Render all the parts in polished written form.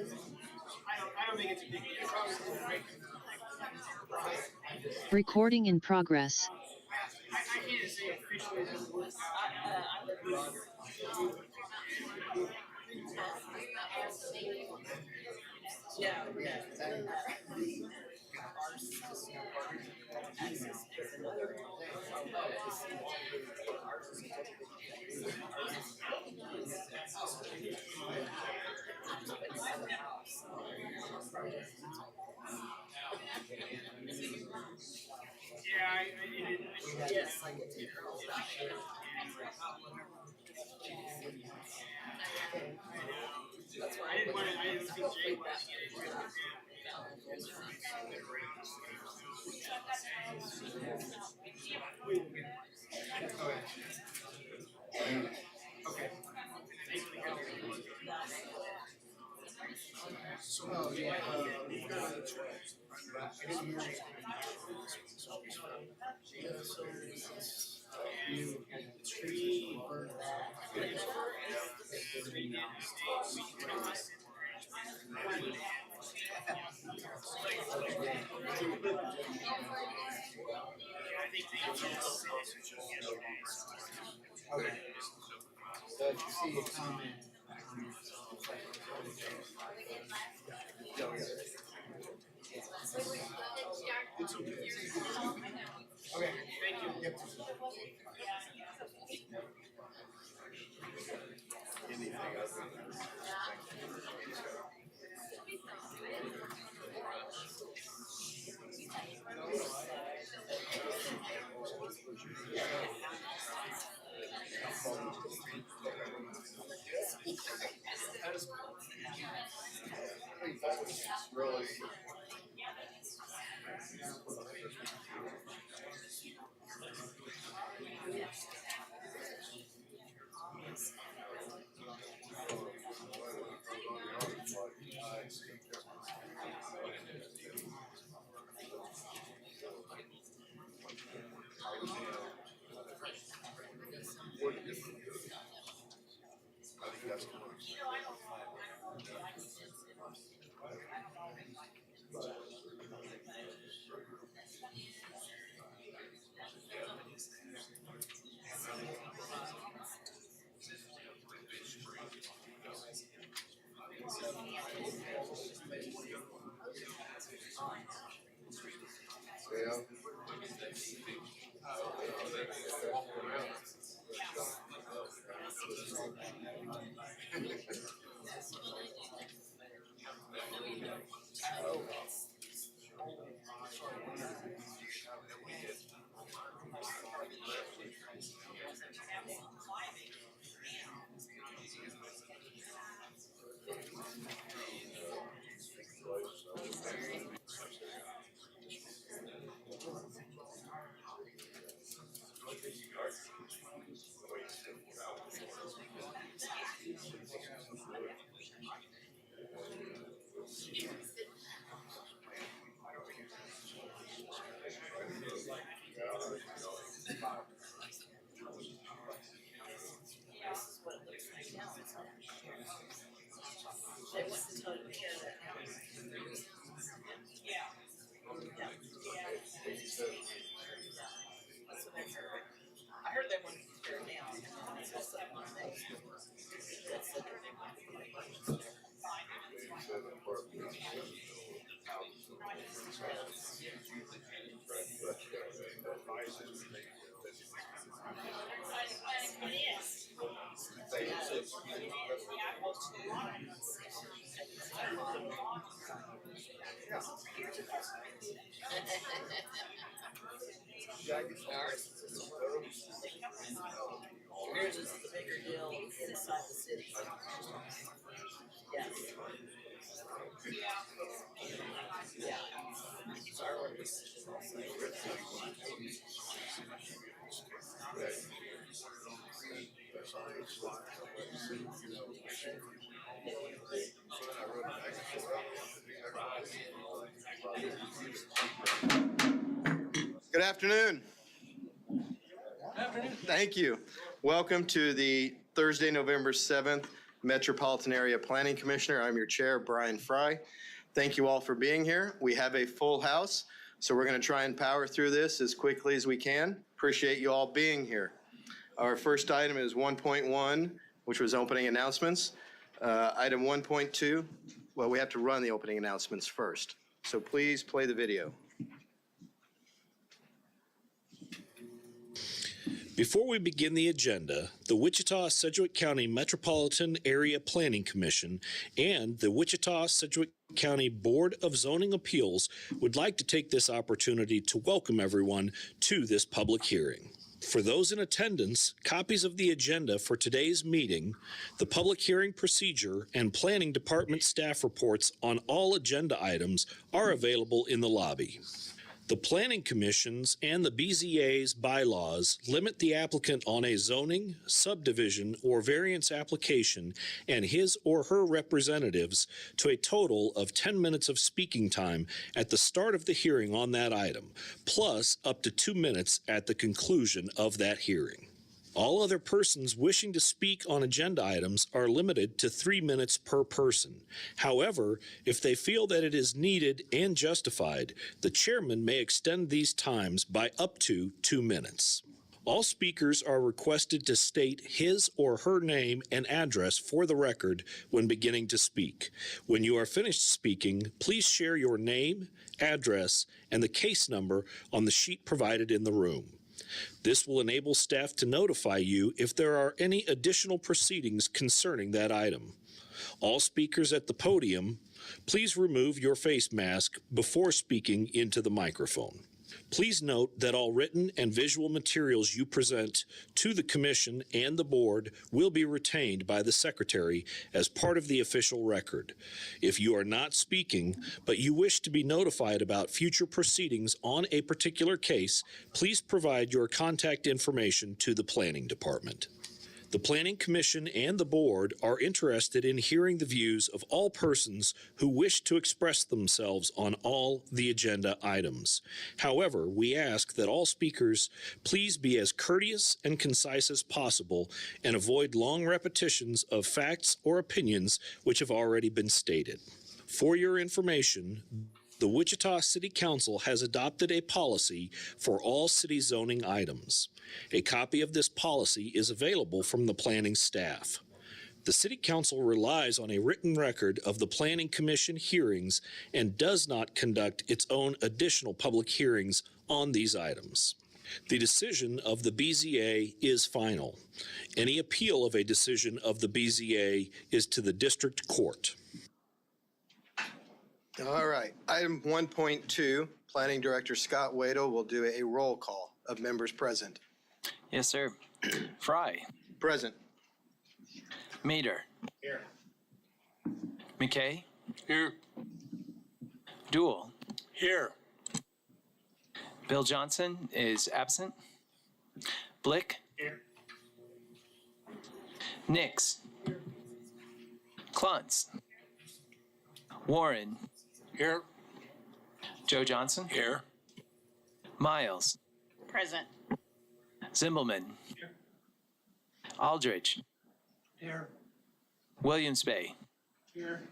I don't think it's a big deal. Recording in progress. I can't say officially that it was. Yeah, yes, I get to hear all that. That's why I didn't want to. I didn't think Jay was getting into it. Okay. So yeah, the tree burned off. Okay. So if you see a comment. Okay, thank you. Yep. Really. I think that's I heard they wanted to tear it down. Yours is the bigger deal inside the city. Yes. Yeah. Fireworks. Good afternoon. Thank you. Welcome to the Thursday, November 7th Metropolitan Area Planning Commissioner. I'm your chair, Brian Fry. Thank you all for being here. We have a full house, so we're going to try and power through this as quickly as we can. Appreciate you all being here. Our first item is 1.1, which was opening announcements. Item 1.2, well, we have to run the opening announcements first. So please play the video. Before we begin the agenda, the Wichita-Sedgwick County Metropolitan Area Planning Commission and the Wichita-Sedgwick County Board of Zoning Appeals would like to take this opportunity to welcome everyone to this public hearing. For those in attendance, copies of the agenda for today's meeting, the public hearing procedure, and planning department staff reports on all agenda items are available in the lobby. The Planning Commission's and the BZA's bylaws limit the applicant on a zoning, subdivision, or variance application and his or her representatives to a total of 10 minutes of speaking time at the start of the hearing on that item, plus up to 2 minutes at the conclusion of that hearing. All other persons wishing to speak on agenda items are limited to 3 minutes per person. However, if they feel that it is needed and justified, the chairman may extend these times by up to 2 minutes. All speakers are requested to state his or her name and address for the record when beginning to speak. When you are finished speaking, please share your name, address, and the case number on the sheet provided in the room. This will enable staff to notify you if there are any additional proceedings concerning that item. All speakers at the podium, please remove your face mask before speaking into the microphone. Please note that all written and visual materials you present to the Commission and the Board will be retained by the Secretary as part of the official record. If you are not speaking, but you wish to be notified about future proceedings on a particular case, please provide your contact information to the Planning Department. The Planning Commission and the Board are interested in hearing the views of all persons who wish to express themselves on all the agenda items. However, we ask that all speakers please be as courteous and concise as possible and avoid long repetitions of facts or opinions which have already been stated. For your information, the Wichita City Council has adopted a policy for all city zoning items. A copy of this policy is available from the planning staff. The City Council relies on a written record of the Planning Commission hearings and does not conduct its own additional public hearings on these items. The decision of the BZA is final. Any appeal of a decision of the BZA is to the district court. All right, item 1.2, Planning Director Scott Waddell will do a roll call of members present. Yes, sir. Fry. Present. Mater. Here. McKay. Here. Duell. Here. Bill Johnson is absent. Blick. Here. Nix. Kluntz. Warren. Here. Joe Johnson. Here. Miles. Present. Zimbelman. Here. Aldridge. Here. Williams Bay. Here.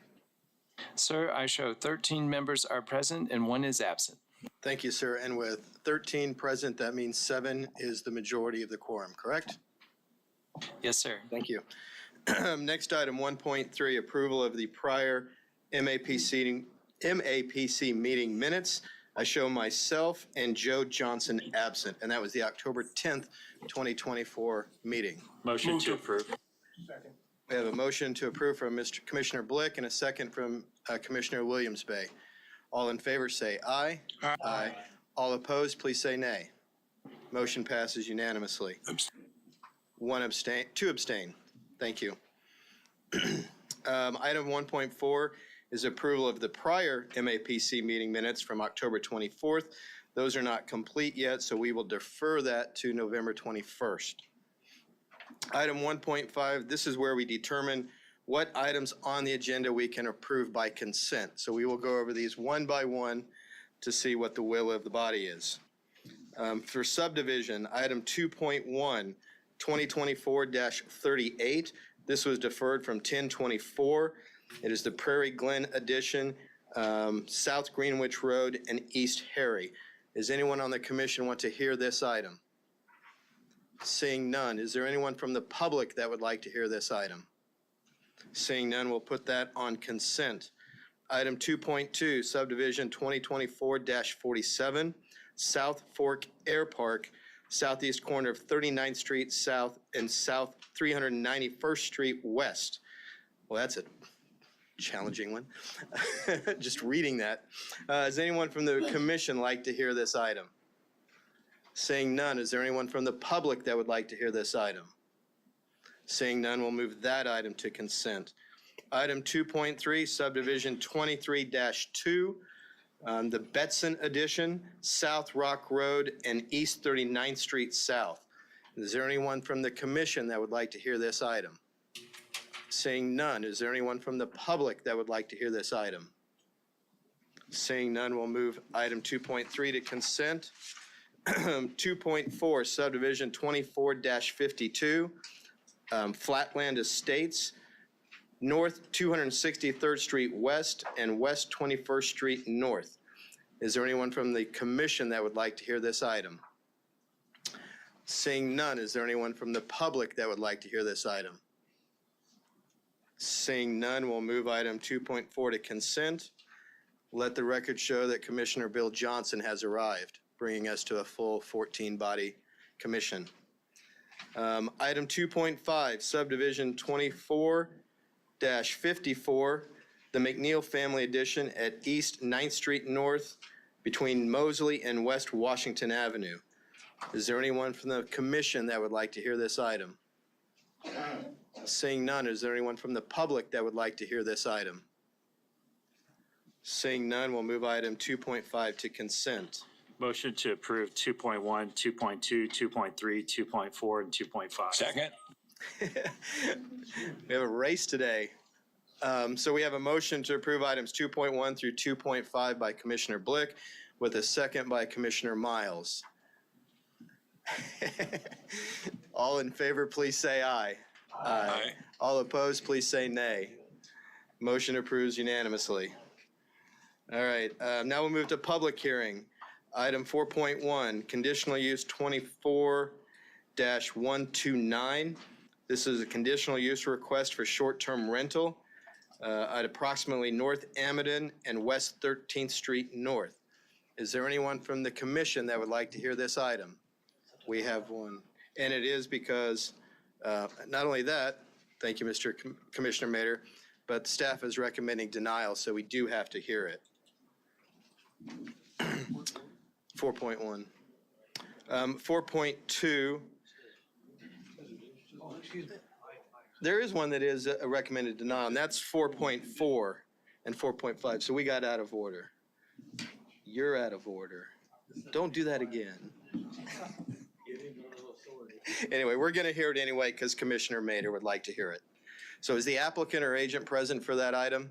Sir, I show 13 members are present and 1 is absent. Thank you, sir. And with 13 present, that means 7 is the majority of the quorum, correct? Yes, sir. Thank you. Next item, 1.3, approval of the prior MAPC meeting minutes. I show myself and Joe Johnson absent, and that was the October 10th, 2024 meeting. Motion to approve. Second. We have a motion to approve from Mr. Commissioner Blick and a second from Commissioner Williams Bay. All in favor say aye. Aye. All opposed, please say nay. Motion passes unanimously. One abstain, 2 abstain. Thank you. Item 1.4 is approval of the prior MAPC meeting minutes from October 24th. Those are not complete yet, so we will defer that to November 21st. Item 1.5, this is where we determine what items on the agenda we can approve by consent. So we will go over these one by one to see what the will of the body is. For subdivision, item 2.1, 2024-38, This was deferred from 1024. It is the Prairie Glen addition, South Greenwich Road and East Harry. Does anyone on the commission want to hear this item? Seeing none, is there anyone from the public that would like to hear this item? Seeing none, we'll put that on consent. Item 2.2, subdivision 2024-47, South Fork Air Park, southeast corner of 39th Street South and South 391st Street West. Well, that's a challenging one. Just reading that. Does anyone from the commission like to hear this item? Seeing none, is there anyone from the public that would like to hear this item? Seeing none, we'll move that item to consent. Item 2.3, subdivision 23-2, the Betson addition, South Rock Road and East 39th Street South. Is there anyone from the commission that would like to hear this item? Seeing none, is there anyone from the public that would like to hear this item? Seeing none, we'll move item 2.3 to consent. 2.4, subdivision 24-52, Flatland Estates, North 263rd Street West and West 21st Street North. Is there anyone from the commission that would like to hear this item? Seeing none, is there anyone from the public that would like to hear this item? Seeing none, we'll move item 2.4 to consent. Let the record show that Commissioner Bill Johnson has arrived, bringing us to a full 14-body commission. Item 2.5, subdivision 24-54, the McNeil Family Addition at East 9th Street North between Mosley and West Washington Avenue. Is there anyone from the commission that would like to hear this item? Seeing none, is there anyone from the public that would like to hear this item? Seeing none, we'll move item 2.5 to consent. Motion to approve 2.1, 2.2, 2.3, 2.4, and 2.5. Second. We have a race today. So we have a motion to approve items 2.1 through 2.5 by Commissioner Blick with a second by Commissioner Miles. All in favor, please say aye. Aye. All opposed, please say nay. Motion approves unanimously. All right, now we'll move to public hearing. Item 4.1, conditional use 24-129. This is a conditional use request for short-term rental at approximately North Amidon and West 13th Street North. Is there anyone from the commission that would like to hear this item? We have one. And it is because not only that, thank you, Mr. Commissioner Mader, but staff is recommending denial, so we do have to hear it. 4.1. 4.2. There is one that is a recommended denial, and that's 4.4 and 4.5. So we got out of order. You're out of order. Don't do that again. Anyway, we're going to hear it anyway because Commissioner Mader would like to hear it. So is the applicant or agent present for that item?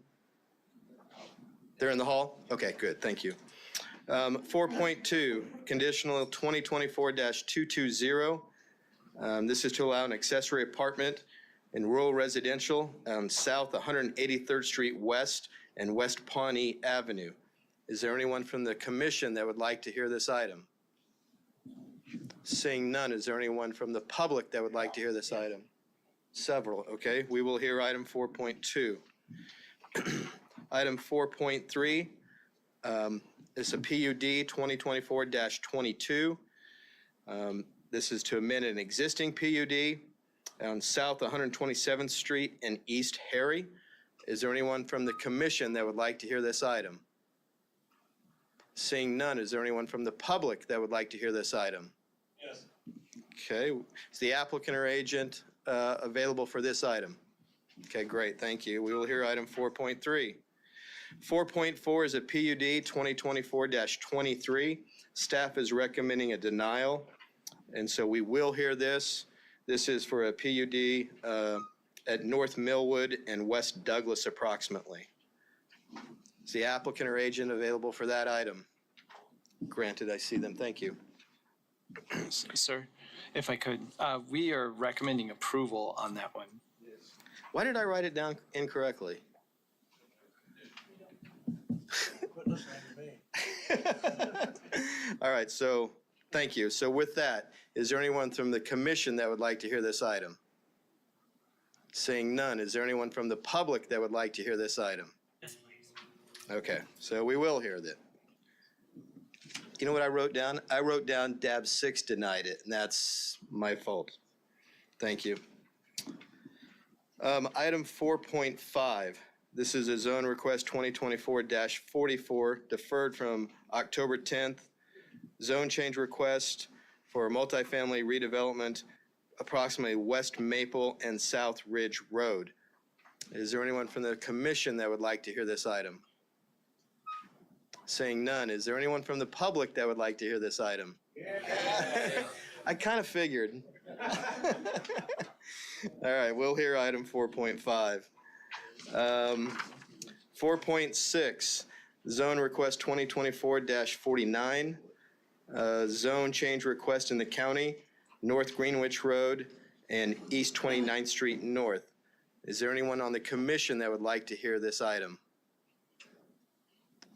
They're in the hall? Okay, good. Thank you. 4.2, conditional 2024-220. This is to allow an accessory apartment in rural residential south 183rd Street West and West Pawnee Avenue. Is there anyone from the commission that would like to hear this item? Seeing none, is there anyone from the public that would like to hear this item? Several, okay. We will hear item 4.2. Item 4.3 is a PUD 2024-22. This is to amend an existing PUD on South 127th Street and East Harry. Is there anyone from the commission that would like to hear this item? Seeing none, is there anyone from the public that would like to hear this item? Yes. Okay, is the applicant or agent available for this item? Okay, great, thank you. We will hear item 4.3. 4.4 is a PUD 2024-23. Staff is recommending a denial, and so we will hear this. This is for a PUD at North Millwood and West Douglas approximately. Is the applicant or agent available for that item? Granted, I see them. Thank you. Sir, if I could, we are recommending approval on that one. Why did I write it down incorrectly? All right, so thank you. So with that, is there anyone from the commission that would like to hear this item? Seeing none, is there anyone from the public that would like to hear this item? Yes, please. Okay, so we will hear that. You know what I wrote down? I wrote down DAB 6 denied it, and that's my fault. Thank you. Item 4.5. This is a zone request 2024-44, deferred from October 10th. Zone change request for multifamily redevelopment, approximately West Maple and South Ridge Road. Is there anyone from the commission that would like to hear this item? Seeing none, is there anyone from the public that would like to hear this item? Yeah. I kind of figured. All right, we'll hear item 4.5. 4.6, zone request 2024-49, zone change request in the county, North Greenwich Road and East 29th Street North. Is there anyone on the commission that would like to hear this item?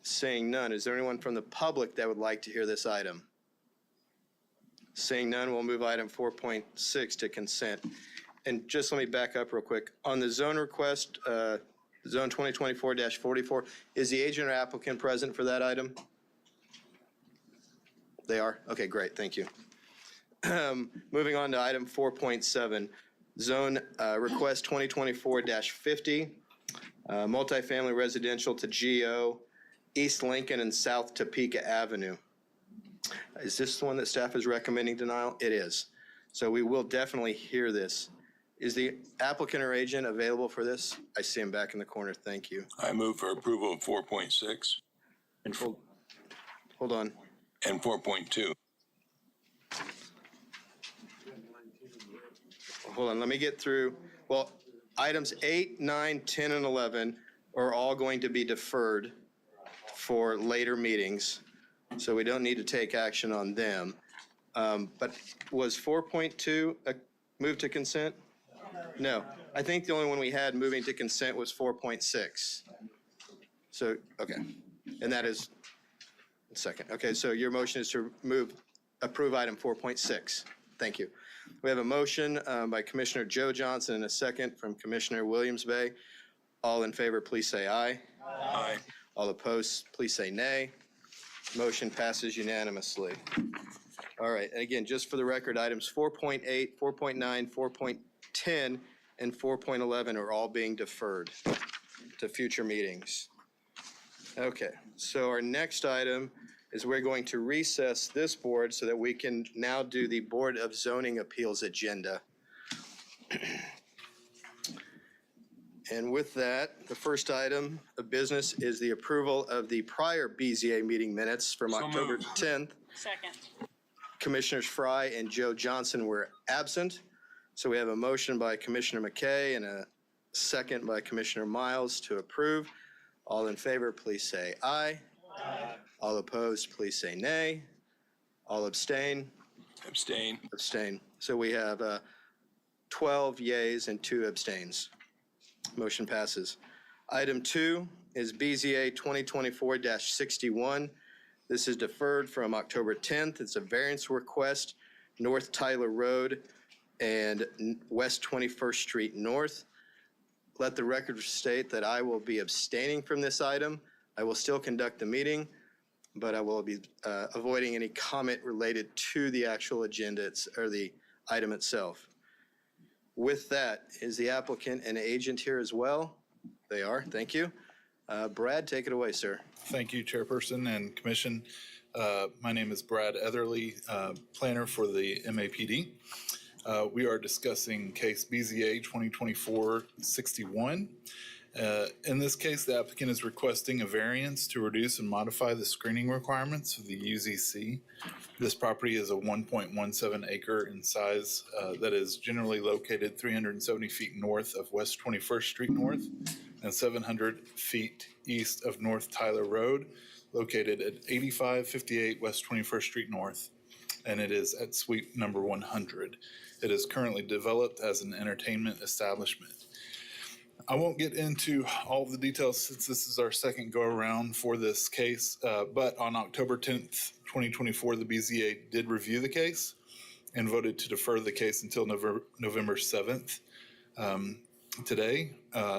Seeing none, is there anyone from the public that would like to hear this item? Seeing none, we'll move item 4.6 to consent. And just let me back up real quick. On the zone request, zone 2024-44, is the agent or applicant present for that item? They are? Okay, great, thank you. Moving on to item 4.7, zone request 2024-50, multifamily residential to GO, East Lincoln and South Topeka Avenue. Is this the one that staff is recommending denial? It is. So we will definitely hear this. Is the applicant or agent available for this? I see him back in the corner. Thank you. I move for approval of 4.6 And hold on. and 4.2. Hold on. Let me get through. Well, items 8, 9, 10, and 11 are all going to be deferred for later meetings, so we don't need to take action on them. But was 4.2 moved to consent? No. I think the only one we had moving to consent was 4.6. So, okay. And that is, second. Okay, so your motion is to approve item 4.6. Thank you. We have a motion by Commissioner Joe Johnson and a second from Commissioner Williams Bay. All in favor, please say aye. Aye. All opposed, please say nay. Motion passes unanimously. All right, and again, just for the record, items 4.8, 4.9, 4.10, and 4.11 are all being deferred to future meetings. Okay, so our next item is we're going to recess this board so that we can now do the Board of Zoning Appeals agenda. And with that, the first item of business is the approval of the prior BZA meeting minutes from October 10th. Second. Commissioners Fry and Joe Johnson were absent. So we have a motion by Commissioner McKay and a second by Commissioner Miles to approve. All in favor, please say aye. Aye. All opposed, please say nay. All abstain? Abstain. Abstain. So we have 12 yays and 2 abstains. Motion passes. Item 2 is BZA 2024-61. This is deferred from October 10th. It's a variance request, North Tyler Road and West 21st Street North. Let the record state that I will be abstaining from this item. I will still conduct the meeting, but I will be avoiding any comment related to the actual agenda or the item itself. With that, is the applicant and agent here as well? They are, thank you. Brad, take it away, sir. Thank you, Chairperson and Commission. My name is Brad Etherly, planner for the MAPD. We are discussing case BZA 2024-61. In this case, the applicant is requesting a variance to reduce and modify the screening requirements of the UZC. This property is a 1.17 acre in size that is generally located 370 feet north of West 21st Street North and 700 feet east of North Tyler Road, located at 8558 West 21st Street North, and it is at suite number 100. It is currently developed as an entertainment establishment. I won't get into all of the details since this is our second go around for this case, but on October 10th, 2024, the BZA did review the case and voted to defer the case until November 7th today,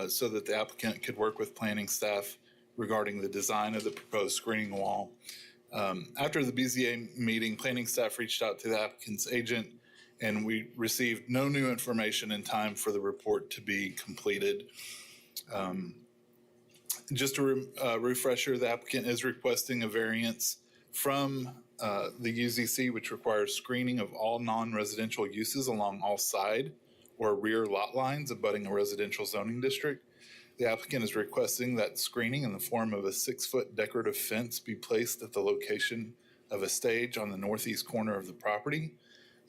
so that the applicant could work with planning staff regarding the design of the proposed screening wall. After the BZA meeting, planning staff reached out to the applicant's agent, and we received no new information in time for the report to be completed. Just a refresher, the applicant is requesting a variance from the UZC, which requires screening of all non-residential uses along all side or rear lot lines abutting a residential zoning district. The applicant is requesting that screening in the form of a 6-foot decorative fence be placed at the location of a stage on the northeast corner of the property,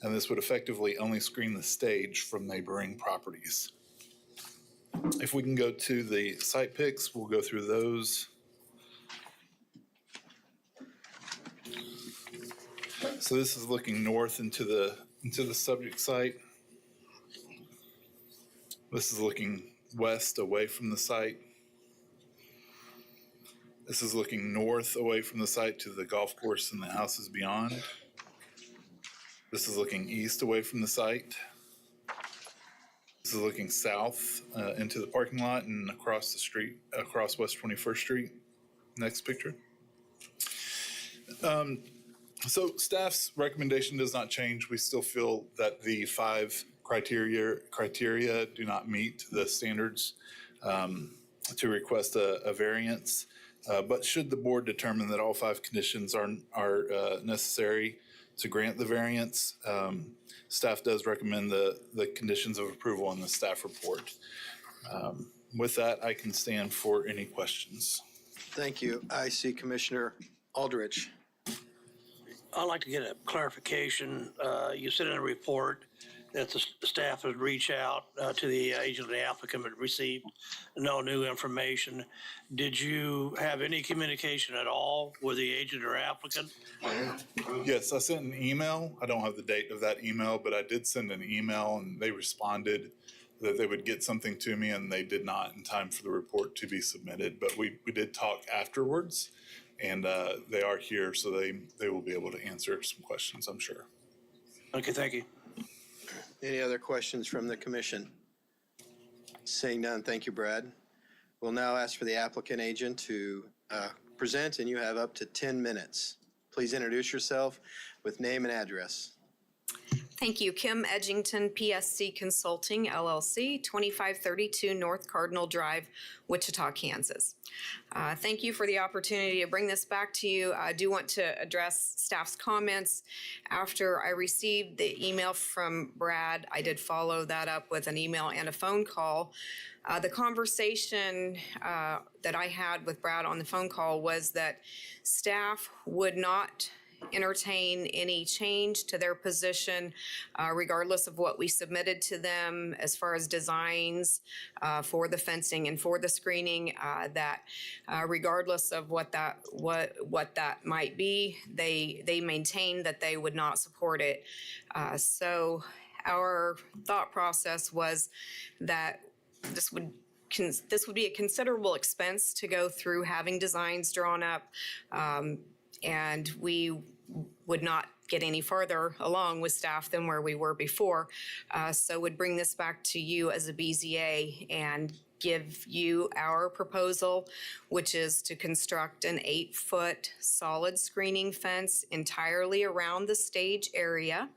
and this would effectively only screen the stage from neighboring properties. If we can go to the site pics, we'll go through those. So this is looking north into the subject site. This is looking west away from the site. This is looking north away from the site to the golf course and the houses beyond. This is looking east away from the site. This is looking south into the parking lot and across the street, across West 21st Street. Next picture. So staff's recommendation does not change. We still feel that the 5 criteria do not meet the standards to request a variance. But should the board determine that all 5 conditions are necessary to grant the variance, staff does recommend the conditions of approval in the staff report. With that, I can stand for any questions. Thank you. I see Commissioner Aldrich. I'd like to get a clarification. You said in a report that the staff would reach out to the agent of the applicant but received no new information. Did you have any communication at all with the agent or applicant? Yes, I sent an email. I don't have the date of that email, but I did send an email and they responded that they would get something to me, and they did not in time for the report to be submitted. But we did talk afterwards, and they are here, so they will be able to answer some questions, I'm sure. Okay, thank you. Any other questions from the commission? Seeing none, thank you, Brad. We'll now ask for the applicant agent to present, and you have up to 10 minutes. Please introduce yourself with name and address. Thank you. Kim Edgington, PSC Consulting, LLC, 2532 North Cardinal Drive, Wichita, Kansas. Thank you for the opportunity to bring this back to you. I do want to address staff's comments. After I received the email from Brad, I did follow that up with an email and a phone call. The conversation that I had with Brad on the phone call was that staff would not entertain any change to their position regardless of what we submitted to them as far as designs for the fencing and for the screening, that regardless of what that might be, they maintain that they would not support it. So our thought process was that this would be a considerable expense to go through having designs drawn up, and we would not get any further along with staff than where we were before. So would bring this back to you as a BZA and give you our proposal, which is to construct an 8-foot solid screening fence entirely around the stage area.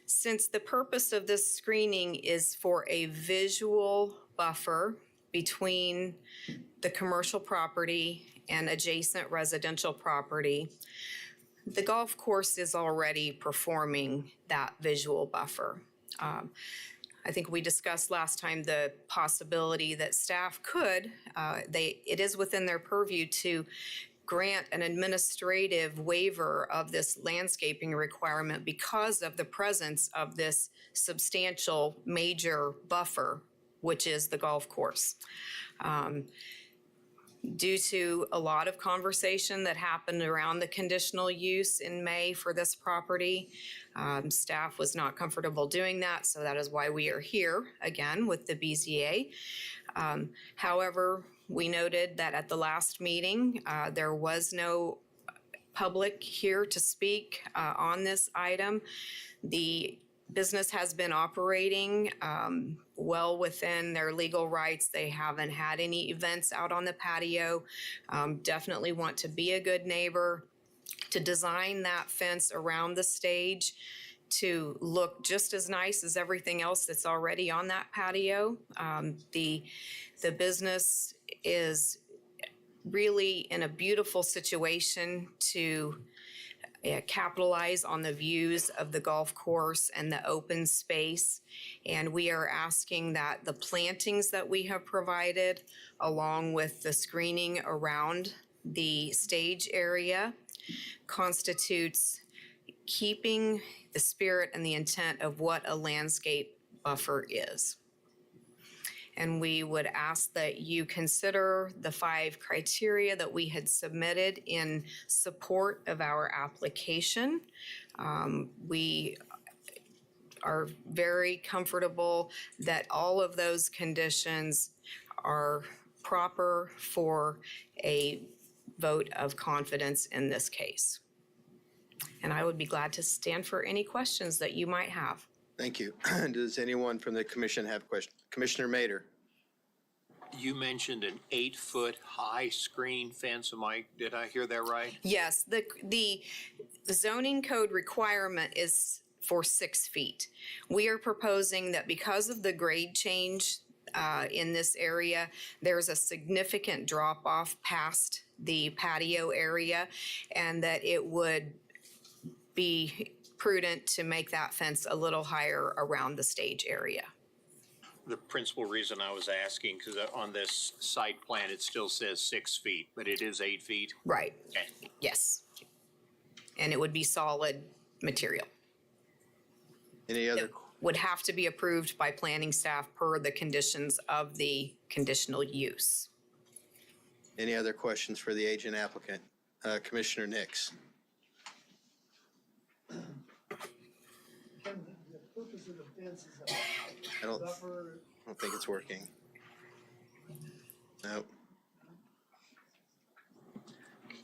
Since the purpose of this screening is for a visual buffer between the commercial property and adjacent residential property, the golf course is already performing that visual buffer. I think we discussed last time the possibility that staff could, it is within their purview to grant an administrative waiver of this landscaping requirement because of the presence of this substantial major buffer, which is the golf course. due to a lot of conversation that happened around the conditional use in May for this property, staff was not comfortable doing that, so that is why we are here again with the BZA. However, we noted that at the last meeting, there was no public here to speak on this item. The business has been operating well within their legal rights. They haven't had any events out on the patio. Definitely want to be a good neighbor, to design that fence around the stage to look just as nice as everything else that's already on that patio. The business is really in a beautiful situation to capitalize on the views of the golf course and the open space. And we are asking that the plantings that we have provided, along with the screening around the stage area, constitutes keeping the spirit and the intent of what a landscape buffer is. And we would ask that you consider the 5 criteria that we had submitted in support of our application. We are very comfortable that all of those conditions are proper for a vote of confidence in this case. And I would be glad to stand for any questions that you might have. Thank you. Does anyone from the commission have questions? Commissioner Mader? You mentioned an 8-foot high screen fence. Did I hear that right? Yes, the zoning code requirement is for 6 feet. We are proposing that because of the grade change in this area, there's a significant drop off past the patio area, and that it would be prudent to make that fence a little higher around the stage area. The principal reason I was asking, because on this site plan, it still says 6 feet, but it is 8 feet. Right. Okay. Yes. And it would be solid material. Any other? It would have to be approved by planning staff per the conditions of the conditional use. Any other questions for the agent applicant? Commissioner Nix? The purpose of the fence is I don't think it's working. Nope.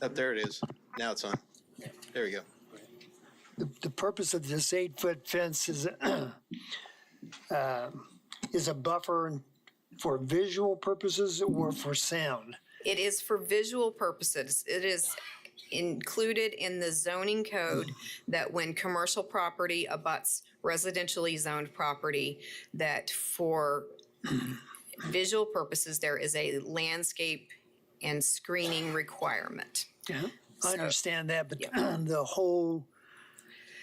Up there it is. Now it's on. There we go. The purpose of this 8-foot fence is a buffer for visual purposes or for sound? It is for visual purposes. It is included in the zoning code that when commercial property abuts residentially zoned property, that for visual purposes, there is a landscape and screening requirement. Yeah, I So- understand that, but Yeah. the whole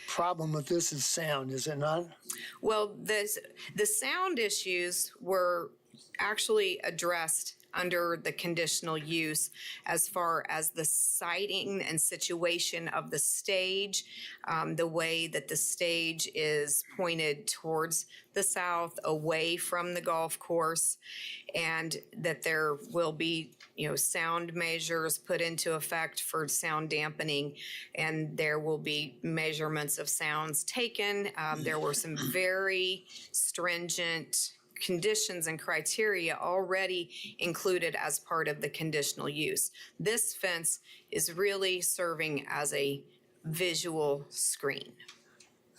problem with this is sound, is it not? Well, the sound issues were actually addressed under the conditional use as far as the siting and situation of the stage, the way that the stage is pointed towards the south, away from the golf course, and that there will be, sound measures put into effect for sound dampening, and there will be measurements of sounds taken. There were some very stringent conditions and criteria already included as part of the conditional use. This fence is really serving as a visual screen.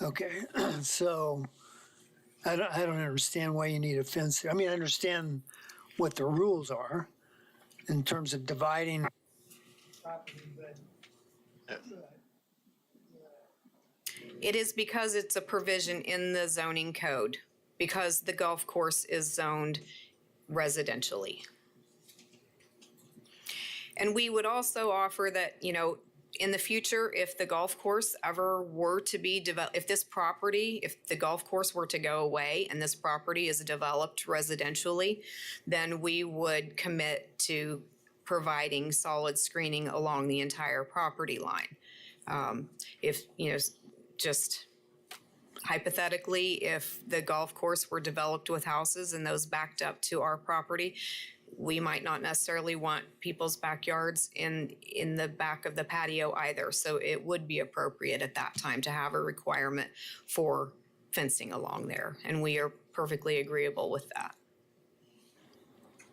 Okay, so I don't understand why you need a fence. I mean, I understand what the rules are in terms of dividing property, but It is because it's a provision in the zoning code, because the golf course is zoned residentially. And we would also offer that, in the future, if the golf course ever were to be developed, if the golf course were to go away and this property is developed residentially, then we would commit to providing solid screening along the entire property line. Just hypothetically, if the golf course were developed with houses and those backed up to our property, we might not necessarily want people's backyards in the back of the patio either. So it would be appropriate at that time to have a requirement for fencing along there. And we are perfectly agreeable with that.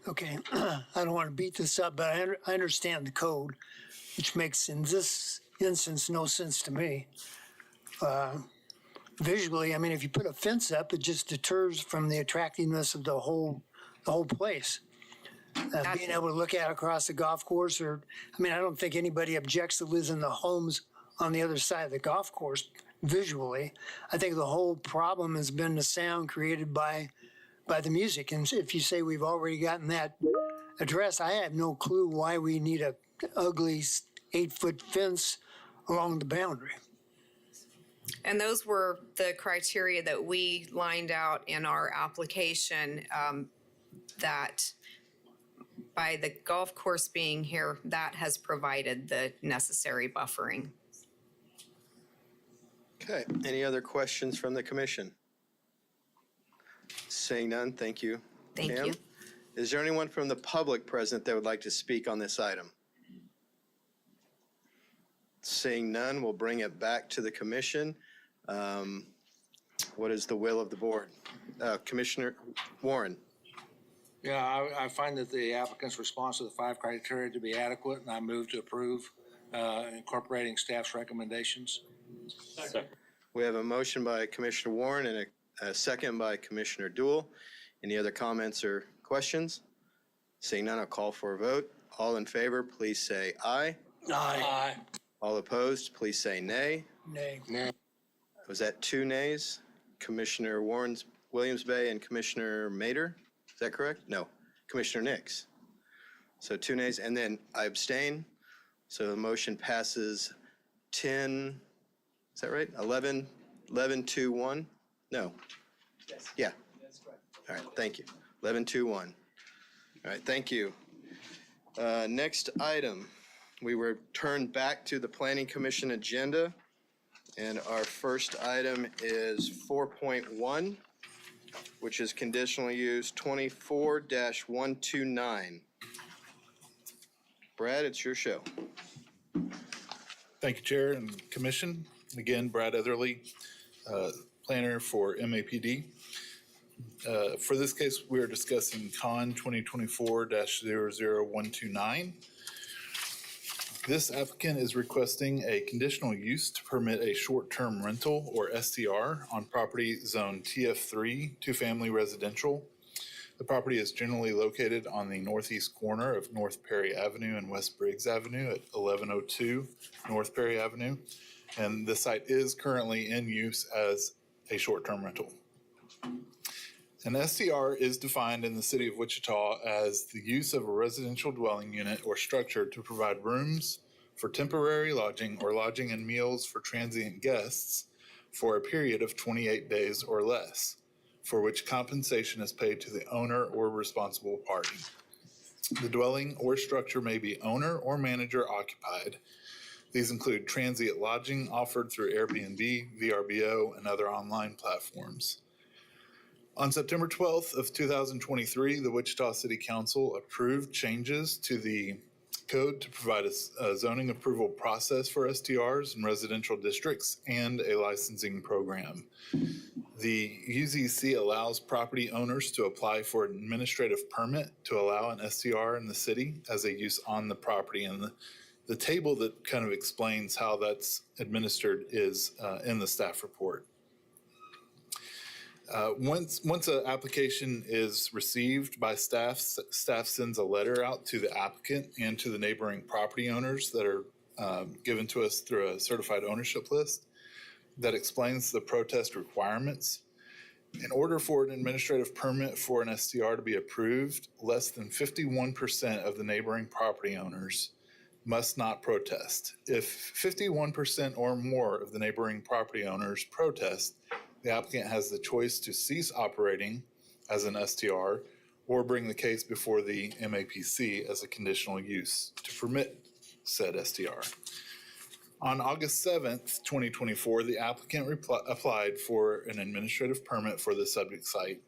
Okay, I don't want to beat this up, but I understand the code, which makes in this instance no sense to me. Visually, I mean, if you put a fence up, it just deters from the attractiveness of the whole place. Being able to look out across the golf course, or I mean, I don't think anybody objects that lives in the homes on the other side of the golf course visually. I think the whole problem has been the sound created by the music. And if you say we've already gotten that addressed, I have no clue why we need a ugly 8-foot fence along the boundary. And those were the criteria that we lined out in our application, that by the golf course being here, that has provided the necessary buffering. Okay, any other questions from the commission? Seeing none, thank you. Thank Pam. you. Is there anyone from the public present that would like to speak on this item? Seeing none, we'll bring it back to the commission. What is the will of the board? Commissioner Warren. Yeah, I find that the applicant's response to the 5 criteria to be adequate, and I move to approve incorporating staff's recommendations. Second. We have a motion by Commissioner Warren and a second by Commissioner Dool. Any other comments or questions? Seeing none, I'll call for a vote. All in favor, please say aye. Aye. All opposed, please say nay. Nay. Was that 2 nays? Commissioner Warren's Williams Bay and Commissioner Mader? Is that correct? No, Commissioner Nix. So 2 nays, and then I abstain. So the motion passes 10, is that right? 11-2-1? No. Yes. Yeah. That's correct. All right, thank you. 11-2-1. All right, thank you. Next item, we were turned back to the Planning Commission agenda. And our first item is 4.1, which is conditional use 24-129. Brad, it's your show. Thank you, Chair and Commission. Again, Brad Etherly, planner for MAPD. For this case, we are discussing Con 2024-00129. This applicant is requesting a conditional use to permit a short-term rental, or STR, on property zone TF3, 2-family residential. The property is generally located on the northeast corner of North Perry Avenue and West Briggs Avenue at 1102 North Perry Avenue. And the site is currently in use as a short-term rental. An STR is defined in the city of Wichita as the use of a residential dwelling unit or structure to provide rooms for temporary lodging or lodging and meals for transient guests for a period of 28 days or less, for which compensation is paid to the owner or responsible party. The dwelling or structure may be owner or manager occupied. These include transient lodging offered through Airbnb, VRBO, and other online platforms. On September 12th of 2023, the Wichita City Council approved changes to the code to provide a zoning approval process for STRs in residential districts and a licensing program. The UZC allows property owners to apply for an administrative permit to allow an STR in the city as a use on the property. And the table that kind of explains how that's administered is in the staff report. Once an application is received by staff sends a letter out to the applicant and to the neighboring property owners that are given to us through a certified ownership list that explains the protest requirements. In order for an administrative permit for an STR to be approved, less than 51% of the neighboring property owners must not protest. If 51% or more of the neighboring property owners protest, the applicant has the choice to cease operating as an STR or bring the case before the MAPC as a conditional use to permit said STR. On August 7th, 2024, the applicant applied for an administrative permit for the subject site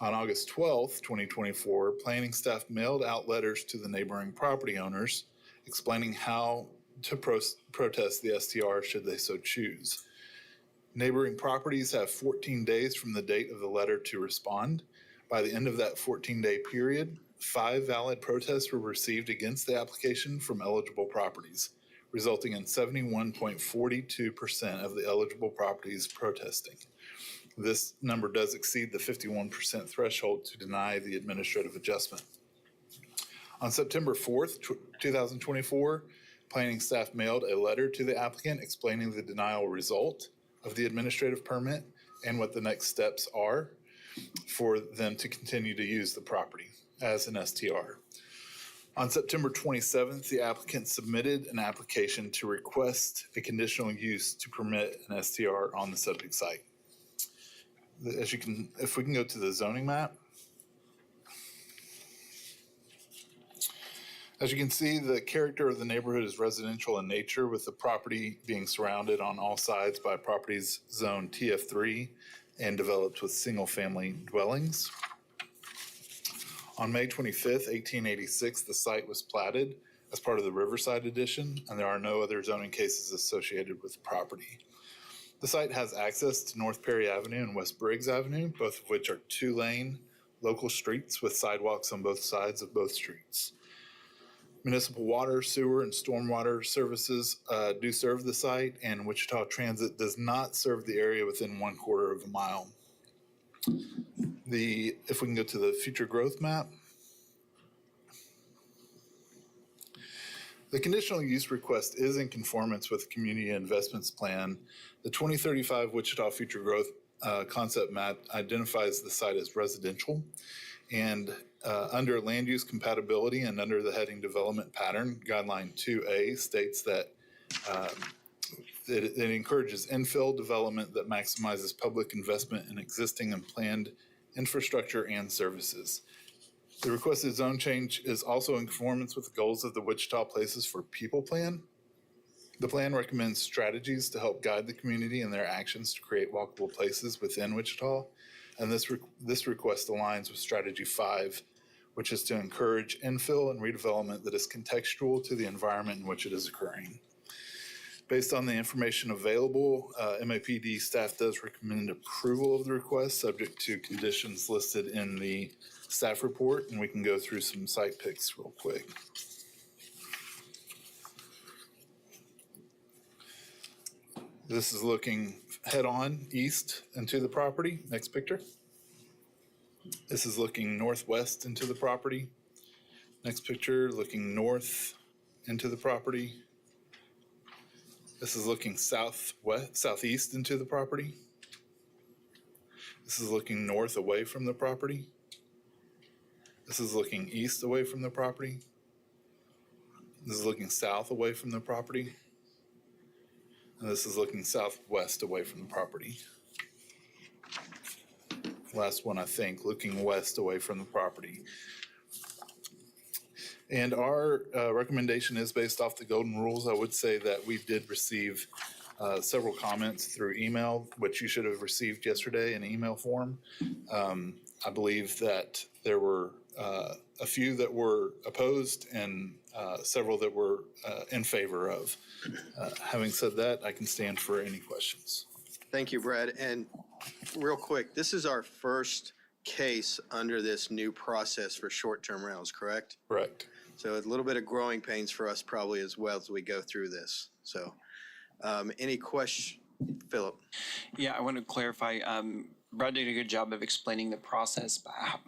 On August 12th, 2024, planning staff mailed out letters to the neighboring property owners explaining how to protest the STR should they so choose. Neighboring properties have 14 days from the date of the letter to respond. By the end of that 14-day period, 5 valid protests were received against the application from eligible properties, resulting in 71.42% of the eligible properties protesting. This number does exceed the 51% threshold to deny the administrative adjustment. On September 4th, 2024, planning staff mailed a letter to the applicant explaining the denial result of the administrative permit and what the next steps are for them to continue to use the property as an STR. On September 27th, the applicant submitted an application to request a conditional use to permit an STR on the subject site. If we can go to the zoning map. As you can see, the character of the neighborhood is residential in nature, with the property being surrounded on all sides by properties zoned TF3 and developed with single-family dwellings. On May 25th, 1886, the site was platted as part of the Riverside Addition, and there are no other zoning cases associated with the property. The site has access to North Perry Avenue and West Briggs Avenue, both of which are 2-lane local streets with sidewalks on both sides of both streets. Municipal water, sewer, and stormwater services do serve the site, and Wichita Transit does not serve the area within 1/4 of a mile. If we can go to the future growth map. The conditional use request is in conformance with the Community Investments Plan. The 2035 Wichita Future Growth concept map identifies the site as residential, and under land use compatibility and under the heading development pattern, guideline 2A states that it encourages infill development that maximizes public investment in existing and planned infrastructure and services. The requested zone change is also in conformance with the goals of the Wichita Places for People Plan. The plan recommends strategies to help guide the community in their actions to create walkable places within Wichita, and this request aligns with Strategy 5, which is to encourage infill and redevelopment that is contextual to the environment in which it is occurring. Based on the information available, MAPD staff does recommend approval of the request, subject to conditions listed in the staff report, and we can go through some site pics real quick. This is looking head-on east into the property. Next picture. This is looking northwest into the property. Next picture, looking north into the property. This is looking southeast into the property. This is looking north away from the property. This is looking east away from the property. This is looking south away from the property. And this is looking southwest away from the property. Last one, I think, looking west away from the property. And our recommendation is based off the golden rules. I would say that we did receive several comments through email, which you should have received yesterday in email form. I believe that there were a few that were opposed and several that were in favor of. Having said that, I can stand for any questions. Thank you, Brad. And real quick, this is our first case under this new process for short-term rentals, correct? Correct. So a little bit of growing pains for us probably as well as we go through this. So any question, Philip? Yeah, I want to clarify. Brad did a good job of explaining the process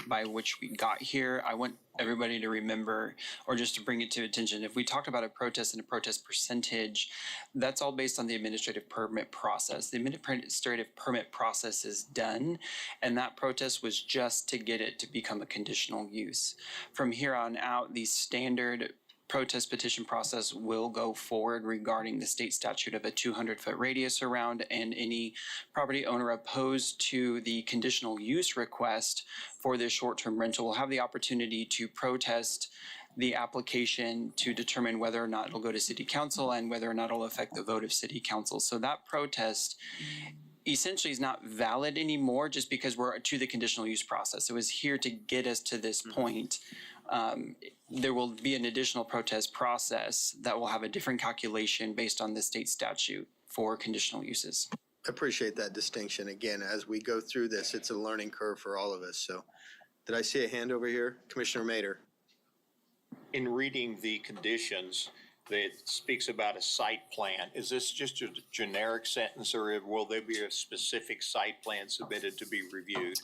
by which we got here. I want everybody to remember, or just to bring it to attention, if we talked about a protest and a protest percentage, that's all based on the administrative permit process. The administrative permit process is done, and that protest was just to get it to become a conditional use. From here on out, the standard protest petition process will go forward regarding the state statute of a 200-foot radius around, and any property owner opposed to the conditional use request for this short-term rental will have the opportunity to protest the application to determine whether or not it'll go to city council and whether or not it'll affect the vote of city council. So that protest essentially is not valid anymore just because we're to the conditional use process. It was here to get us to this point. There will be an additional protest process that will have a different calculation based on the state statute for conditional uses. Appreciate that distinction. Again, as we go through this, it's a learning curve for all of us. So did I see a hand over here? Commissioner Mader. In reading the conditions, that speaks about a site plan. Is this just a generic sentence, or will there be a specific site plan submitted to be reviewed?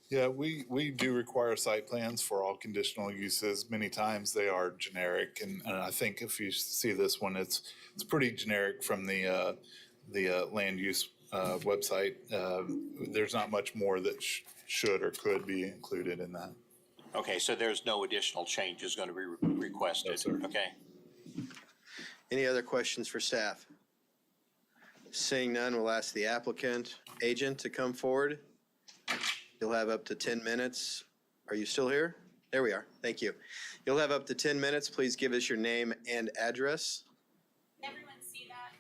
Yeah, we do require site plans for all conditional uses. Many times they are generic, and I think if you see this one, it's pretty generic from the land use website. There's not much more that should or could be included in that. Okay, so there's no additional changes going to be requested? No, sir. Okay. Any other questions for staff? Seeing none, we'll ask the applicant agent to come forward. You'll have up to 10 minutes. Are you still here? There we are. Thank you. You'll have up to 10 minutes. Please give us your name and address. Everyone see that?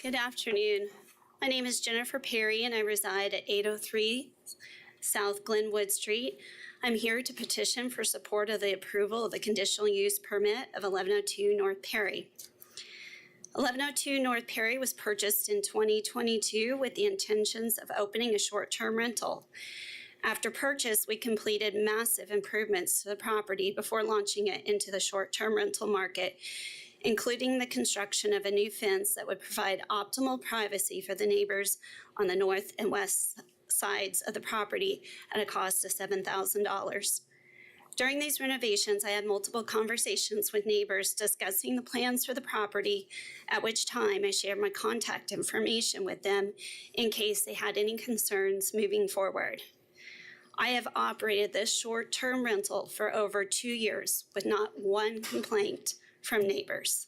Good afternoon. My name is Jennifer Perry and I reside at 803 South Glenwood Street. I'm here to petition for support of the approval of the conditional use permit of 1102 North Perry. 1102 North Perry was purchased in 2022 with the intentions of opening a short-term rental. After purchase, we completed massive improvements to the property before launching it into the short-term rental market, including the construction of a new fence that would provide optimal privacy for the neighbors on the north and west sides of the property at a cost of $7,000. During these renovations, I had multiple conversations with neighbors discussing the plans for the property, at which time I shared my contact information with them in case they had any concerns moving forward. I have operated this short-term rental for over 2 years with not one complaint from neighbors.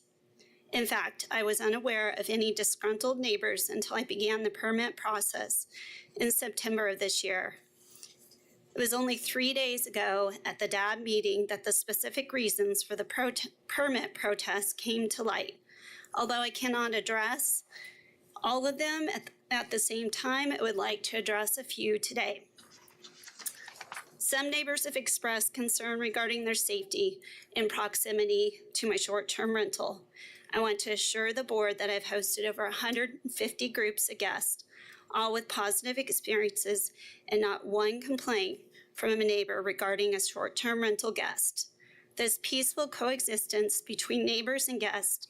In fact, I was unaware of any disgruntled neighbors until I began the permit process in September of this year. It was only 3 days ago at the DAB meeting that the specific reasons for the permit protest came to light. Although I cannot address all of them at the same time, I would like to address a few today. Some neighbors have expressed concern regarding their safety in proximity to my short-term rental. I want to assure the board that I've hosted over 150 groups of guests, all with positive experiences and not one complaint from a neighbor regarding a short-term rental guest. This peaceful coexistence between neighbors and guests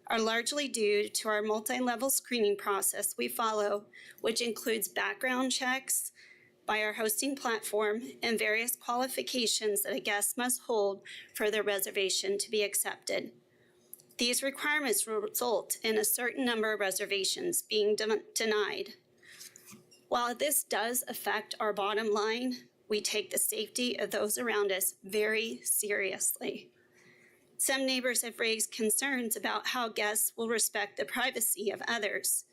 are largely due to our multi-level screening process we follow, which includes background checks by our hosting platform and various qualifications that a guest must hold for their reservation to be accepted. These requirements will result in a certain number of reservations being denied. While this does affect our bottom line, we take the safety of those around us very seriously. Some neighbors have raised concerns about how guests will respect the privacy of others.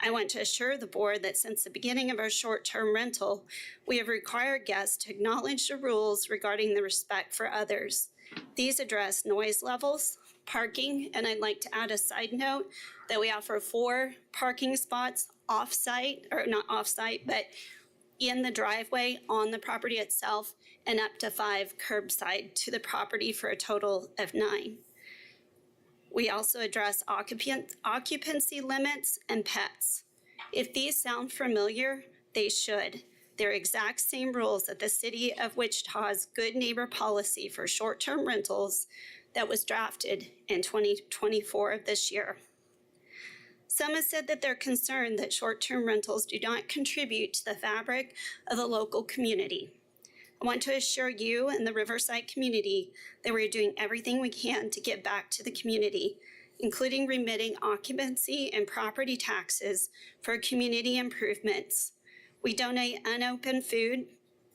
I want to assure the board that since the beginning of our short-term rental, we have required guests to acknowledge the rules regarding the respect for others. These address noise levels, parking, and I'd like to add a side note that we offer 4 parking spots off-site, or not off-site, but in the driveway on the property itself, and up to 5 curbside to the property for a total of 9. We also address occupancy limits and pets. If these sound familiar, they should. They're exact same rules that the City of Wichita's Good Neighbor Policy for short-term rentals that was drafted in 2024 of this year. Some have said that they're concerned that short-term rentals do not contribute to the fabric of the local community. I want to assure you and the Riverside community that we're doing everything we can to give back to the community, including remitting occupancy and property taxes for community improvements. We donate unopened food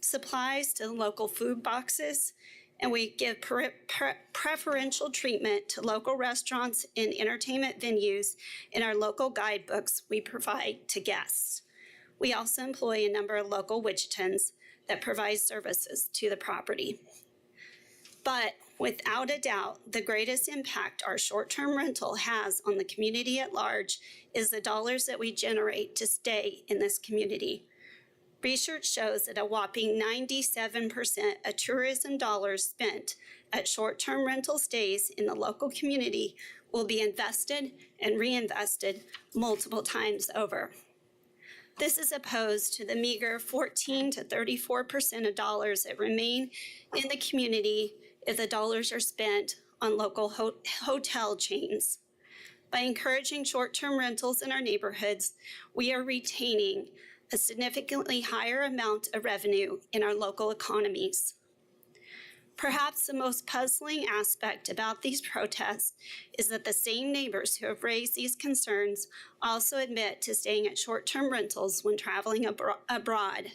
supplies to the local food boxes, and we give preferential treatment to local restaurants and entertainment venues in our local guidebooks we provide to guests. We also employ a number of local Wichitans that provide services to the property. But without a doubt, the greatest impact our short-term rental has on the community at large is the dollars that we generate to stay in this community. Research shows that a whopping 97% of tourism dollars spent at short-term rental stays in the local community will be invested and reinvested multiple times over. This is opposed to the meager 14 to 34% of dollars that remain in the community if the dollars are spent on local hotel chains. By encouraging short-term rentals in our neighborhoods, we are retaining a significantly higher amount of revenue in our local economies. Perhaps the most puzzling aspect about these protests is that the same neighbors who have raised these concerns also admit to staying at short-term rentals when traveling abroad.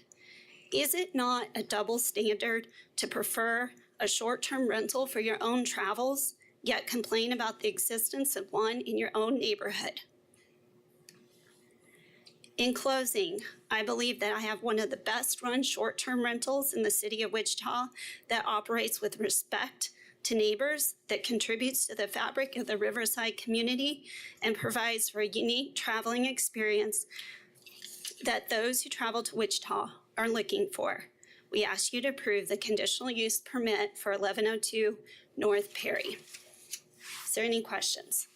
Is it not a double standard to prefer a short-term rental for your own travels, yet complain about the existence of one in your own neighborhood? In closing, I believe that I have one of the best-run short-term rentals in the city of Wichita that operates with respect to neighbors, that contributes to the fabric of the Riverside community, and provides for a unique traveling experience that those who travel to Wichita are looking for. We ask you to approve the conditional use permit for 1102 North Perry. Is there any questions?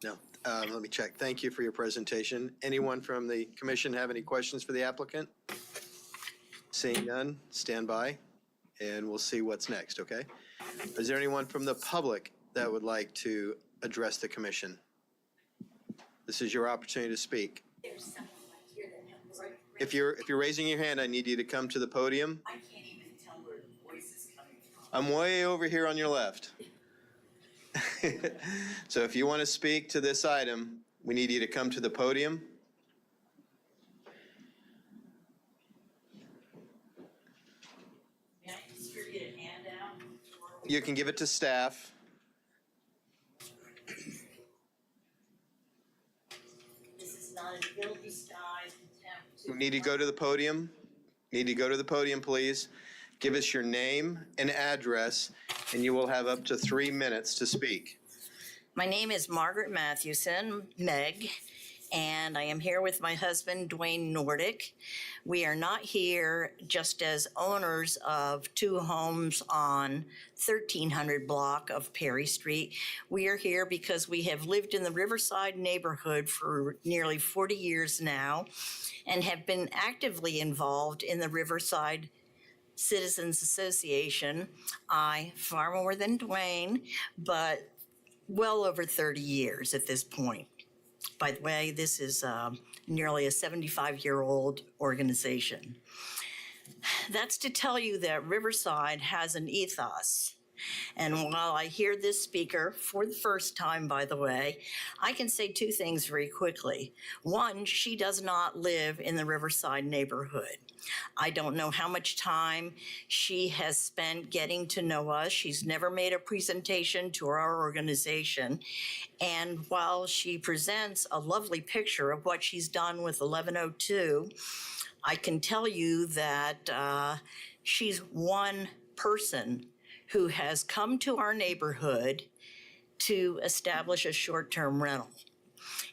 No. Let me check. Thank you for your presentation. Anyone from the commission have any questions for the applicant? Seeing none, stand by, and we'll see what's next, okay? Is there anyone from the public that would like to address the commission? This is your opportunity to speak. If you're raising your hand, I need you to come to the podium. I can't even tell where the voice is coming from. I'm way over here on your left. So if you want to speak to this item, we need you to come to the podium. May I distribute a handout? You can give it to staff. This is not an ill-disguised attempt to. You need to go to the podium. Need to go to the podium, please. Give us your name and address, and you will have up to 3 minutes to speak. My name is Margaret Matthewson, Meg, and I am here with my husband, Dwayne Nordick. We are not here just as owners of 2 homes on 1300 block of Perry Street. We are here because we have lived in the Riverside neighborhood for nearly 40 years now and have been actively involved in the Riverside Citizens Association. I far more than Dwayne, but well over 30 years at this point. By the way, this is nearly a 75-year-old organization. That's to tell you that Riverside has an ethos. And while I hear this speaker for the first time, by the way, I can say 2 things very quickly. One, she does not live in the Riverside neighborhood. I don't know how much time she has spent getting to know us. She's never made a presentation to our organization. And while she presents a lovely picture of what she's done with 1102, I can tell you that she's one person who has come to our neighborhood to establish a short-term rental.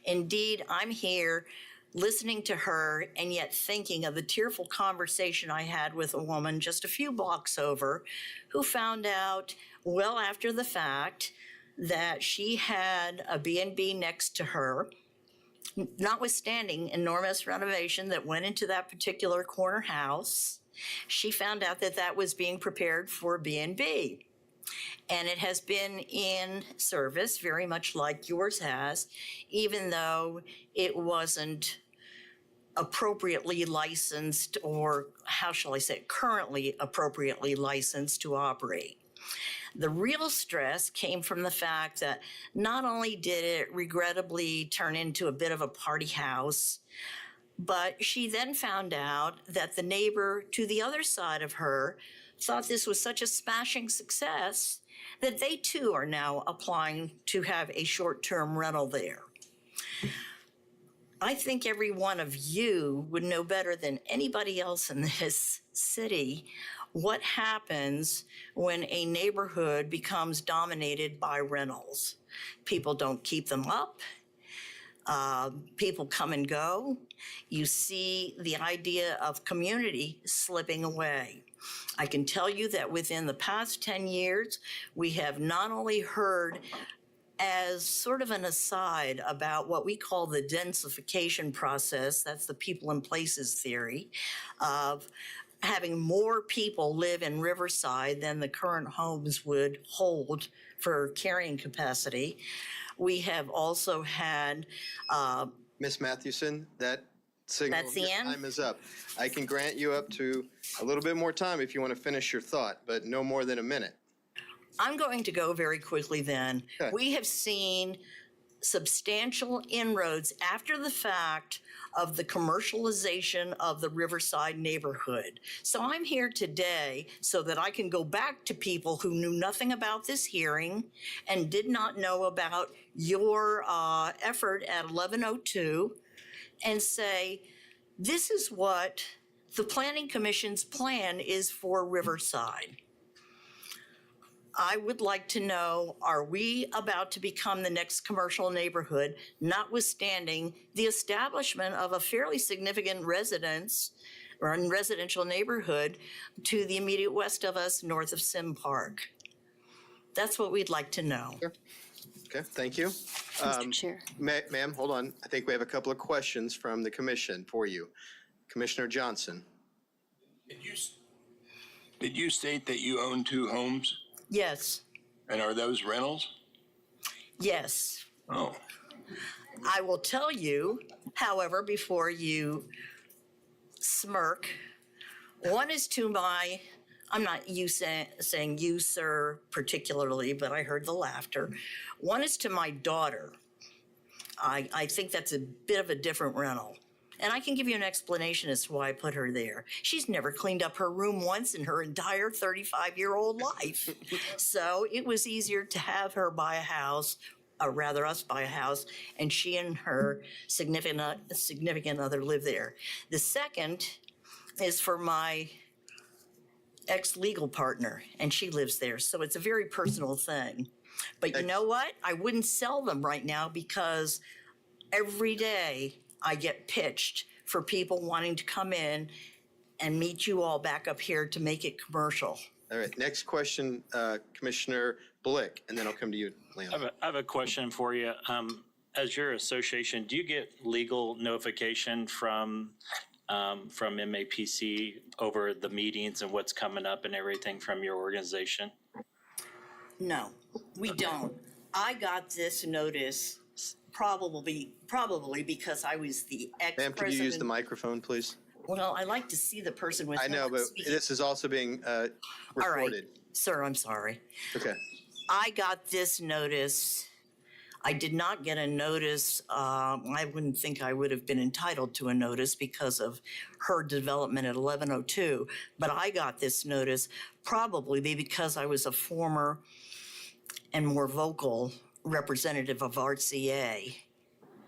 Indeed, I'm here listening to her and yet thinking of the tearful conversation I had with a woman just a few blocks over who found out well after the fact that she had a B&B next to her, notwithstanding enormous renovation that went into that particular corner house. She found out that that was being prepared for B&B. And it has been in service, very much like yours has, even though it wasn't appropriately licensed, or how shall I say, currently appropriately licensed to operate. The real stress came from the fact that not only did it regrettably turn into a bit of a party house, but she then found out that the neighbor to the other side of her thought this was such a smashing success that they too are now applying to have a short-term rental there. I think every one of you would know better than anybody else in this city what happens when a neighborhood becomes dominated by rentals. People don't keep them up. People come and go. You see the idea of community slipping away. I can tell you that within the past 10 years, we have not only heard as sort of an aside about what we call the densification process, that's the people and places theory, of having more people live in Riverside than the current homes would hold for carrying capacity. We have also had Ms. Mathewson, that signal, That's the your end? time is up. I can grant you up to a little bit more time if you want to finish your thought, but no more than a minute. I'm going to go very quickly then. Okay. We have seen substantial inroads after the fact of the commercialization of the Riverside neighborhood. So I'm here today so that I can go back to people who knew nothing about this hearing and did not know about your effort at 1102 and say, this is what the Planning Commission's plan is for Riverside. I would like to know, are we about to become the next commercial neighborhood, notwithstanding the establishment of a fairly significant residential neighborhood to the immediate west of us, north of Sim Park? That's what we'd like to know. Sure. Okay, thank you. Mr. Chair. Ma'am, hold on. I think we have a couple of questions from the commission for you. Commissioner Johnson. Did you state that you own 2 homes? Yes, And are those rentals? yes. Oh, I will tell you, however, before you smirk, one is to my, I'm not saying you, sir, particularly, but I heard the laughter. One is to my daughter. I think that's a bit of a different rental. And I can give you an explanation as to why I put her there. She's never cleaned up her room once in her entire 35-year-old life. So it was easier to have her buy a house, or rather us buy a house, and she and her significant other live there. The second is for my ex-legal partner, and she lives there. So it's a very personal thing. But you know what? I wouldn't sell them right now because every day I get pitched for people wanting to come in and meet you all back up here to make it commercial. All right, next question, Commissioner Blick, and then I'll come to you, Leon. I have a question for you. As your association, do you get legal notification from MAPC over the meetings and what's coming up and everything from your organization? No, we don't. I got this notice probably because I was the Ma'am, could you use the microphone, please? Well, I like to see the person with. I know, but this is also being All right, recorded. sir, I'm sorry. Okay. I got this notice. I did not get a notice. I wouldn't think I would have been entitled to a notice because of her development at 1102. But I got this notice probably because I was a former and more vocal representative of RCA.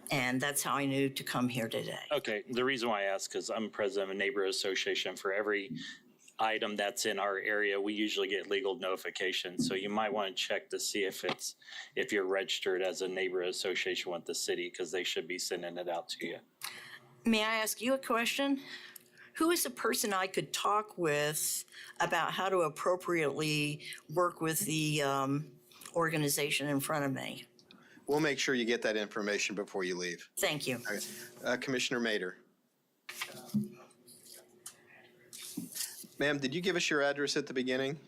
And that's how I knew to come here today. Okay, the reason why I ask is I'm president of a neighborhood association. For every item that's in our area, we usually get legal notification. So you might want to check to see if you're registered as a neighborhood association with the city, because they should be sending it out to you. May I ask you a question? Who is the person I could talk with about how to appropriately work with the organization in front of me? We'll make sure you get that information before you leave. Thank you. Okay. Commissioner Mader. Ma'am, did you give us your address at the beginning?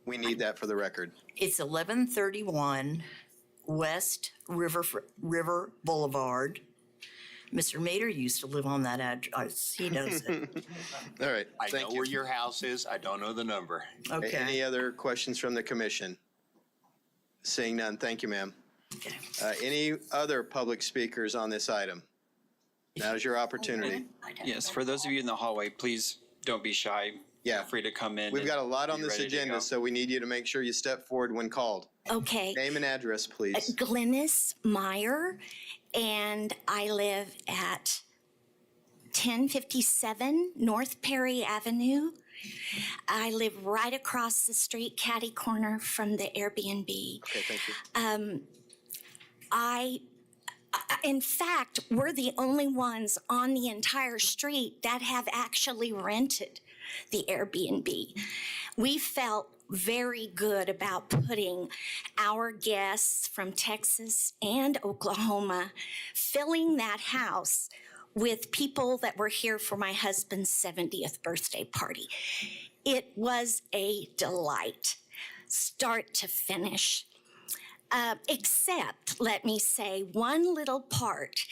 We need that for the record. It's 1131 West River Boulevard. Mr. Mader used to live on that address. He knows it. All right. I Thank know you. where your house is. I don't know the number. Okay. Any other questions from the commission? Seeing none, thank you, ma'am. Okay. Any other public speakers on this item? Now's your opportunity. Yes, for those of you in the hallway, please don't be shy. Yeah. Feel free to come in. We've got a and lot on be this ready to agenda, go. so we need you to make sure you step forward when called. Okay. Name and address, please. Glynis Meyer, and I live at 1057 North Perry Avenue. I live right across the street, catty corner from the Airbnb. Okay, thank you. In fact, we're the only ones on the entire street that have actually rented the Airbnb. We felt very good about putting our guests from Texas and Oklahoma, filling that house with people that were here for my husband's 70th birthday party. It was a delight, start to finish. Except, let me say, one little part.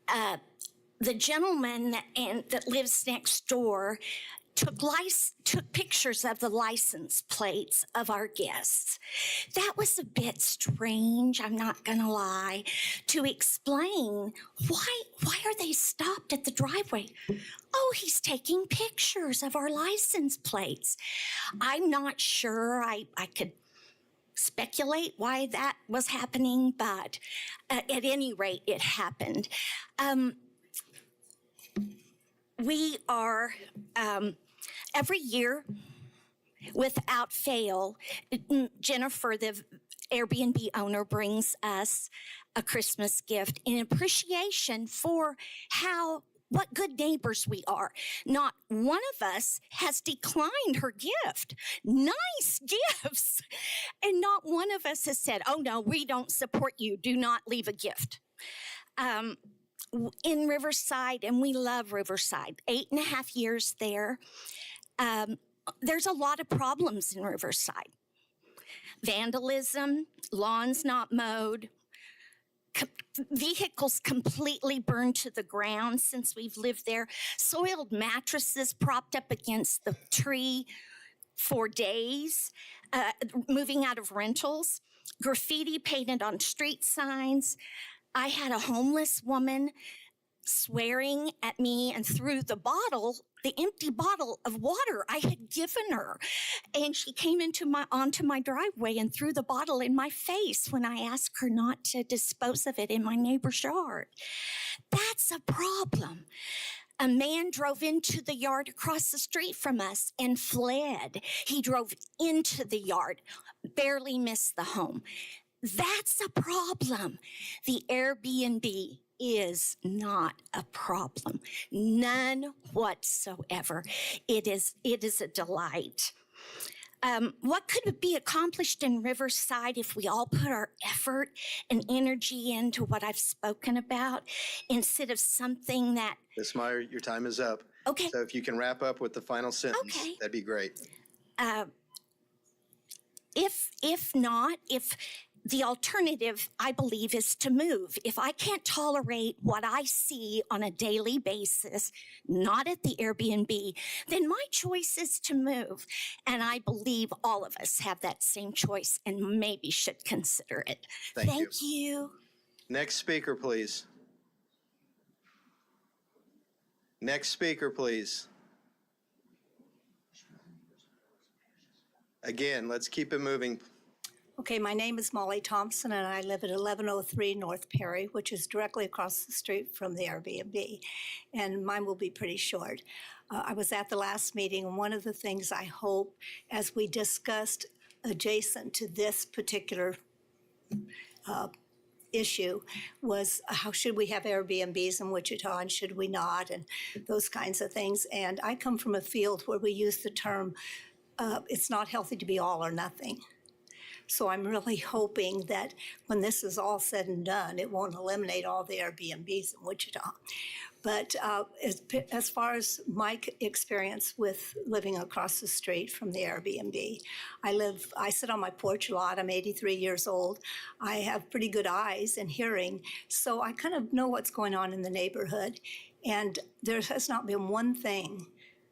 The gentleman that lives next door took pictures of the license plates of our guests. That was a bit strange, I'm not gonna lie, to explain why are they stopped at the driveway? Oh, he's taking pictures of our license plates. I'm not sure I could speculate why that was happening, but at any rate, it happened. We are, every year, without fail, Jennifer, the Airbnb owner, brings us a Christmas gift in appreciation for what good neighbors we are. Not one of us has declined her gift. Nice gifts. And not one of us has said, oh no, we don't support you. Do not leave a gift. In Riverside, and we love Riverside, 8.5 years there. There's a lot of problems in Riverside. Vandalism, lawns not mowed, vehicles completely burned to the ground since we've lived there, soiled mattresses propped up against the tree for days, moving out of rentals, graffiti painted on street signs. I had a homeless woman swearing at me and threw the empty bottle of water I had given her. And she came onto my driveway and threw the bottle in my face when I asked her not to dispose of it in my neighbor's yard. That's a problem. A man drove into the yard across the street from us and fled. He drove into the yard, barely missed the home. That's a problem. The Airbnb is not a problem. None whatsoever. It is a delight. What could be accomplished in Riverside if we all put our effort and energy into what I've spoken about instead of something that... Ms. Meyer, your time is up. Okay. So if you can wrap up with the final sentence, that'd be great. If not, the alternative, I believe, is to move. If I can't tolerate what I see on a daily basis, not at the Airbnb, then my choice is to move. And I believe all of us have that same choice and maybe should consider it. Thank you. Next speaker, please. Next speaker, please. Again, let's keep it moving. Okay, my name is Molly Thompson, and I live at 1103 North Perry, which is directly across the street from the Airbnb, and mine will be pretty short. I was at the last meeting, and one of the things I hope, as we discussed adjacent to this particular issue, was how should we have Airbnbs in Wichita and should we not, and those kinds of things. And I come from a field where we use the term, it's not healthy to be all or nothing. So I'm really hoping that when this is all said and done, it won't eliminate all the Airbnbs in Wichita. But as far as my experience with living across the street from the Airbnb, I sit on my porch a lot. I'm 83 years old. I have pretty good eyes and hearing, so I kind of know what's going on in the neighborhood. And there has not been one thing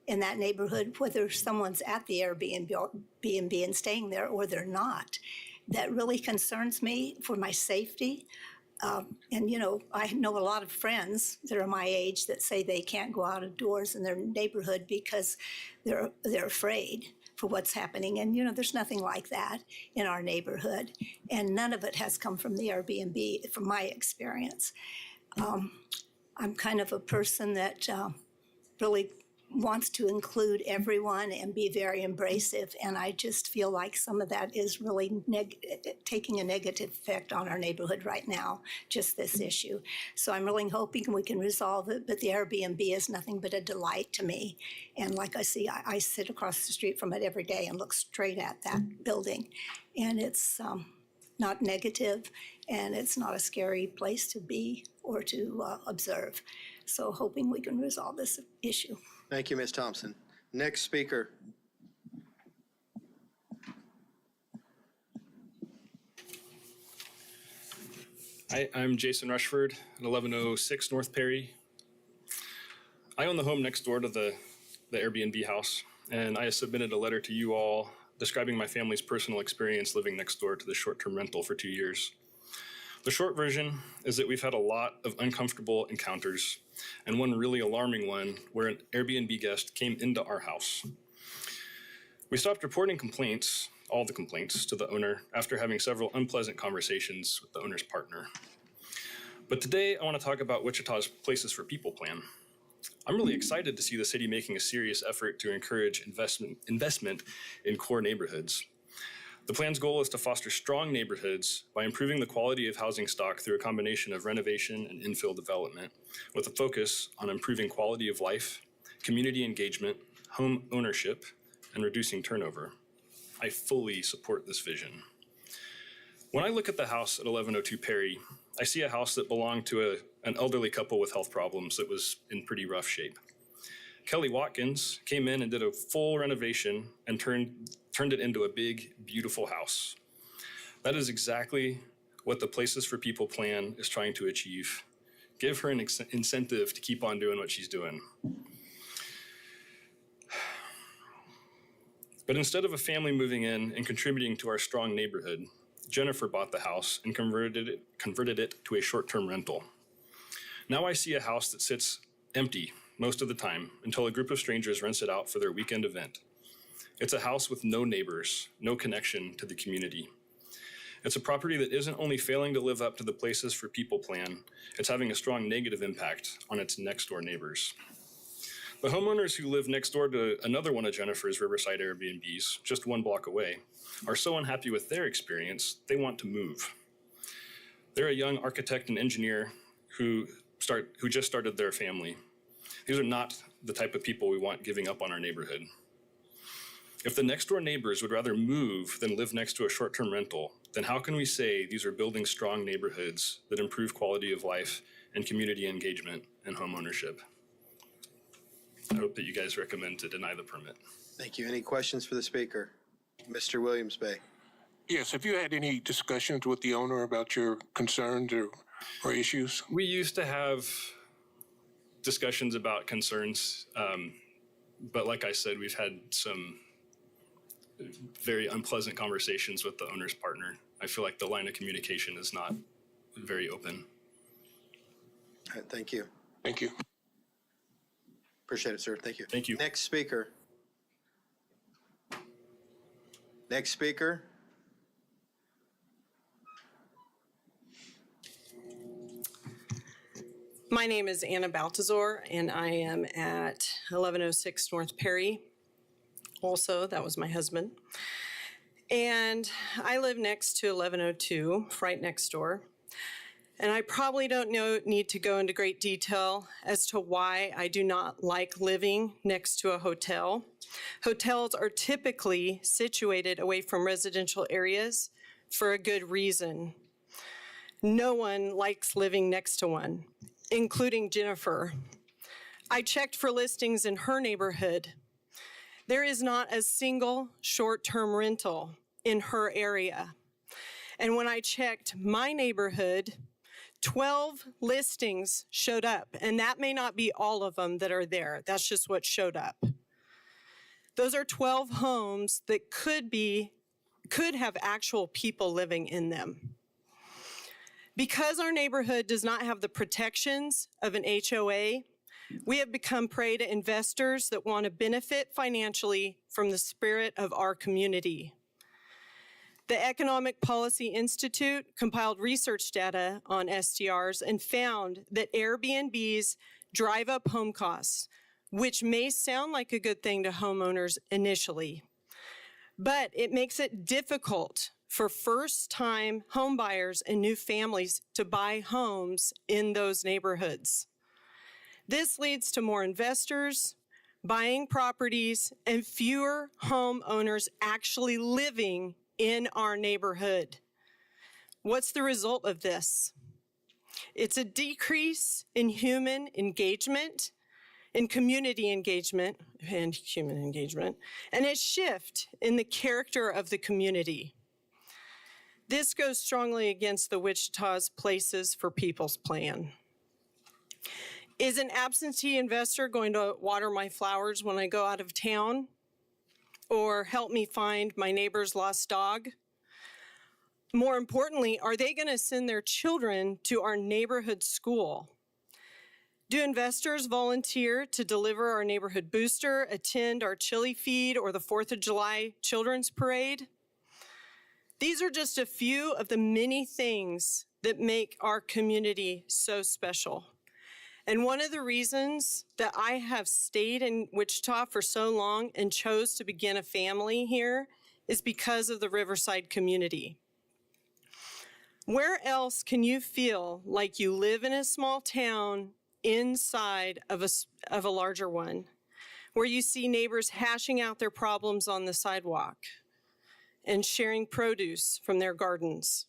in that neighborhood, whether someone's at the Airbnb and staying there or they're not, that really concerns me for my safety. And, you know, I know a lot of friends that are my age that say they can't go out of doors in their neighborhood because they're afraid. for what's happening. And, there's nothing like that in our neighborhood. And none of it has come from the Airbnb, from my experience. I'm kind of a person that really wants to include everyone and be very embracive. And I just feel like some of that is really taking a negative effect on our neighborhood right now, just this issue. So I'm really hoping we can resolve it, but the Airbnb is nothing but a delight to me. And like I sit across the street from it every day and look straight at that building. And it's not negative, and it's not a scary place to be or to observe. So hoping we can resolve this issue. Thank you, Ms. Thompson. Next speaker. Hi, I'm Jason Rushford at 1106 North Perry. I own the home next door to the Airbnb house, and I submitted a letter to you all describing my family's personal experience living next door to the short-term rental for 2 years. The short version is that we've had a lot of uncomfortable encounters, and one really alarming one where an Airbnb guest came into our house. We stopped reporting complaints, all the complaints, to the owner after having several unpleasant conversations with the owner's partner. But today I want to talk about Wichita's Places for People plan. I'm really excited to see the city making a serious effort to encourage investment in core neighborhoods. The plan's goal is to foster strong neighborhoods by improving the quality of housing stock through a combination of renovation and infill development, with a focus on improving quality of life, community engagement, home ownership, and reducing turnover. I fully support this vision. When I look at the house at 1102 Perry, I see a house that belonged to an elderly couple with health problems that was in pretty rough shape. Kelly Watkins came in and did a full renovation and turned it into a big, beautiful house. That is exactly what the Places for People plan is trying to achieve. Give her an incentive to keep on doing what she's doing. But instead of a family moving in and contributing to our strong neighborhood, Jennifer bought the house and converted it to a short-term rental. Now I see a house that sits empty most of the time until a group of strangers rents it out for their weekend event. It's a house with no neighbors, no connection to the community. It's a property that isn't only failing to live up to the Places for People plan, it's having a strong negative impact on its next door neighbors. The homeowners who live next door to another one of Jennifer's Riverside Airbnbs, just 1 block away, are so unhappy with their experience, they want to move. They're a young architect and engineer who just started their family. These are not the type of people we want giving up on our neighborhood. If the next door neighbors would rather move than live next to a short-term rental, then how can we say these are building strong neighborhoods that improve quality of life and community engagement and home ownership? I hope that you guys recommend to deny the permit. Thank you. Any questions for the speaker? Mr. Williams Bay. Yes, have you had any discussions with the owner about your concerns or issues? We used to have discussions about concerns, but like I said, we've had some very unpleasant conversations with the owner's partner. I feel like the line of communication is not very open. All right, thank you. Thank you. Appreciate it, sir. Thank you. Thank you. Next speaker. Next speaker. My name is Anna Baltazar, and I am at 1106 North Perry. Also, that was my husband. And I live next to 1102, right next door. And I probably don't need to go into great detail as to why I do not like living next to a hotel. Hotels are typically situated away from residential areas for a good reason. No one likes living next to one, including Jennifer. I checked for listings in her neighborhood. There is not a single short-term rental in her area. And when I checked my neighborhood, 12 listings showed up, and that may not be all of them that are there. That's just what showed up. Those are 12 homes that could have actual people living in them. Because our neighborhood does not have the protections of an HOA, We have become prey to investors that want to benefit financially from the spirit of our community. The Economic Policy Institute compiled research data on STRs and found that Airbnbs drive up home costs, which may sound like a good thing to homeowners initially, but it makes it difficult for first-time home buyers and new families to buy homes in those neighborhoods. This leads to more investors buying properties and fewer homeowners actually living in our neighborhood. What's the result of this? It's a decrease in human engagement, in community engagement and human engagement, and a shift in the character of the community. This goes strongly against the Wichita's Places for People's plan. Is an absentee investor going to water my flowers when I go out of town? Or help me find my neighbor's lost dog? More importantly, are they going to send their children to our neighborhood school? Do investors volunteer to deliver our neighborhood booster, attend our chili feed, or the 4th of July children's parade? These are just a few of the many things that make our community so special. And one of the reasons that I have stayed in Wichita for so long and chose to begin a family here is because of the Riverside community. Where else can you feel like you live in a small town inside of a larger one, where you see neighbors hashing out their problems on the sidewalk and sharing produce from their gardens?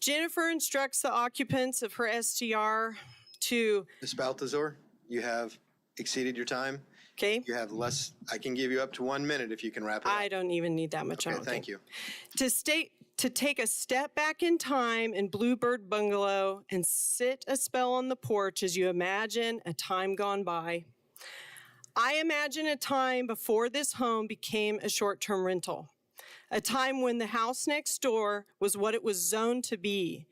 Jennifer instructs the occupants of her STR to... Ms. Baltazar, you have exceeded your time. Okay. You have less, I can give you up to 1 minute if you can wrap it up. I don't even need that much. Okay, thank you. To take a step back in time in Bluebird Bungalow and sit a spell on the porch as you imagine a time gone by. I imagine a time before this home became a short-term rental. A time when the house next door was what it was zoned to be,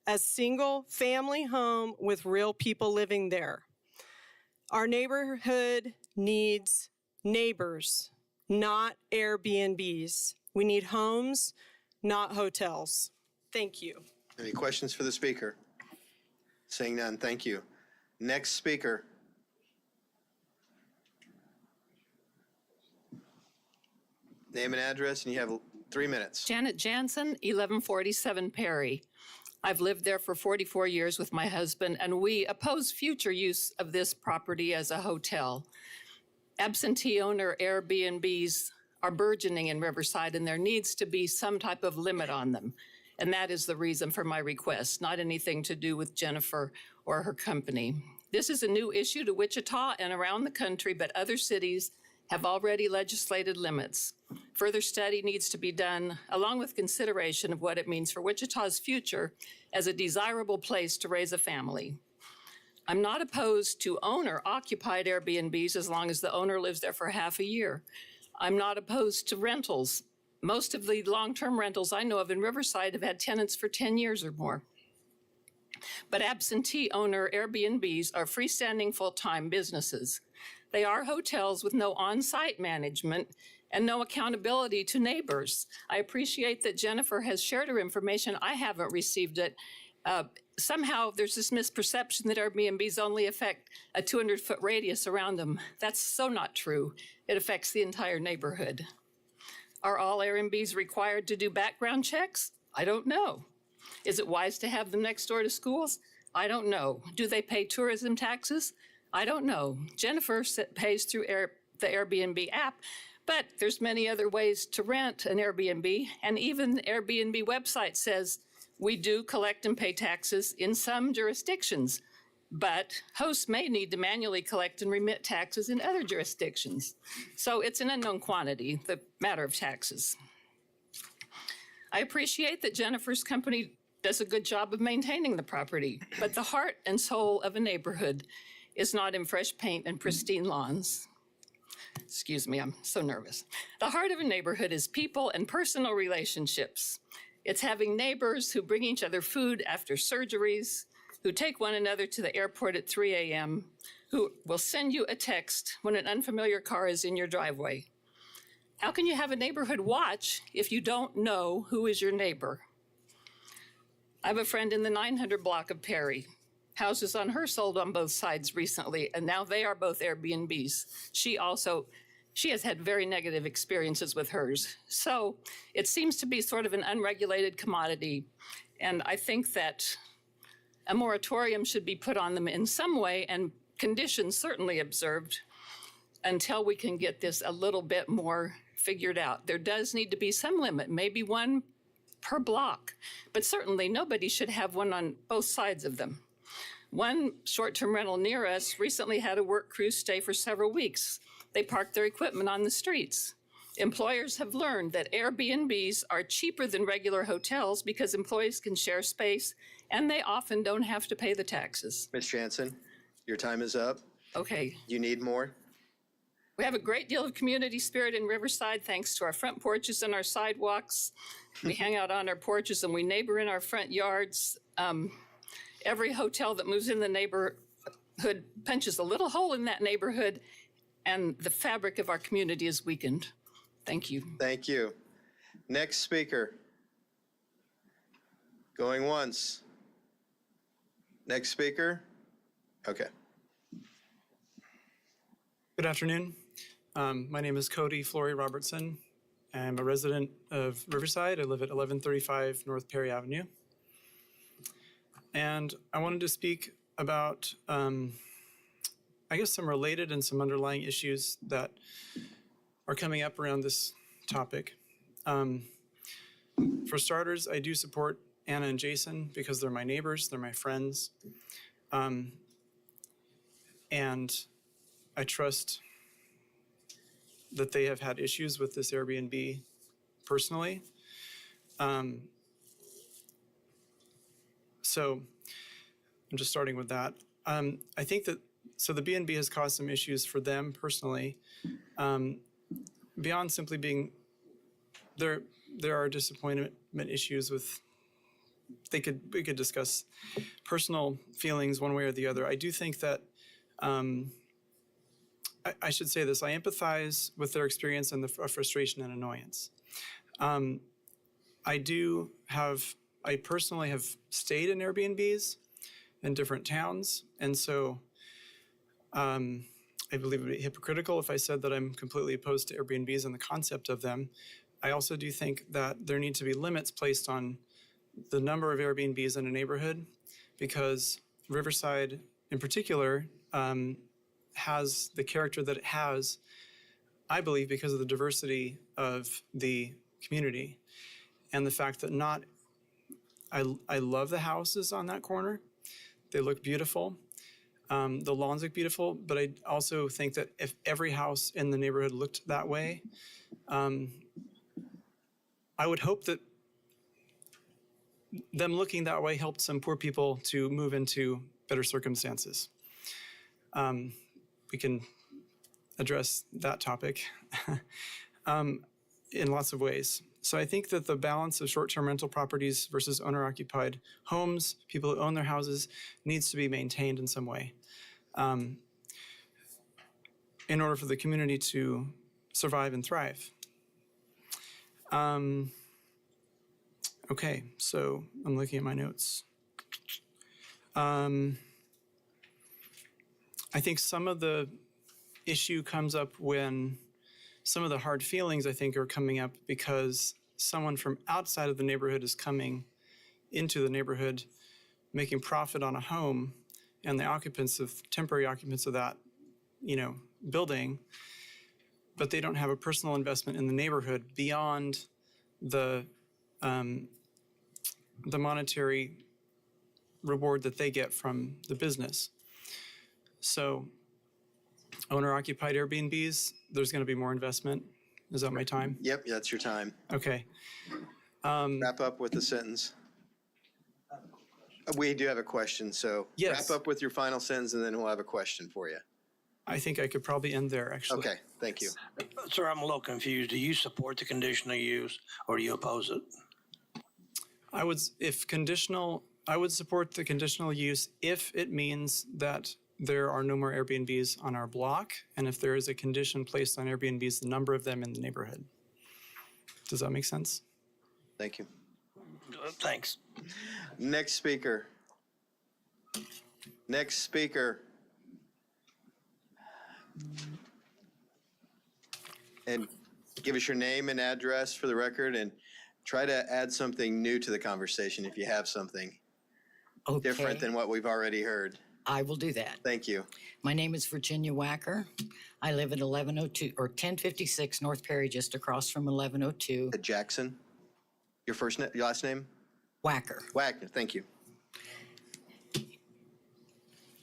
a single family home with real people living there. Our neighborhood needs neighbors, not Airbnbs. We need homes, not hotels. Thank you. Any questions for the speaker? Seeing none, thank you. Next speaker. Name and address, and you have 3 minutes. Janet Jansen, 1147 Perry. I've lived there for 44 years with my husband, and we oppose future use of this property as a hotel. Absentee owner Airbnbs are burgeoning in Riverside, and there needs to be some type of limit on them. And that is the reason for my request, not anything to do with Jennifer or her company. This is a new issue to Wichita and around the country, but other cities have already legislated limits. Further study needs to be done, along with consideration of what it means for Wichita's future as a desirable place to raise a family. I'm not opposed to owner-occupied Airbnbs as long as the owner lives there for half a year. I'm not opposed to rentals. Most of the long-term rentals I know of in Riverside have had tenants for 10 years or more. But absentee owner Airbnbs are freestanding full-time businesses. They are hotels with no on-site management and no accountability to neighbors. I appreciate that Jennifer has shared her information. I haven't received it. Somehow there's this misperception that Airbnbs only affect a 200-foot radius around them. That's so not true. It affects the entire neighborhood. Are all Airbnbs required to do background checks? I don't know. Is it wise to have them next door to schools? I don't know. Do they pay tourism taxes? I don't know. Jennifer pays through the Airbnb app, but there's many other ways to rent an Airbnb, and even the Airbnb website says we do collect and pay taxes in some jurisdictions, but hosts may need to manually collect and remit taxes in other jurisdictions. So it's an unknown quantity, the matter of taxes. I appreciate that Jennifer's company does a good job of maintaining the property, but the heart and soul of a neighborhood is not in fresh paint and pristine lawns. Excuse me, I'm so nervous. The heart of a neighborhood is people and personal relationships. It's having neighbors who bring each other food after surgeries, who take one another to the airport at 3 a.m., who will send you a text when an unfamiliar car is in your driveway. How can you have a neighborhood watch if you don't know who is your neighbor? I have a friend in the 900 block of Perry. Houses on her sold on both sides recently, and now they are both Airbnbs. She has had very negative experiences with hers. So it seems to be sort of an unregulated commodity. And I think that a moratorium should be put on them in some way, and conditions certainly observed, until we can get this a little bit more figured out. There does need to be some limit, maybe one per block, but certainly nobody should have one on both sides of them. One short-term rental near us recently had a work crew stay for several weeks. They parked their equipment on the streets. Employers have learned that Airbnbs are cheaper than regular hotels because employees can share space and they often don't have to pay the taxes. Ms. Jansen, your time is up. Okay. You need more? We have a great deal of community spirit in Riverside thanks to our front porches and our sidewalks. We hang out on our porches and we neighbor in our front yards. Every hotel that moves in the neighborhood punches a little hole in that neighborhood, and the fabric of our community is weakened. Thank you. Thank you. Next speaker. Going once. Next speaker. Okay. Good afternoon. My name is Cody Flory Robertson. I'm a resident of Riverside. I live at 1135 North Perry Avenue. And I wanted to speak about, I guess, some related and some underlying issues that are coming up around this topic. For starters, I do support Anna and Jason because they're my neighbors, they're my friends. And I trust that they have had issues with this Airbnb personally. So I'm just starting with that. I think that, so the B&B has caused some issues for them personally. Beyond simply being, there are disappointment issues with, we could discuss personal feelings one way or the other. I do think that, I should say this, I empathize with their experience and the frustration and annoyance. I personally have stayed in Airbnbs in different towns, and so I believe it would be hypocritical if I said that I'm completely opposed to Airbnbs and the concept of them. I also do think that there need to be limits placed on the number of Airbnbs in a neighborhood, because Riverside in particular has the character that it has, I believe, because of the diversity of the community and the fact that I love the houses on that corner. They look beautiful. The lawns look beautiful, but I also think that if every house in the neighborhood looked that way, I would hope that them looking that way helped some poor people to move into better circumstances. We can address that topic in lots of ways. So I think that the balance of short-term rental properties versus owner-occupied homes, people who own their houses, needs to be maintained in some way in order for the community to survive and thrive. Okay, so I'm looking at my notes. I think some of the issue comes up when some of the hard feelings, I think, are coming up because someone from outside of the neighborhood is coming into the neighborhood, making profit on a home, and the temporary occupants of that, building, but they don't have a personal investment in the neighborhood beyond the monetary reward that they get from the business. So owner-occupied Airbnbs, there's going to be more investment. Is that my time? Yep, that's your time. Okay. Wrap up with a sentence. We do have a question, so yes. Wrap up with your final sentence and then we'll have a question for you. I think I could probably end there, actually. Okay, thank you. Sir, I'm a little confused. Do you support the conditional use or do you oppose it? If conditional I would support the conditional use if it means that there are no more Airbnbs on our block, and if there is a condition placed on Airbnbs, the number of them in the neighborhood. Does that make sense? Thank you. Thanks. Next speaker. Next speaker. And give us your name and address for the record, and try to add something new to the conversation if you have something different than what we've already heard. I will do that. Thank you. My name is Virginia Wacker. I live at 1102 or 1056 North Perry, just across from 1102. Jackson. Your your last name? Wacker. Wagner. Thank you.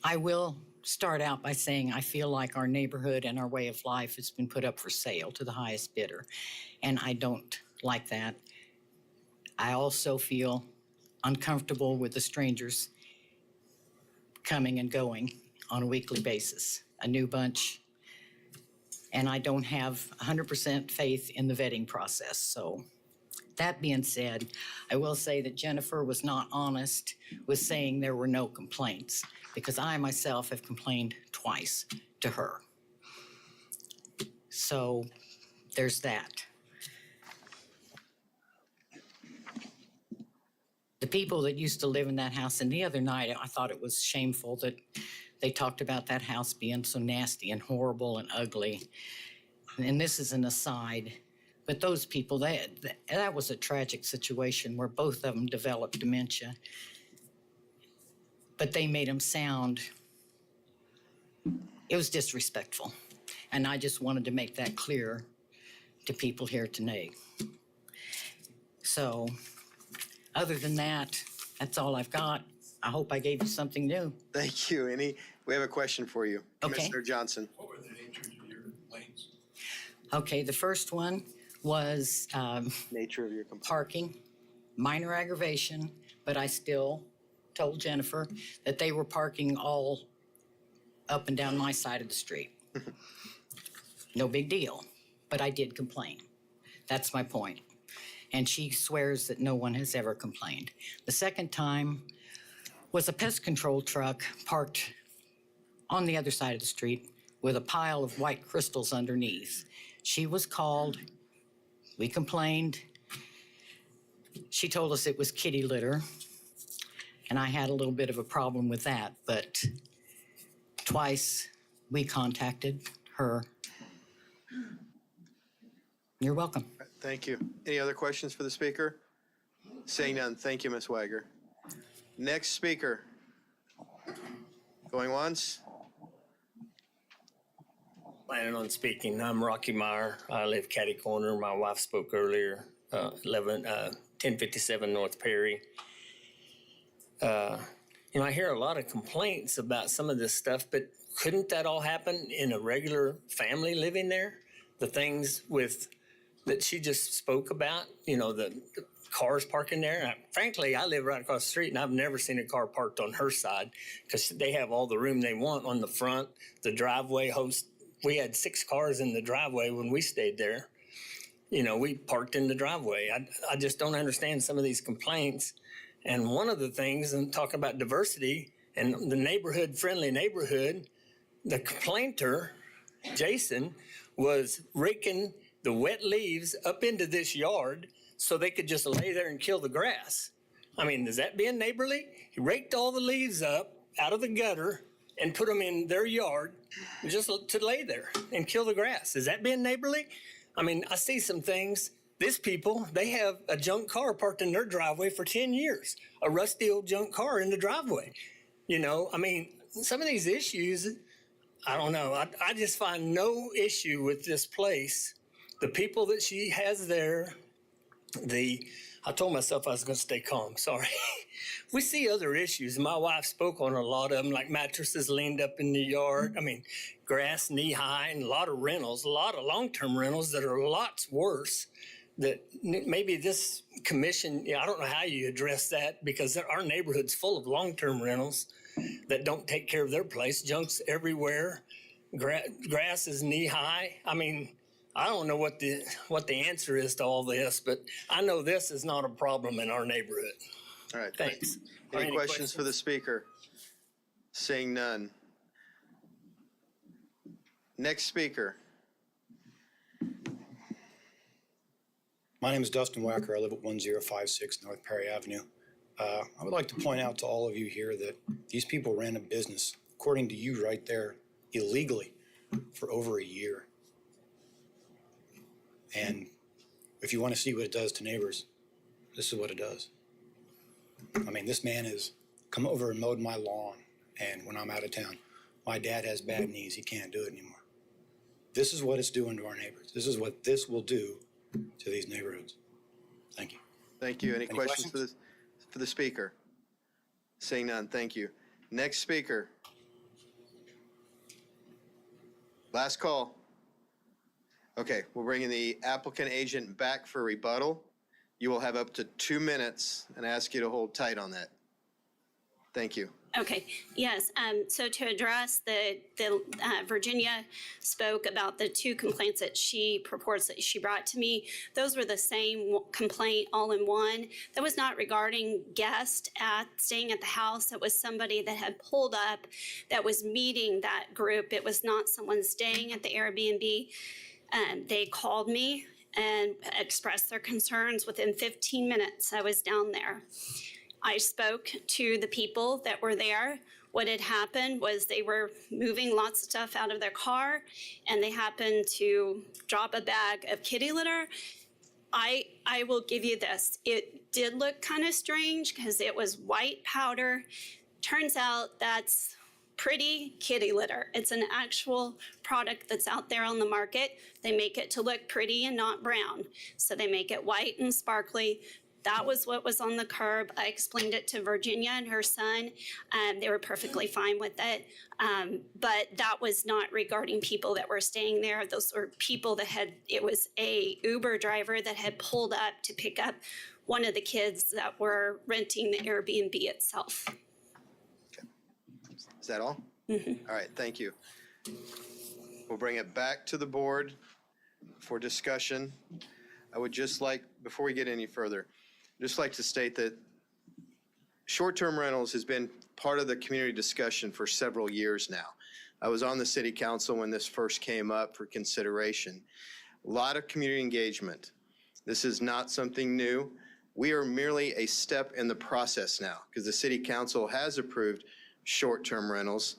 I will start out by saying I feel like our neighborhood and our way of life has been put up for sale to the highest bidder, and I don't like that. I also feel uncomfortable with the strangers coming and going on a weekly basis, a new bunch, and I don't have 100% faith in the vetting process. So that being said, I will say that Jennifer was not honest with saying there were no complaints, because I myself have complained twice to her. So there's that. The people that used to live in that house, and the other night I thought it was shameful that they talked about that house being so nasty and horrible and ugly. And this is an aside, but those people, that was a tragic situation where both of them developed dementia. But they made them sound, it was disrespectful. And I just wanted to make that clear to people here tonight. So, other than that, that's all I've got. I hope I gave you something new. Thank you. We have a question for you. Okay. Commissioner Johnson. What were the nature of your complaints? Okay, the first one was nature of your complaint. Parking, minor aggravation, but I still told Jennifer that they were parking all up and down my side of the street. No big deal, but I did complain. That's my point. And she swears that no one has ever complained. The second time was a pest control truck parked on the other side of the street with a pile of white crystals underneath. She was called, we complained. She told us it was kitty litter, and I had a little bit of a problem with that, but twice we contacted her. You're welcome. Thank you. Any other questions for the speaker? Seeing none, thank you, Ms. Wager. Next speaker. Going once? Planning on speaking. I'm Rocky Meyer. I live catty corner. My wife spoke earlier, 1057 North Perry. I hear a lot of complaints about some of this stuff, but couldn't that all happen in a regular family living there? The things that she just spoke about, the cars parking there. Frankly, I live right across the street, and I've never seen a car parked on her side because they have all the room they want on the front, the driveway host. We had 6 cars in the driveway when we stayed there. We parked in the driveway. I just don't understand some of these complaints. And one of the things, and talking about diversity and the friendly neighborhood, the complainter, Jason, was raking the wet leaves up into this yard so they could just lay there and kill the grass. I mean, is that being neighborly? He raked all the leaves up out of the gutter and put them in their yard just to lay there and kill the grass. Is that being neighborly? I mean, I see some things. These people, they have a junk car parked in their driveway for 10 years, a rusty old junk car in the driveway. I mean, some of these issues, I don't know. I just find no issue with this place. The people that she has there, I told myself I was going to stay calm. Sorry. We see other issues. My wife spoke on a lot of them, like mattresses leaned up in the yard. I mean, grass knee high, and a lot of rentals, a lot of long-term rentals that are lots worse. That maybe this commission, I don't know how you address that, because our neighborhood's full of long-term rentals that don't take care of their place. Junk's everywhere. Grass is knee high. I mean, I don't know what the answer is to all this, but I know this is not a problem in our neighborhood. All right. Thanks. Any questions for the speaker? Seeing none. Next speaker. My name is Dustin Wacker. I live at 1056 North Perry Avenue. I would like to point out to all of you here that these people ran a business, according to you right there, illegally for over a year. And if you want to see what it does to neighbors, this is what it does. I mean, this man has come over and mowed my lawn, and when I'm out of town, my dad has bad knees. He can't do it anymore. This is what it's doing to our neighbors. This is what this will do to these neighborhoods. Thank you. Thank you. Any questions for the speaker? Seeing none, thank you. Next speaker. Last call. Okay, we're bringing the applicant agent back for rebuttal. You will have up to 2 minutes, and I ask you to hold tight on that. Thank you. Okay, yes, so to address Virginia spoke about the 2 complaints that she purports that she brought to me. Those were the same complaint all in one. That was not regarding guests staying at the house. It was somebody that had pulled up that was meeting that group. It was not someone staying at the Airbnb. They called me and expressed their concerns. Within 15 minutes, I was down there. I spoke to the people that were there. What had happened was they were moving lots of stuff out of their car, and they happened to drop a bag of kitty litter. I will give you this. It did look kind of strange because it was white powder. Turns out that's pretty kitty litter. It's an actual product that's out there on the market. They make it to look pretty and not brown. So they make it white and sparkly. That was what was on the curb. I explained it to Virginia and her son. They were perfectly fine with it. But that was not regarding people that were staying there. Those were people that it was a Uber driver that had pulled up to pick up one of the kids that were renting the Airbnb itself. Okay. Is that all? Mm-hmm. All right, thank you. We'll bring it back to the board for discussion. I would just like, before we get any further, just like to state that short-term rentals has been part of the community discussion for several years now. I was on the city council when this first came up for consideration. A lot of community engagement. This is not something new. We are merely a step in the process now because the city council has approved short-term rentals.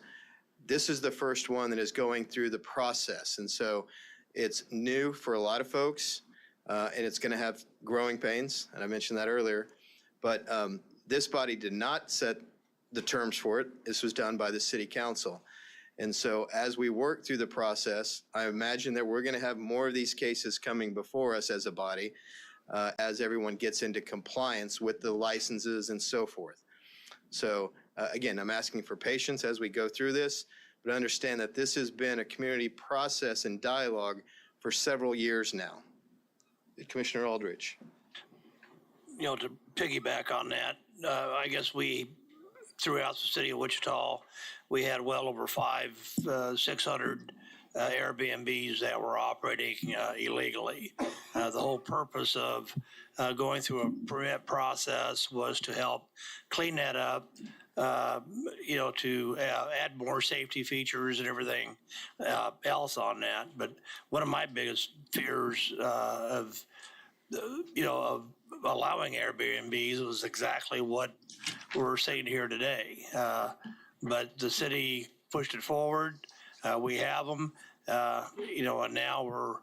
This is the first one that is going through the process. And so it's new for a lot of folks. And it's going to have growing pains, and I mentioned that earlier. But this body did not set the terms for it. This was done by the city council. And so as we work through the process, I imagine that we're going to have more of these cases coming before us as a body as everyone gets into compliance with the licenses and so forth. So again, I'm asking for patience as we go through this, but understand that this has been a community process and dialogue for several years now. Commissioner Aldrich. You know, to piggyback on that, I guess we, throughout the city of Wichita, we had well over 600 Airbnbs that were operating illegally. The whole purpose of going through a permit process was to help clean that up, you know, to add more safety features and everything else on that. But one of my biggest fears of allowing Airbnbs was exactly what we're seeing here today. But the city pushed it forward. We have them, you know, and now we're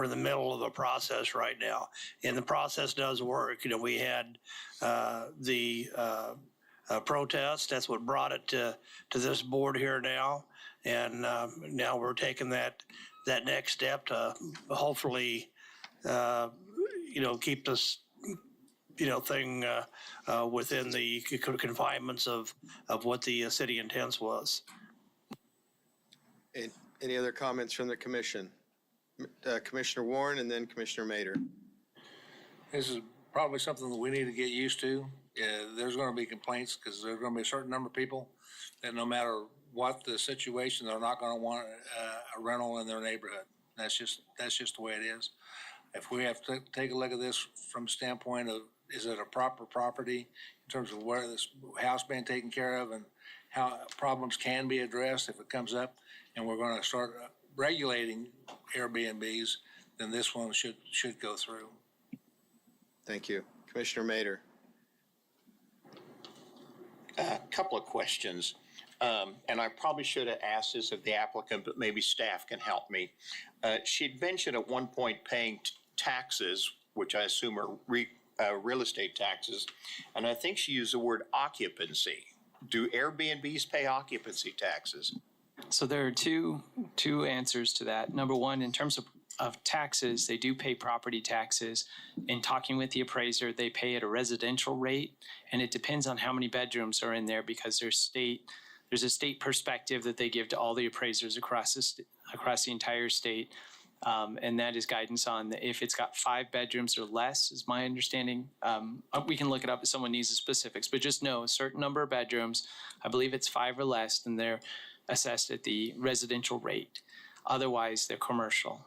in the middle of the process right now, and the process does work. You know, we had the protest. That's what brought it to this board here now, and now we're taking that next step to hopefully, you know, keep this, you know, thing within the confinements of what the city intents was. Any other comments from the commission? Commissioner Warren and then Commissioner Mader. This is probably something that we need to get used to. There's going to be complaints because there's going to be a certain number of people that no matter what the situation, they're not going to want a rental in their neighborhood. That's just the way it is. If we have to take a look at this from the standpoint of is it a proper property in terms of where this house being taken care of and how problems can be addressed if it comes up, and we're going to start regulating Airbnbs, then this one should go through. Thank you. Commissioner Mader. A couple of questions. And I probably should have asked this of the applicant, but maybe staff can help me. She'd mentioned at one point paying taxes, which I assume are real estate taxes. And I think she used the word occupancy. Do Airbnbs pay occupancy taxes? So there are two answers to that. Number one, in terms of taxes, they do pay property taxes. In talking with the appraiser, they pay at a residential rate, and it depends on how many bedrooms are in there because there's a state perspective that they give to all the appraisers across the entire state. And that is guidance on if it's got 5 bedrooms or less, is my understanding. We can look it up if someone needs the specifics, but just know a certain number of bedrooms, I believe it's 5 or less, then they're assessed at the residential rate. Otherwise, they're commercial.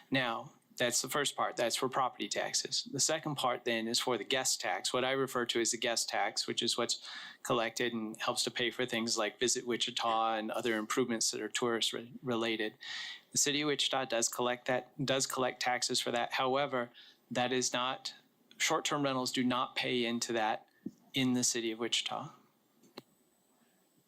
Now, that's the first part. That's for property taxes. The second part then is for the guest tax, what I refer to as the guest tax, which is what's collected and helps to pay for things like Visit Wichita and other improvements that are tourist related. The city of Wichita does collect taxes for that. However, that is not, short-term rentals do not pay into that in the city of Wichita.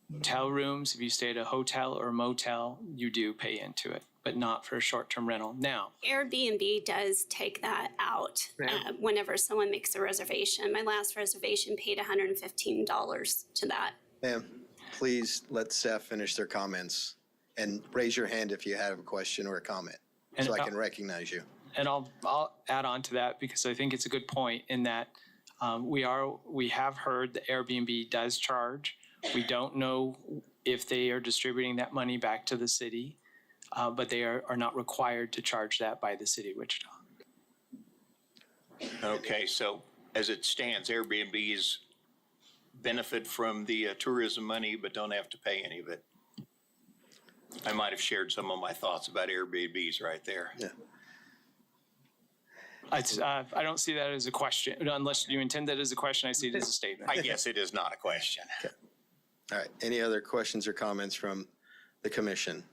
Hotel rooms, if you stay at a hotel or a motel, you do pay into it, but not for a short-term rental. Now, Airbnb does take that out whenever someone makes a reservation. My last reservation paid $115 to that. Ma'am, please let staff finish their comments and raise your hand if you have a question or a comment so I can recognize you. And I'll add on to that because I think it's a good point in that we have heard that Airbnb does charge. We don't know if they are distributing that money back to the city, but they are not required to charge that by the city of Wichita. Okay, so as it stands, Airbnbs benefit from the tourism money, but don't have to pay any of it. I might have shared some of my thoughts about Airbnbs right there. Yeah. I don't see that as a question. Unless you intend that as a question, I see it as a statement. I guess it is not a question. Okay. All right. Any other questions or comments from the commission?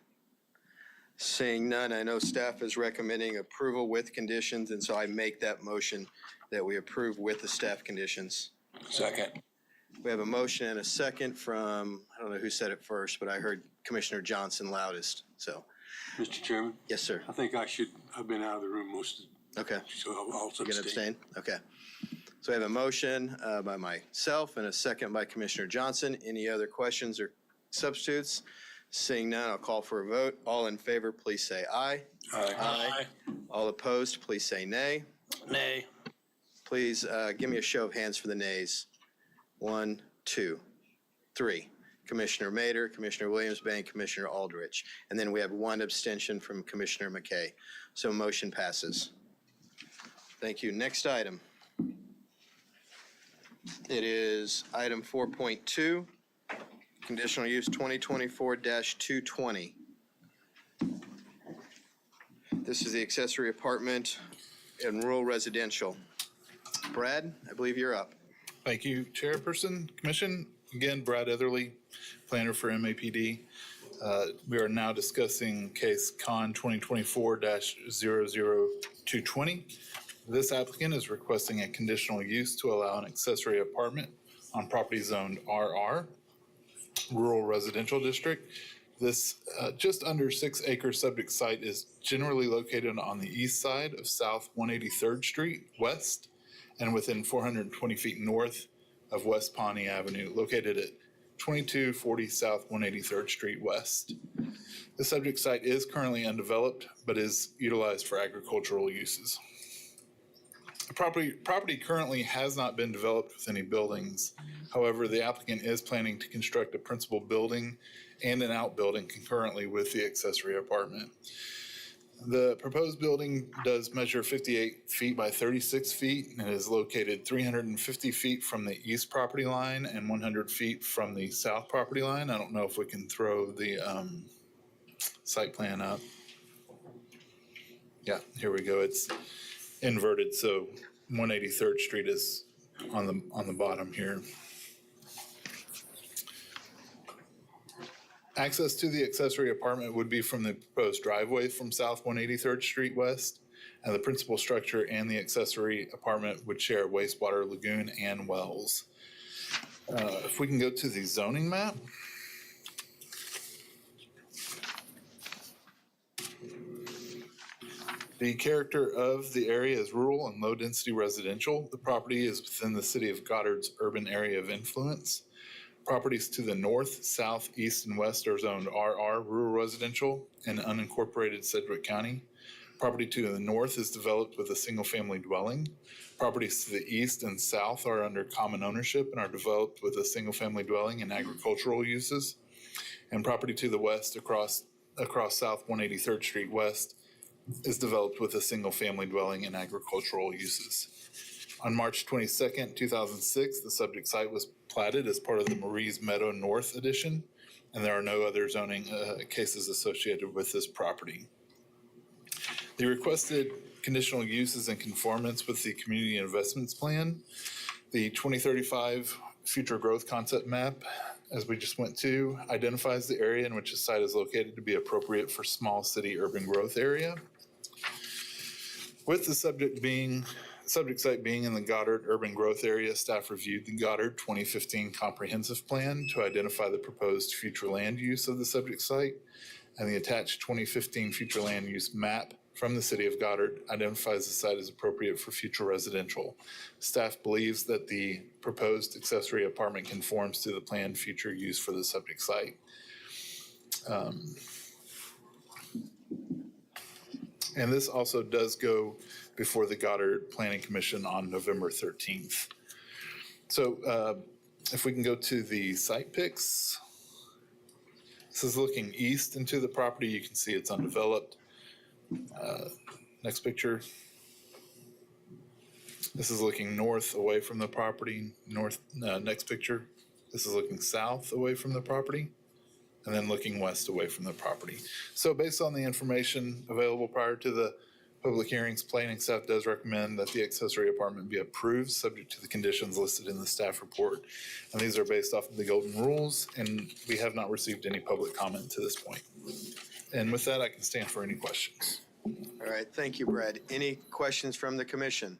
Seeing none, I know staff is recommending approval with conditions, and so I make that motion that we approve with the staff conditions. Second. We have a motion and a second from, I don't know who said it first, but I heard Commissioner Johnson loudest, so. Mr. Chairman? Yes, sir. I think I've been out of the room most of the. Okay. So I'll also You can abstain? Okay. So we have a motion by myself and a second by Commissioner Johnson. Any other questions or substitutes? Seeing none, I'll call for a vote. All in favor, please say aye. Aye. Aye. All opposed, please say nay. Nay. Please give me a show of hands for the nays. 1, 2, 3. Commissioner Mader, Commissioner Williams-Bank, Commissioner Aldrich. And then we have 1 abstention from Commissioner McKay. So motion passes. Thank you. Next item. It is item 4.2, conditional use 2024-220. This is the accessory apartment in rural residential. Brad, I believe you're up. Thank you, Chairperson, Commission. Again, Brad Etherly, planner for MAPD. We are now discussing case Con 2024-00220. This applicant is requesting a conditional use to allow an accessory apartment on property zoned RR, Rural Residential District. This just under 6-acre subject site is generally located on the east side of South 183rd Street West and within 420 feet north of West Pawnee Avenue, located at 2240 South 183rd Street West. The subject site is currently undeveloped, but is utilized for agricultural uses. The property currently has not been developed with any buildings. However, the applicant is planning to construct a principal building and an outbuilding concurrently with the accessory apartment. The proposed building does measure 58 feet by 36 feet and is located 350 feet from the east property line and 100 feet from the south property line. I don't know if we can throw the site plan up. Yeah, here we go. It's inverted, so 183rd Street is on the bottom here. Access to the accessory apartment would be from the proposed driveway from South 183rd Street West, and the principal structure and the accessory apartment would share wastewater lagoon and wells. If we can go to the zoning map. The character of the area is rural and low-density residential. The property is within the city of Goddard's urban area of influence. Properties to the north, south, east, and west are zoned RR, rural residential, in unincorporated Sedgwick County. Property to the north is developed with a single-family dwelling. Properties to the east and south are under common ownership and are developed with a single-family dwelling and agricultural uses. And property to the west across South 183rd Street West is developed with a single-family dwelling and agricultural uses. On March 22nd, 2006, the subject site was platted as part of the Marie's Meadow North addition, and there are no other zoning cases associated with this property. The requested conditional use is in conformance with the Community Investments Plan. The 2035 Future Growth Concept Map, as we just went to, identifies the area in which the site is located to be appropriate for small city urban growth area. With the subject site being in the Goddard urban growth area, staff reviewed the Goddard 2015 comprehensive plan to identify the proposed future land use of the subject site, and the attached 2015 future land use map from the city of Goddard identifies the site as appropriate for future residential. Staff believes that the proposed accessory apartment conforms to the planned future use for the subject site. And this also does go before the Goddard Planning Commission on November 13th. So if we can go to the site pics. This is looking east into the property. You can see it's undeveloped. Next picture. This is looking north away from the property. Next picture. This is looking south away from the property, and then looking west away from the property. So based on the information available prior to the public hearings, planning staff does recommend that the accessory apartment be approved, subject to the conditions listed in the staff report. And these are based off of the golden rules, and we have not received any public comment to this point. And with that, I can stand for any questions. All right, thank you, Brad. Any questions from the commission?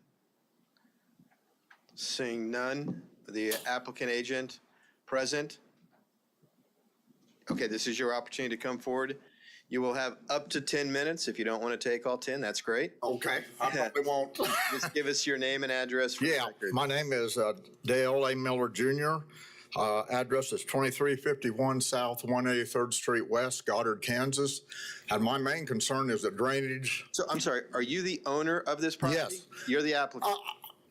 Seeing none, the applicant agent present. Okay, this is your opportunity to come forward. You will have up to 10 minutes. If you don't want to take all 10, that's great. Okay, I probably won't. Just give us your name and address for the record. My name is Dale A. Miller Jr. Address is 2351 South 183rd Street West, Goddard, Kansas. And my main concern is the drainage. So I'm sorry, are you the owner of this property? Yes. You're the applicant?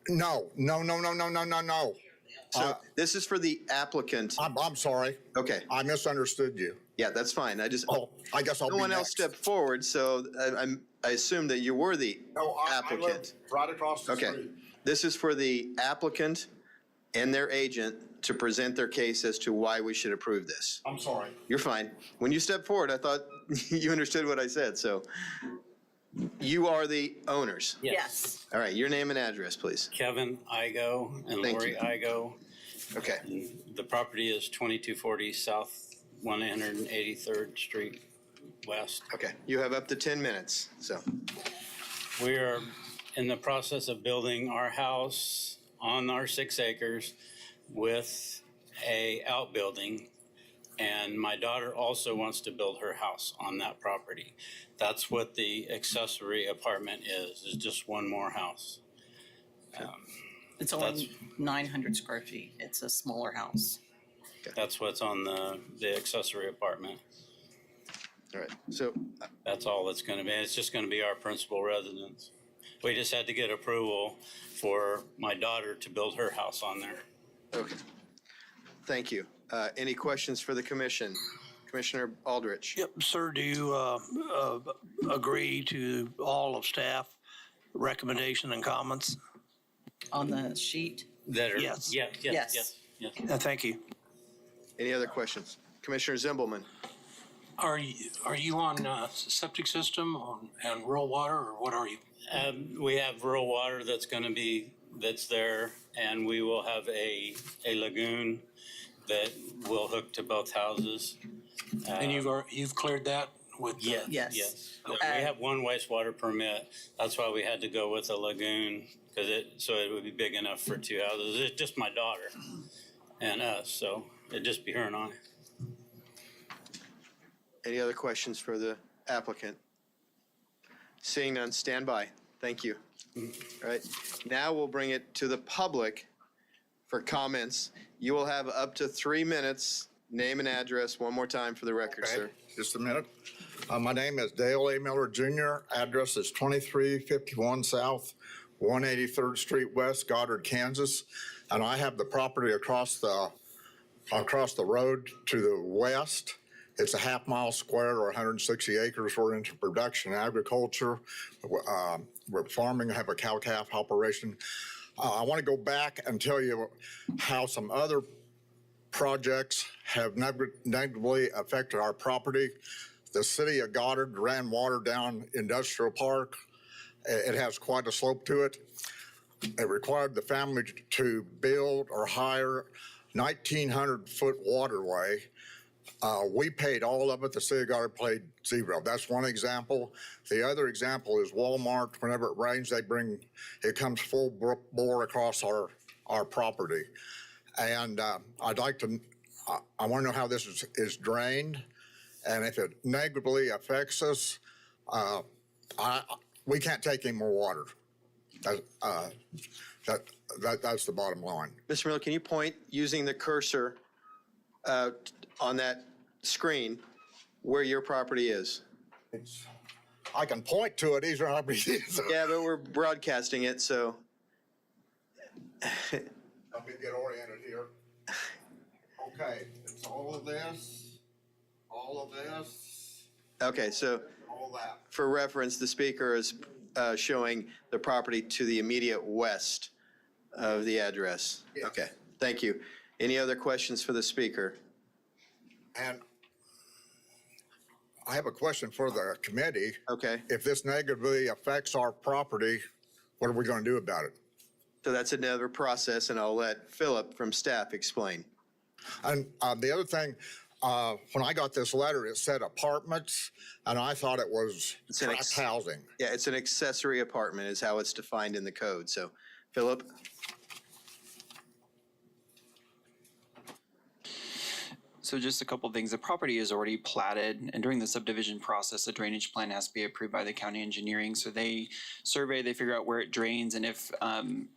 No. So this is for the applicant. I'm sorry. Okay. I misunderstood you. Yeah, that's fine. I guess I'll no be one else next. stepped forward, so I assume that you were the applicant. I live right across the street. Okay. This is for the applicant and their agent to present their case as to why we should approve this. I'm sorry. You're fine. When you stepped forward, I thought you understood what I said, so you are the owners. Yes. All right, your name and address, please. Kevin Igo and Thank Lori you. Igo. Okay. And the property is 2240 South 183rd Street West. Okay, you have up to 10 minutes, so. We are in the process of building our house on our 6 acres with a outbuilding. And my daughter also wants to build her house on that property. That's what the accessory apartment is just one more house. It's only 900 square feet. It's a smaller house. That's what's on the accessory apartment. All right, so. That's all it's gonna be. It's just gonna be our principal residence. We just had to get approval for my daughter to build her house on there. Okay, thank you. Any questions for the commission? Commissioner Aldrich? Yep, sir, do you agree to all of staff recommendation and comments? On the sheet? Yes. Yes. Thank you. Any other questions? Commissioner Zimbelman? Are you on septic system and rural water, or what are you? We have rural water that's gonna be that's there, and we will have a lagoon that will hook to both houses. And you've cleared that with? Yes. Yes. Yes. We have one wastewater permit. That's why we had to go with a lagoon, so it would be big enough for two houses. It's just my daughter and us, so it'd just be her and I. Any other questions for the applicant? Seeing none, stand by. Thank you. All right, now we'll bring it to the public for comments. You will have up to 3 minutes. Name and address one more time for the record, Okay, sir. just a minute. My name is Dale A. Miller Jr. Address is 2351 South, 183rd Street West, Goddard, Kansas. And I have the property across the road to the west. It's a half-mile square or 160 acres. We're into production agriculture. We're farming, have a cow-calf operation. I want to go back and tell you how some other projects have negatively affected our property. The city of Goddard ran water down Industrial Park. It has quite a slope to it. It required the family to build or hire 1,900-foot waterway. We paid all of it. The city of Goddard paid zero. That's one example. The other example is Walmart. Whenever it rains, it comes full bore across our property. And I want to know how this is drained. And if it negatively affects us, we can't take any more water. That's the bottom line. Mr. Miller, can you point using the cursor on that screen where your property is? I can point to it. Either Yeah, but we're broadcasting it, so. Let me get oriented here. Okay, it's all of this, Okay, so all that. for reference, the speaker is showing the property to the immediate west of the address. Yes. Okay, thank you. Any other questions for the speaker? And I have a question for the committee. Okay. If this negatively affects our property, what are we going to do about it? So that's another process, and I'll let Philip from staff explain. And the other thing, when I got this letter, it said apartments, and I thought it was tract housing. Yeah, it's an accessory apartment is how it's defined in the code. So, Philip? So just a couple of things. The property is already platted, and during the subdivision process, a drainage plan has to be approved by the county engineering. So they survey, they figure out where it drains, and if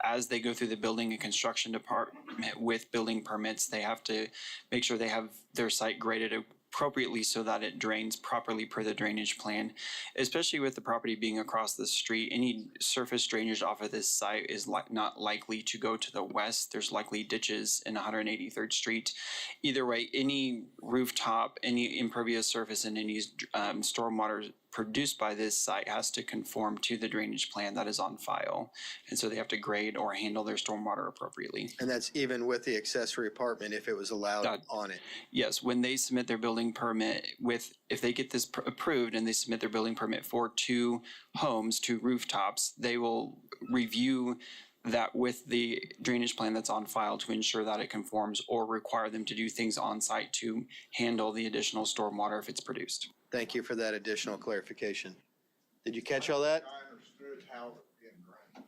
as they go through the building and construction department with building permits, they have to make sure they have their site graded appropriately so that it drains properly per the drainage plan. Especially with the property being across the street, any surface drainage off of this site is not likely to go to the west. There's likely ditches in 183rd Street. Either way, any rooftop, any impervious surface, and any stormwater produced by this site has to conform to the drainage plan that is on file. And so they have to grade or handle their stormwater appropriately. And that's even with the accessory apartment if it was allowed on it. Yes, when they submit their building permit if they get this approved and they submit their building permit for 2 homes, 2 rooftops, they will review that with the drainage plan that's on file to ensure that it conforms or require them to do things on site to handle the additional stormwater if it's produced. Thank you for that additional clarification. Did you catch all that? I understood how it's being drained.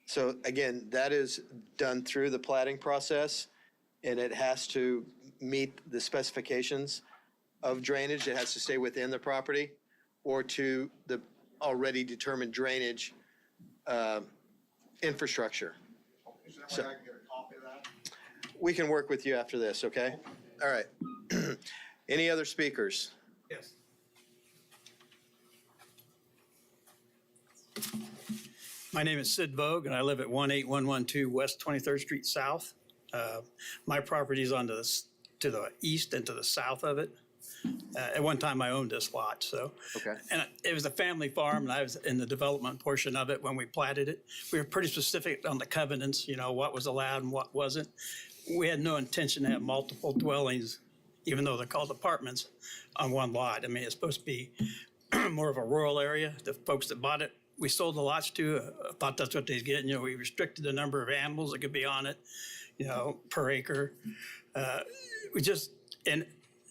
So again, that is done through the platting process, and it has to meet the specifications of drainage. It has to stay within the property or to the already determined drainage infrastructure. Is that way I can get a copy of that? We can work with you after this, okay? All right. Any other speakers? Yes. My name is Sid Vogue, and I live at 18112 West 23rd Street South. My property is on to the east and to the south of it. At one time, I owned this lot, so. Okay. And it was a family farm, and I was in the development portion of it when we platted it. We were pretty specific on the covenants, what was allowed and what wasn't. We had no intention to have multiple dwellings, even though they're called apartments, on one lot. I mean, it's supposed to be more of a rural area. The folks that bought it we sold the lots to. I thought that's what they's getting. You know, we restricted the number of animals that could be on it, you know, per acre. And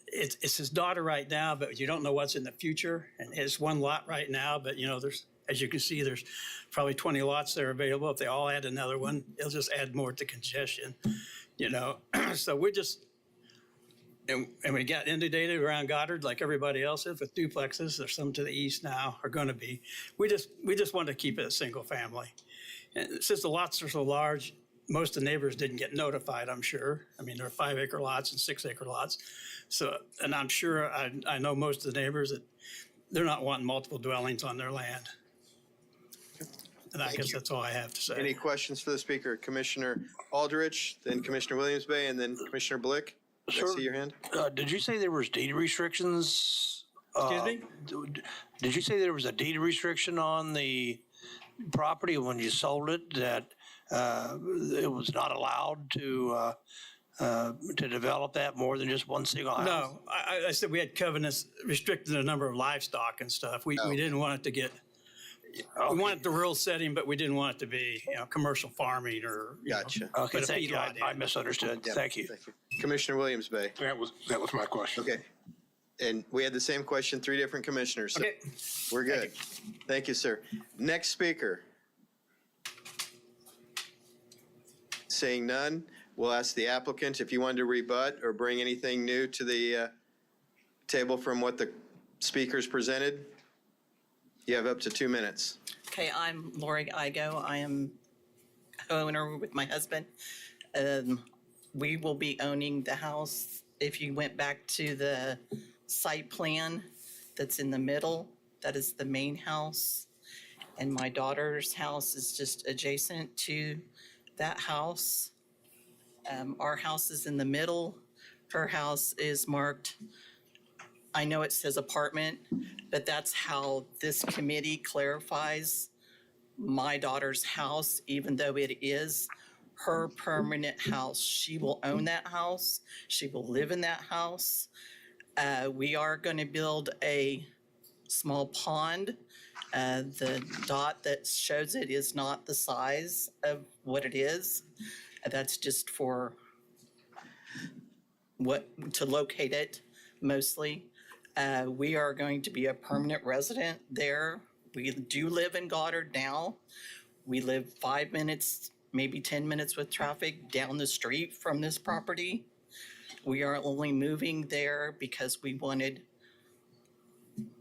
it's his daughter right now, but you don't know what's in the future. And it's one lot right now, but you know, as you can see, there's probably 20 lots that are available. If they all add another one, it'll just add more to congestion, you know. So we're just, and we got inundated around Goddard like everybody else is with duplexes. There's some to the east now are going to be. We just want to keep it a single family. And since the lots are so large, most of the neighbors didn't get notified, I'm sure. I mean, there are 5-acre lots and 6-acre lots. So, and I'm sure, I know most of the neighbors that they're not wanting multiple dwellings on their land. And I guess that's all I have to say. Any questions for the speaker? Commissioner Aldrich, then Commissioner Williams Bay, and then Commissioner Blick? Did I see your hand? Did you say there was deed restrictions? Excuse me? Did you say there was a deed restriction on the property when you sold it, that it was not allowed to develop that more than just one single house? No, I said we had covenants restricting the number of livestock and stuff. We didn't want it to get, we wanted the rural setting, but we didn't want it to be, you know, commercial farming or. Gotcha. Okay, thank you. I misunderstood. Yeah, Thank you. Commissioner Williams Bay. That was my question. Okay. And we had the same question, 3 different commissioners. So Okay. we're good. Thank you, sir. Next speaker. Seeing none, we'll ask the applicant if you wanted to rebut or bring anything new to the table from what the speakers presented. You have up to 2 minutes. Okay, I'm Lori Igo. I am owner with my husband. We will be owning the house. If you went back to the site plan that's in the middle, that is the main house. And my daughter's house is just adjacent to that house. Our house is in the middle. Her house is marked, I know it says apartment, but that's how this committee clarifies my daughter's house, even though it is her permanent house. She will own that house. She will live in that house. We are going to build a small pond. The dot that shows it is not the size of what it is. That's just for to locate it mostly. We are going to be a permanent resident there. We do live in Goddard now. We live 5 minutes, maybe 10 minutes with traffic down the street from this property. We are only moving there because we wanted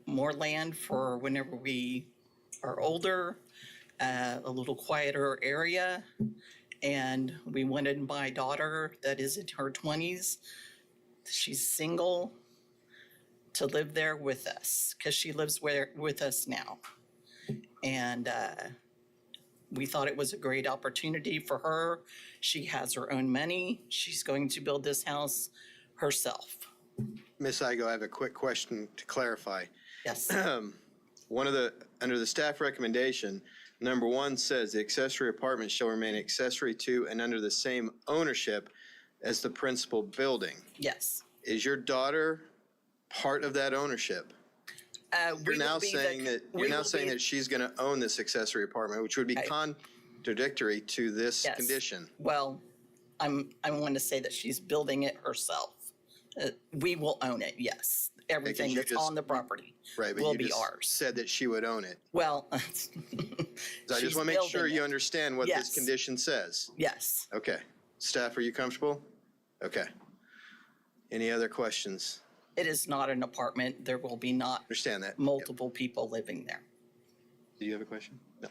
more land for whenever we are older, a little quieter area. And we wanted my daughter that is in her 20s, she's single, to live there with us because she lives with us now. And we thought it was a great opportunity for her. She has her own money. She's going to build this house herself. Ms. Igo, I have a quick question to clarify. Yes. Under the staff recommendation, number 1 says the accessory apartment shall remain accessory to and under the same ownership as the principal building. Yes. Is your daughter part of that ownership? You're now saying that she's going to own this accessory apartment, which would be contradictory to this condition. Well, I want to say that she's building it herself. We will own it, yes. Everything that's on the property will be ours. Said that she would own it. Well, I just want to make sure you understand what this condition says. Yes. Okay. Staff, are you comfortable? Okay. Any other questions? It is not an apartment. There will be Understand that. multiple people living there. Do you have a question? No.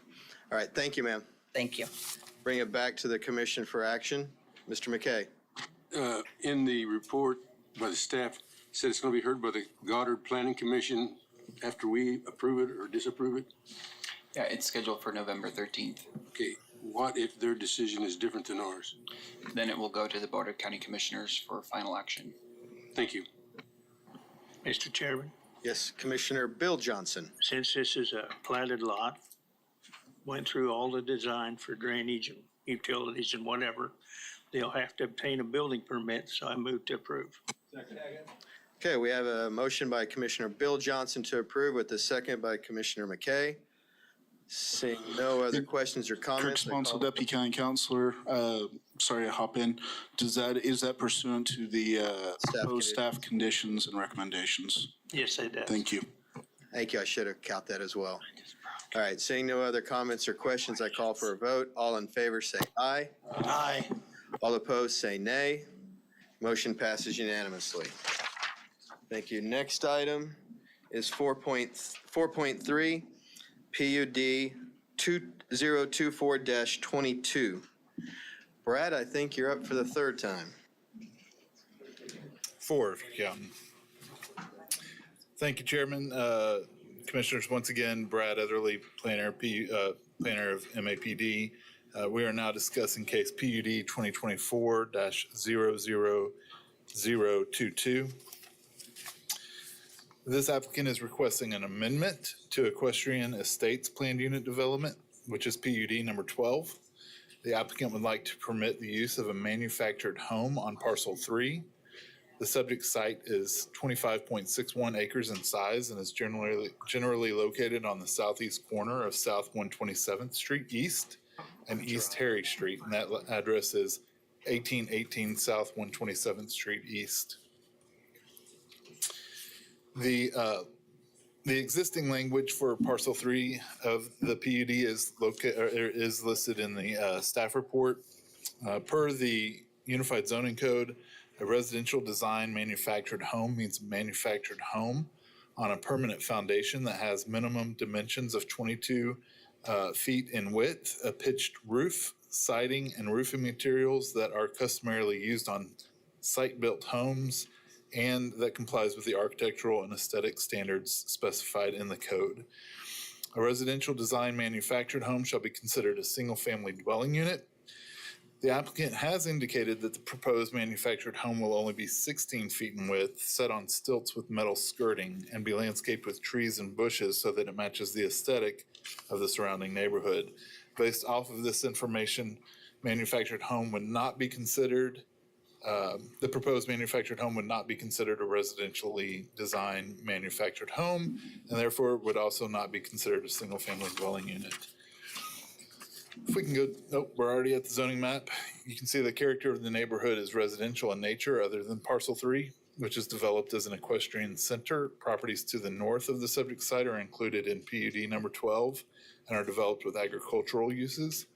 All right. Thank you, ma'am. Thank you. Bring it back to the commission for action. Mr. McKay. In the report by the staff, it said it's going to be heard by the Goddard Planning Commission after we approve it or disapprove it. Yeah, it's scheduled for November 13th. Okay, what if their decision is different than ours? Then it will go to the Board of County Commissioners for final action. Thank you. Mr. Chairman, Yes, Commissioner Bill Johnson. since this is a platted lot, went through all the design for drainage and utilities and whatever, they'll have to obtain a building permit, so I move to approve. Okay, we have a motion by Commissioner Bill Johnson to approve with the second by Commissioner McKay. Seeing no other questions or Kirk comments. Sponsel, Deputy County Counselor. Sorry to hop in. Is that pursuant to the proposed staff conditions and recommendations? Yes, it does. Thank you. Thank you. I should have caught that as well. All right, seeing no other comments or questions, I call for a vote. All in favor, say aye. Aye. All opposed, say nay. Motion passes unanimously. Thank you. Next item is 4.3, PUD 2024-22. Brad, I think you're up for the third time. Four, yeah. Thank you, Chairman. Commissioners, once again, Brad Etherly, planner of MAPD. We are now discussing case PUD 2024-00022. This applicant is requesting an amendment to Equestrian Estates Planned Unit Development, which is PUD number 12. The applicant would like to permit the use of a manufactured home on parcel 3. The subject site is 25.61 acres in size and is generally located on the southeast corner of South 127th Street East and East Harry Street, and that address is 1818 South 127th Street East. The existing language for parcel 3 of the PUD is listed in the staff report. Per the Unified Zoning Code, a residential design manufactured home means manufactured home on a permanent foundation that has minimum dimensions of 22 feet in width, a pitched roof, siding, and roofing materials that are customarily used on site-built homes, and that complies with the architectural and aesthetic standards specified in the code. A residential design manufactured home shall be considered a single-family dwelling unit. The applicant has indicated that the proposed manufactured home will only be 16 feet in width, set on stilts with metal skirting, and be landscaped with trees and bushes so that it matches the aesthetic of the surrounding neighborhood. Based off of this information, manufactured home would not be considered the proposed manufactured home would not be considered a residentially designed manufactured home, and therefore would also not be considered a single-family dwelling unit. If we can go, we're already at the zoning map. You can see the character of the neighborhood is residential in nature other than parcel 3, which is developed as an equestrian center. Properties to the north of the subject site are included in PUD number 12 and are developed with agricultural uses.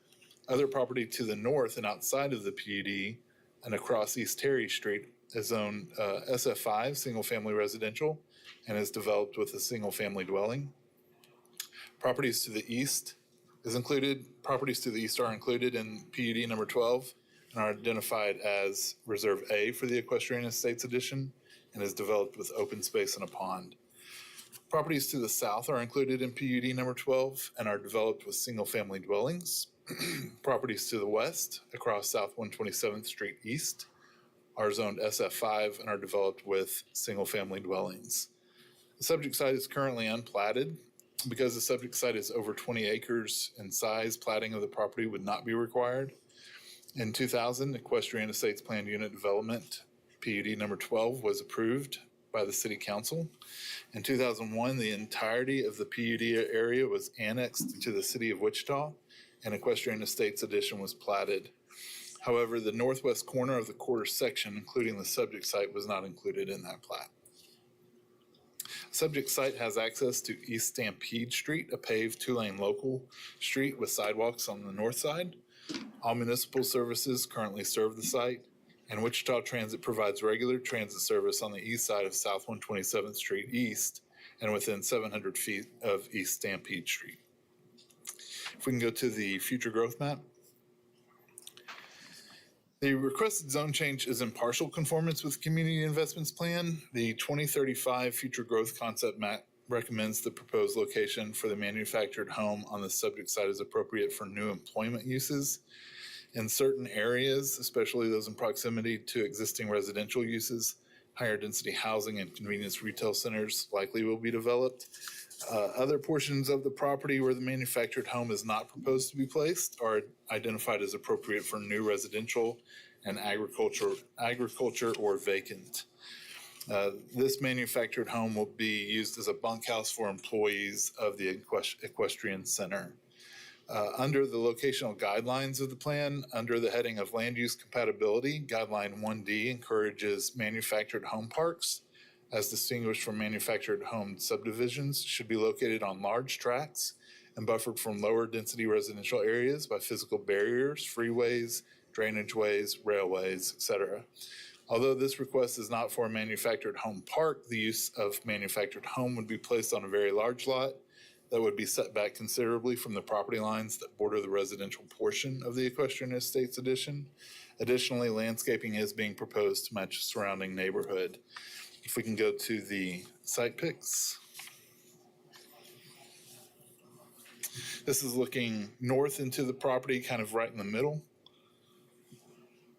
Other property to the north and outside of the PUD and across East Terry Street is zoned SF5, single-family residential, and is developed with a single-family dwelling. Properties to the east are included in PUD number 12 and are identified as Reserve A for the Equestrian Estates Edition and is developed with open space and a pond. Properties to the south are included in PUD number 12 and are developed with single-family dwellings. Properties to the west across South 127th Street East are zoned SF5 and are developed with single-family dwellings. The subject site is currently unplatted. Because the subject site is over 20 acres in size, platting of the property would not be required. In 2000, Equestrian Estates Planned Unit Development, PUD number 12, was approved by the City Council. In 2001, the entirety of the PUD area was annexed to the City of Wichita, and Equestrian Estates Edition was platted. However, the northwest corner of the quarter section, including the subject site, was not included in that plat. Subject site has access to East Stampede Street, a paved 2-lane local street with sidewalks on the north side. All municipal services currently serve the site, and Wichita Transit provides regular transit service on the east side of South 127th Street East and within 700 feet of East Stampede Street. If we can go to the future growth map. The requested zone change is in partial conformance with Community Investments Plan. The 2035 future growth concept map recommends the proposed location for the manufactured home on the subject site is appropriate for new employment uses. In certain areas, especially those in proximity to existing residential uses, higher density housing and convenience retail centers likely will be developed. Other portions of the property where the manufactured home is not proposed to be placed are identified as appropriate for new residential and agriculture or vacant. This manufactured home will be used as a bunkhouse for employees of the equestrian center. Under the locational guidelines of the plan, under the heading of land use compatibility, guideline 1D encourages manufactured home parks as distinguished from manufactured home subdivisions should be located on large tracts and buffered from lower density residential areas by physical barriers, freeways, drainage ways, railways, etc. Although this request is not for a manufactured home park, the use of manufactured home would be placed on a very large lot that would be set back considerably from the property lines that border the residential portion of the Equestrian Estates addition. Additionally, landscaping is being proposed to match the surrounding neighborhood. If we can go to the site pics. This is looking north into the property, kind of right in the middle.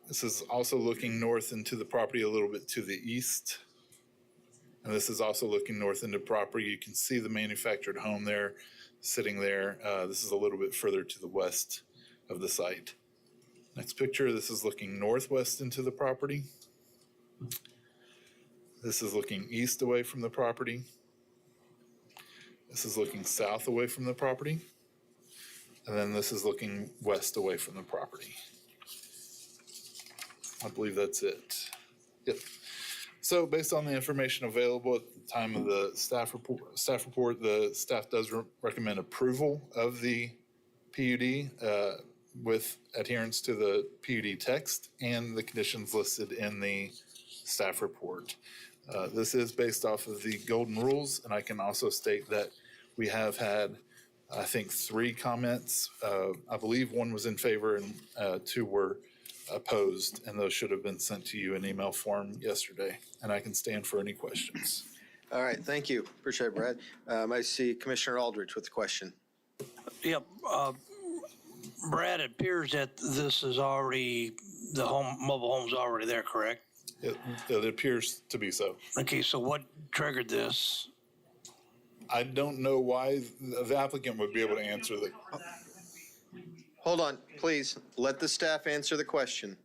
This is also looking north into the property a little bit to the east. And this is also looking north into property. You can see the manufactured home there, sitting there. This is a little bit further to the west of the site. Next picture, this is looking northwest into the property. This is looking east away from the property. This is looking south away from the property. And then this is looking west away from the property. I believe that's it. Yep. So based on the information available at the time of the staff report, the staff does recommend approval of the PUD with adherence to the PUD text and the conditions listed in the staff report. This is based off of the golden rules, and I can also state that we have had, I think, 3 comments. I believe 1 was in favor and 2 were opposed, and those should have been sent to you in email form yesterday. And I can stand for any questions. All right, thank you. Appreciate it, Brad. I see Commissioner Aldridge with a question. Yep. Brad, it appears that this is already, the mobile home's already there, correct? It appears to be so. Okay, so what triggered this? I don't know why the applicant would be able to answer the. Hold on, please. Let the staff answer the question.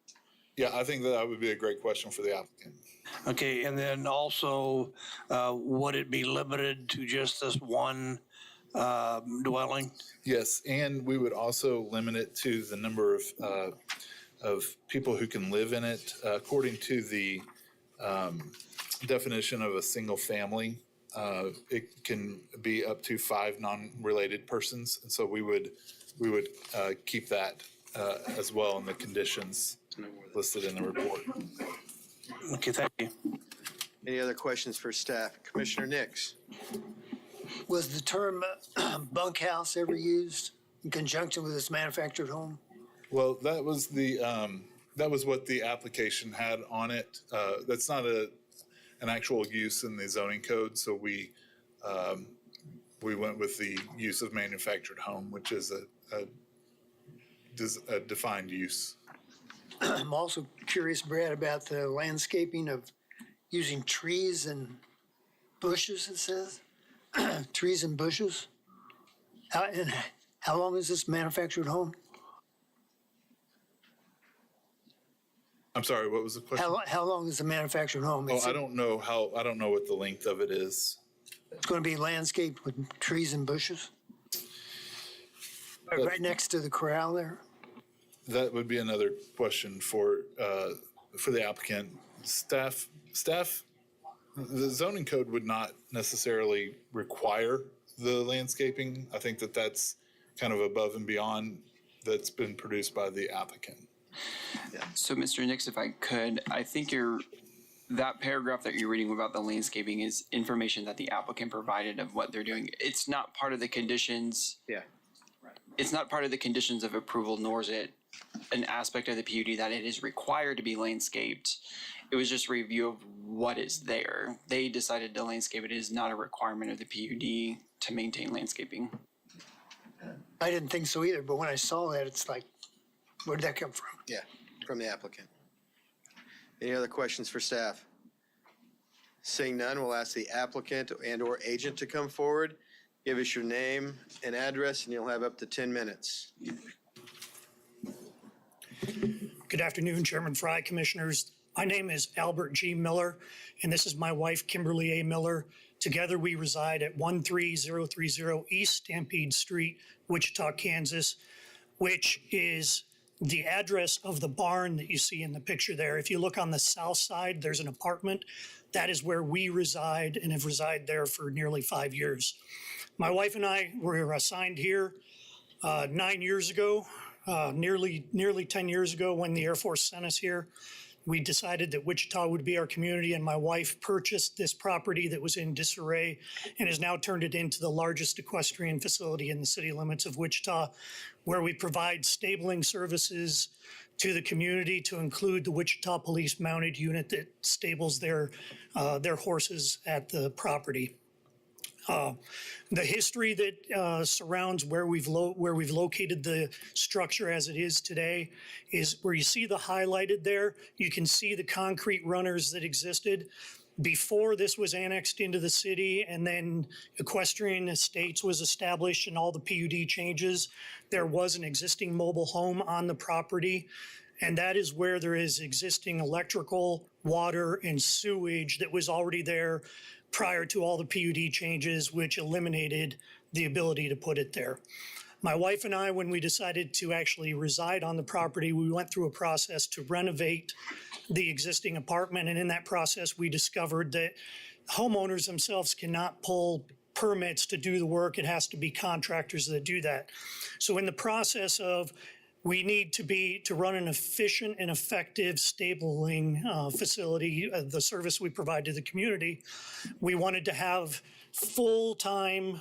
Yeah, I think that would be a great question for the applicant. Okay, and then also, would it be limited to just this one dwelling? Yes, and we would also limit it to the number of people who can live in it. According to the definition of a single family, it can be up to 5 non-related persons, and so we would keep that as well in the conditions listed in the report. Okay, thank you. Any other questions for staff? Commissioner Nix. Was the term bunkhouse ever used in conjunction with this manufactured home? Well, that was what the application had on it. That's not an actual use in the zoning code, so we went with the use of manufactured home, which is a defined use. I'm also curious, Brad, about the landscaping of using trees and bushes, it says. Trees and bushes. How long is this manufactured home? I'm sorry, what was the question? How long is the manufactured home? Oh, I don't know what the length of it is. It's going to be landscaped with trees and bushes? Right next to the corral there? That would be another question for the applicant. Staff, the zoning code would not necessarily require the landscaping. I think that's kind of above and beyond that's been produced by the applicant. So, Mr. Nix, if I could, I think that paragraph that you're reading about the landscaping is information that the applicant provided of what they're doing. It's not part of the conditions. Yeah. It's not part of the conditions of approval, nor is it an aspect of the PUD that it is required to be landscaped. It was just a review of what is there. They decided to landscape it. It is not a requirement of the PUD to maintain landscaping. I didn't think so either, but when I saw that, it's like, where did that come from? Yeah, from the applicant. Any other questions for staff? Seeing none, we'll ask the applicant and/or agent to come forward. Give us your name and address, and you'll have up to 10 minutes. Good afternoon, Chairman Fry, Commissioners. My name is Albert G. Miller, and this is my wife, Kimberly A. Miller. Together, we reside at 13030 East Stampede Street, Wichita, Kansas, which is the address of the barn that you see in the picture there. If you look on the south side, there's an apartment. That is where we reside and have resided there for nearly 5 years. My wife and I were assigned here 9 years ago, nearly 10 years ago when the Air Force sent us here. We decided that Wichita would be our community, and my wife purchased this property that was in disarray and has now turned it into the largest equestrian facility in the city limits of Wichita, where we provide stabling services to the community, to include the Wichita Police Mounted Unit that stables their horses at the property. The history that surrounds where we've located the structure as it is today is where you see the highlighted there. You can see the concrete runners that existed before this was annexed into the city, and then Equestrian Estates was established and all the PUD changes. There was an existing mobile home on the property, and that is where there is existing electrical, water, and sewage that was already there prior to all the PUD changes, which eliminated the ability to put it there. My wife and I, when we decided to actually reside on the property, we went through a process to renovate the existing apartment. And in that process, we discovered that homeowners themselves cannot pull permits to do the work. It has to be contractors that do that. So in the process of we need to run an efficient and effective stabling facility, the service we provide to the community, we wanted to have full-time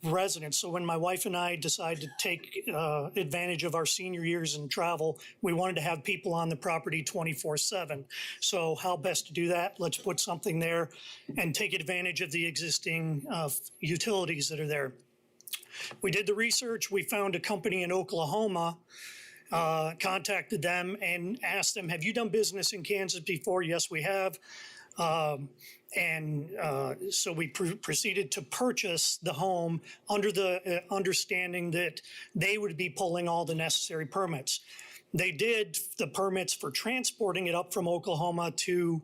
residents. So when my wife and I decided to take advantage of our senior years and travel, we wanted to have people on the property 24/7. So how best to do that? Let's put something there and take advantage of the existing utilities that are there. We did the research. We found a company in Oklahoma, contacted them and asked them, have you done business in Kansas before? Yes, we have. So we proceeded to purchase the home under the understanding that they would be pulling all the necessary permits. They did the permits for transporting it up from Oklahoma to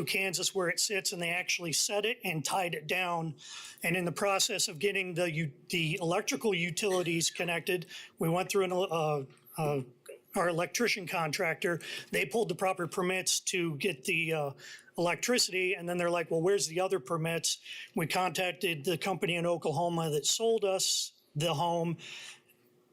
Kansas where it sits, and they actually set it and tied it down. And in the process of getting the electrical utilities connected, we went through our electrician contractor. They pulled the proper permits to get the electricity, and then they're like, well, where's the other permits? We contacted the company in Oklahoma that sold us the home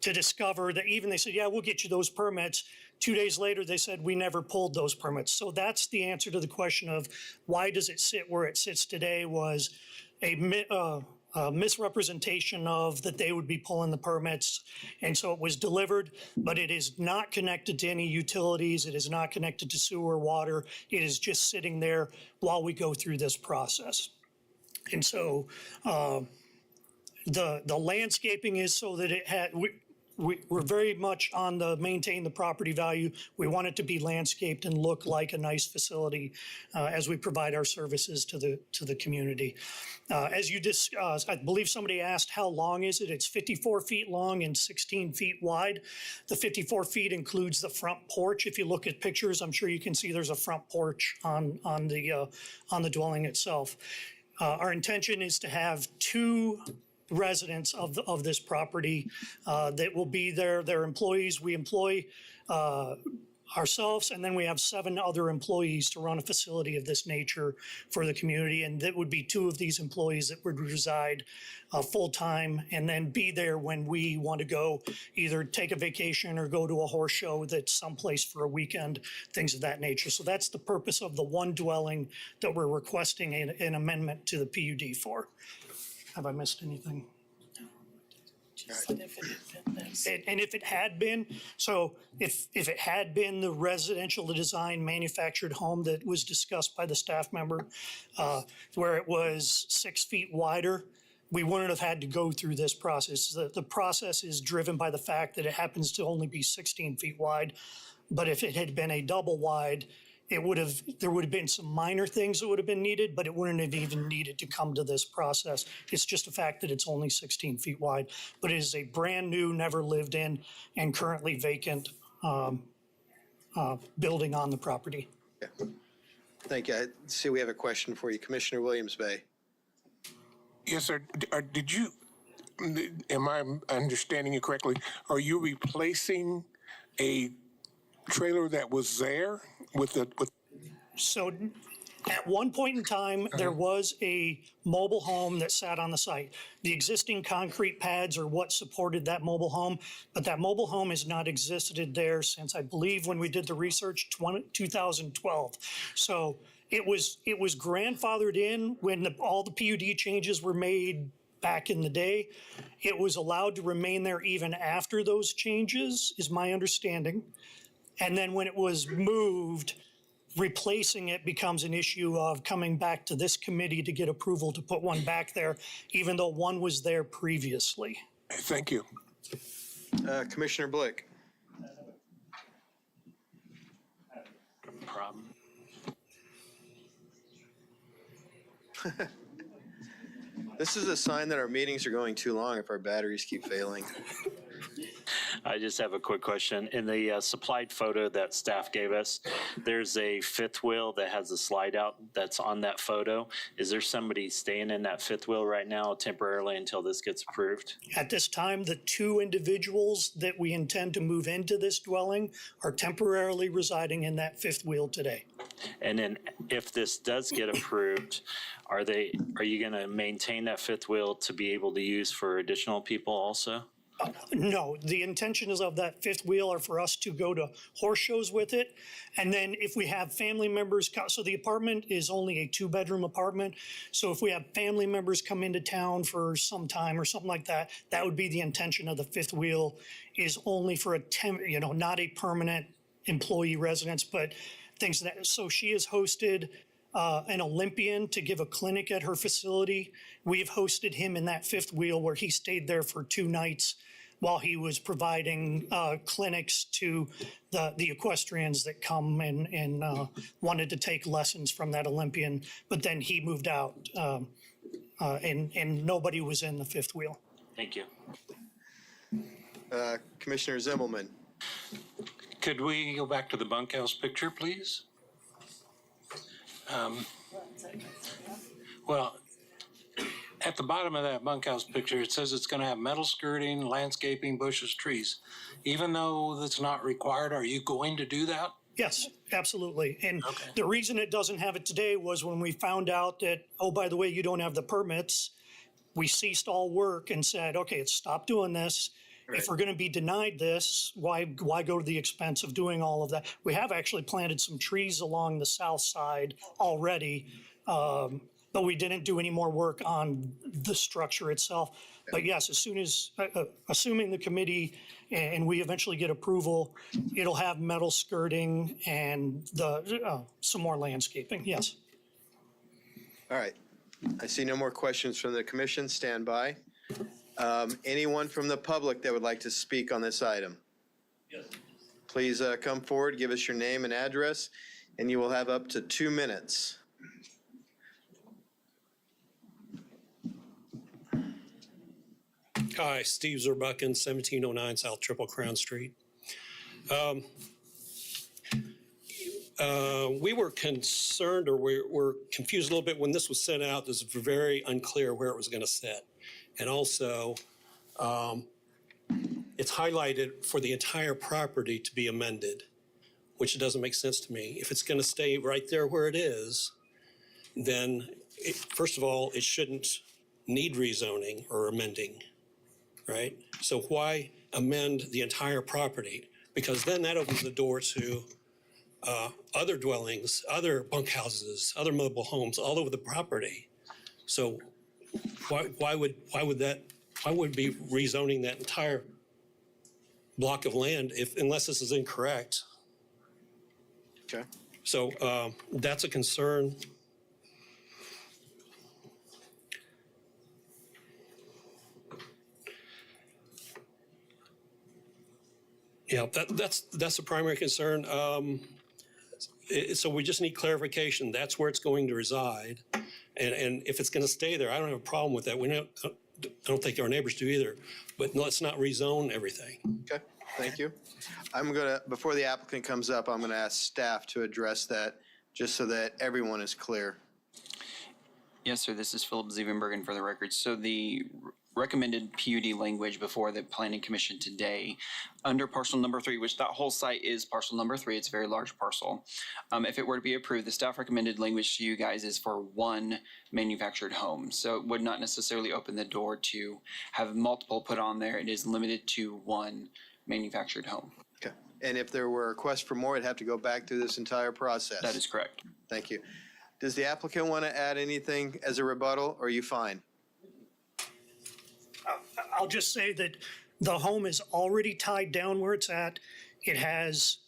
to discover that they said, yeah, we'll get you those permits. 2 days later, they said, we never pulled those permits. So that's the answer to the question of why does it sit where it sits today, was a misrepresentation of that they would be pulling the permits. And so it was delivered, but it is not connected to any utilities. It is not connected to sewer, water. It is just sitting there while we go through this process. And so the landscaping is so that it had, we're very much on the maintain the property value. We want it to be landscaped and look like a nice facility as we provide our services to the community. As you discussed, I believe somebody asked how long is it? It's 54 feet long and 16 feet wide. The 54 feet includes the front porch. If you look at pictures, I'm sure you can see there's a front porch on the dwelling itself. Our intention is to have 2 residents of this property that will be there. They're employees. We employ ourselves, and then we have 7 other employees to run a facility of this nature for the community. And that would be 2 of these employees that would reside full-time and then be there when we want to go either take a vacation or go to a horse show that's someplace for a weekend, things of that nature. So that's the purpose of the one dwelling that we're requesting an amendment to the PUD for. Have I missed anything? And if it had been, so if it had been the residential design manufactured home that was discussed by the staff member, where it was 6 feet wider, we wouldn't have had to go through this process. The process is driven by the fact that it happens to only be 16 feet wide. But if it had been a double wide, there would have been some minor things that would have been needed, but it wouldn't have even needed to come to this process. It's just a fact that it's only 16 feet wide, but it is a brand new, never lived in, and currently vacant building on the property. Thank you. I see we have a question for you. Commissioner Williams Bay. Yes, sir. Did you, am I understanding you correctly? Are you replacing a trailer that was there with the, with? So at one point in time, there was a mobile home that sat on the site. The existing concrete pads are what supported that mobile home, but that mobile home has not existed there since, I believe, when we did the research, 2012. So it was grandfathered in when all the PUD changes were made back in the day. It was allowed to remain there even after those changes, is my understanding. And then when it was moved, replacing it becomes an issue of coming back to this committee to get approval to put one back there, even though one was there previously. Thank you. Commissioner Blick. Problem. This is a sign that our meetings are going too long if our batteries keep failing. I just have a quick question. In the supplied photo that staff gave us, there's a fifth wheel that has a slide out that's on that photo. Is there somebody staying in that fifth wheel right now temporarily until this gets approved? At this time, the two individuals that we intend to move into this dwelling are temporarily residing in that fifth wheel today. And then if this does get approved, are you going to maintain that fifth wheel to be able to use for additional people also? No, the intention is of that fifth wheel are for us to go to horse shows with it. And then if we have family members, so the apartment is only a 2-bedroom apartment. So if we have family members come into town for some time or something like that, that would be the intention of the fifth wheel, is only for not a permanent employee residence, but things that, so she has hosted an Olympian to give a clinic at her facility. We've hosted him in that fifth wheel where he stayed there for 2 nights while he was providing clinics to the equestrians that come and wanted to take lessons from that Olympian. But then he moved out and nobody was in the fifth wheel. Thank you. Commissioner Zimmelman. Could we go back to the bunkhouse picture, please? Well, at the bottom of that bunkhouse picture, it says it's going to have metal skirting, landscaping, bushes, trees. Even though that's not required, are you going to do that? Yes, absolutely. And the reason it doesn't have it today was when we found out that, oh, by the way, you don't have the permits, we ceased all work and said, okay, stop doing this. Right. If we're going to be denied this, why go to the expense of doing all of that? We have actually planted some trees along the south side already, but we didn't do any more work on the structure itself. But yes, as soon as, assuming the committee and we eventually get approval, it'll have metal skirting and some more landscaping, yes. All right. I see no more questions from the commission. Stand by. Anyone from the public that would like to speak on this item? Yes. Please come forward, give us your name and address, and you will have up to 2 minutes. Hi, Steve Zerbuckin, 1709 South Triple Crown Street. We were concerned, or we were confused a little bit when this was sent out. It was very unclear where it was going to sit. And also, it's highlighted for the entire property to be amended, which doesn't make sense to me. If it's going to stay right there where it is, then first of all, it shouldn't need rezoning or amending, right? So why amend the entire property? Because then that opens the door to other dwellings, other bunkhouses, other mobile homes all over the property. So why would be rezoning that entire block of land unless this is incorrect? Okay. So that's a concern. Yeah, that's the primary concern. So we just need clarification. That's where it's going to reside. And if it's going to stay there, I don't have a problem with that. I don't think our neighbors do either. But let's not rezone everything. Okay, thank you. I'm going to, before the applicant comes up, I'm going to ask staff to address that just so that everyone is clear. Yes, sir. This is Philip Zevenbergen for the record. So the recommended PUD language before the Planning Commission today, under parcel number 3, which that whole site is parcel number 3, it's a very large parcel. If it were to be approved, the staff recommended language to you guys is for one manufactured home. So it would not necessarily open the door to have multiple put on there. It is limited to one manufactured home. Okay. And if there were requests for more, it'd have to go back through this entire process. That is correct. Thank you. Does the applicant want to add anything as a rebuttal, or are you fine? I'll just say that the home is already tied down where it's at. It has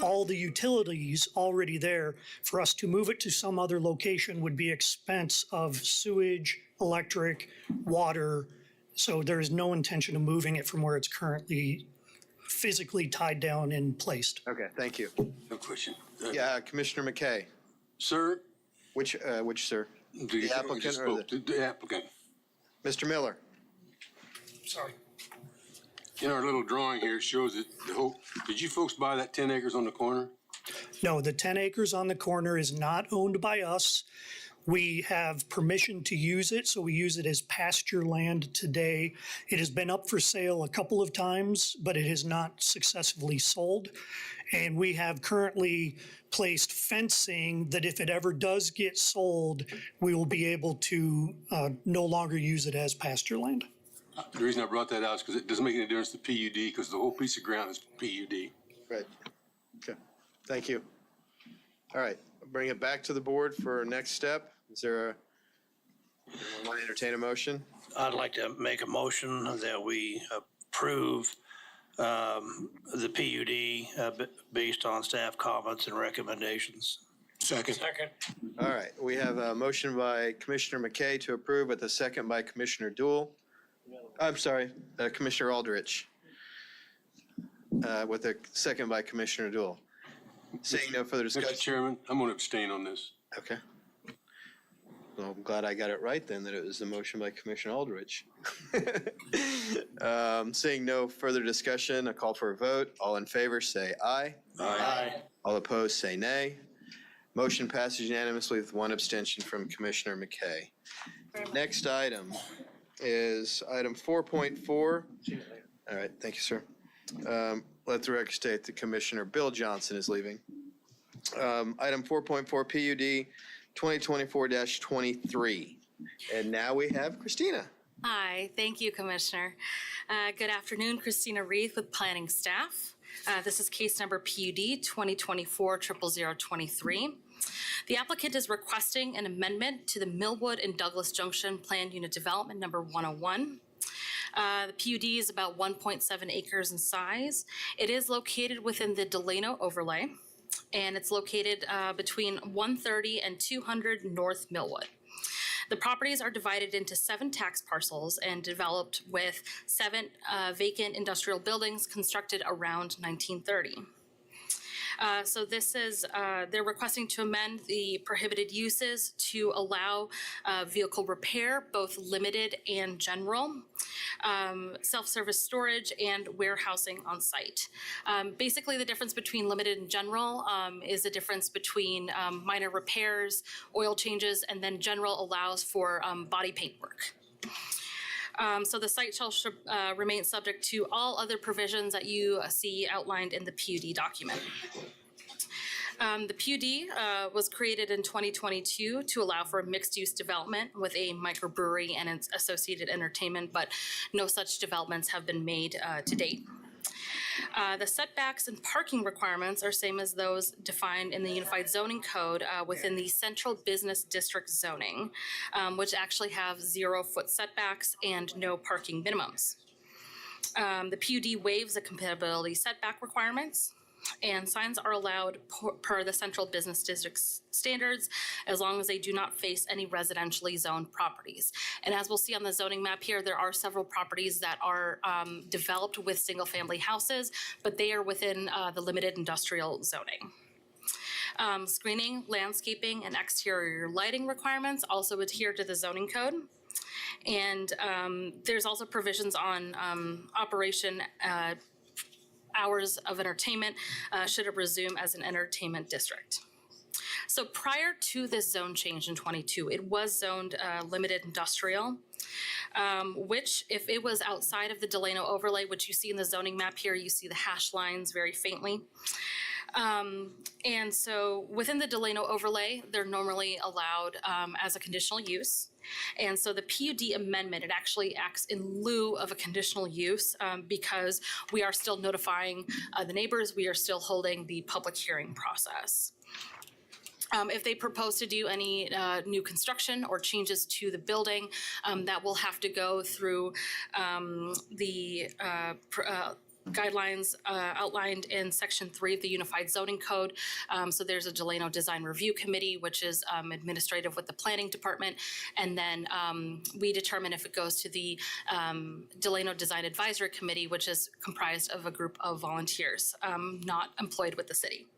all the utilities already there. For us to move it to some other location would be expense of sewage, electric, water. So there is no intention of moving it from where it's currently physically tied down and placed. Okay, thank you. No question. Yeah, Commissioner McKay. Sir? Which sir? The applicant or the applicant. Mr. Miller? Sorry. In our little drawing here, it shows that the whole, did you folks buy that 10 acres on the corner? No, the 10 acres on the corner is not owned by us. We have permission to use it, so we use it as pasture land today. It has been up for sale a couple of times, but it has not successfully sold. And we have currently placed fencing that if it ever does get sold, we will be able to no longer use it as pasture land. The reason I brought that out is because it doesn't make any difference to PUD, because the whole piece of ground is PUD. Right. Okay, thank you. All right, I'll bring it back to the board for next step. Is there anyone want to entertain a motion? I'd like to make a motion that we approve the PUD based on staff comments and recommendations. Second. All right, we have a motion by Commissioner McKay to approve with a second by Commissioner Dool. I'm sorry, Commissioner Aldrich. With a second by Commissioner Dool. Seeing no further discussion. Mr. Chairman, I'm going to abstain on this. Okay. Well, I'm glad I got it right then, that it was a motion by Commissioner Aldrich. Seeing no further discussion, a call for a vote. All in favor, say aye. Aye. All opposed, say nay. Motion passes unanimously with one abstention from Commissioner McKay. Next item is item 4.4. All right, thank you, sir. Let the record state that Commissioner Bill Johnson is leaving. Item 4.4 PUD 2024-23. And now we have Christina. Hi, thank you, Commissioner. Good afternoon, Christina Reith with planning staff. This is case number PUD 2024-00023. The applicant is requesting an amendment to the Millwood and Douglas Junction Planned Unit Development number 101. The PUD is about 1.7 acres in size. It is located within the Delano overlay, and it's located between 130 and 200 North Millwood. The properties are divided into 7 tax parcels and developed with 7 vacant industrial buildings constructed around 1930. So this is, they're requesting to amend the prohibited uses to allow vehicle repair, both limited and general, self-service storage, and warehousing on site. Basically, the difference between limited and general is the difference between minor repairs, oil changes, and then general allows for body paint work. So the site shall remain subject to all other provisions that you see outlined in the PUD document. The PUD was created in 2022 to allow for a mixed-use development with a microbrewery and its associated entertainment, but no such developments have been made to date. The setbacks and parking requirements are same as those defined in the Unified Zoning Code within the Central Business District zoning, which actually have 0-foot setbacks and no parking minimums. The PUD waives the compatibility setback requirements, and signs are allowed per the Central Business District standards as long as they do not face any residentially zoned properties. And as we'll see on the zoning map here, there are several properties that are developed with single-family houses, but they are within the limited industrial zoning. Screening, landscaping, and exterior lighting requirements also adhere to the zoning code. And there's also provisions on operation hours of entertainment should it resume as an entertainment district. So prior to this zone change in 22, it was zoned limited industrial, which if it was outside of the Delano overlay, which you see in the zoning map here, you see the hash lines very faintly. And so within the Delano overlay, they're normally allowed as a conditional use. And so the PUD amendment, it actually acts in lieu of a conditional use because we are still notifying the neighbors, we are still holding the public hearing process. If they propose to do any new construction or changes to the building, that will have to go through the guidelines outlined in Section 3 of the Unified Zoning Code. So there's a Delano Design Review Committee, which is administrative with the Planning Department. And then we determine if it goes to the Delano Design Advisory Committee, which is comprised of a group of volunteers not employed with the city.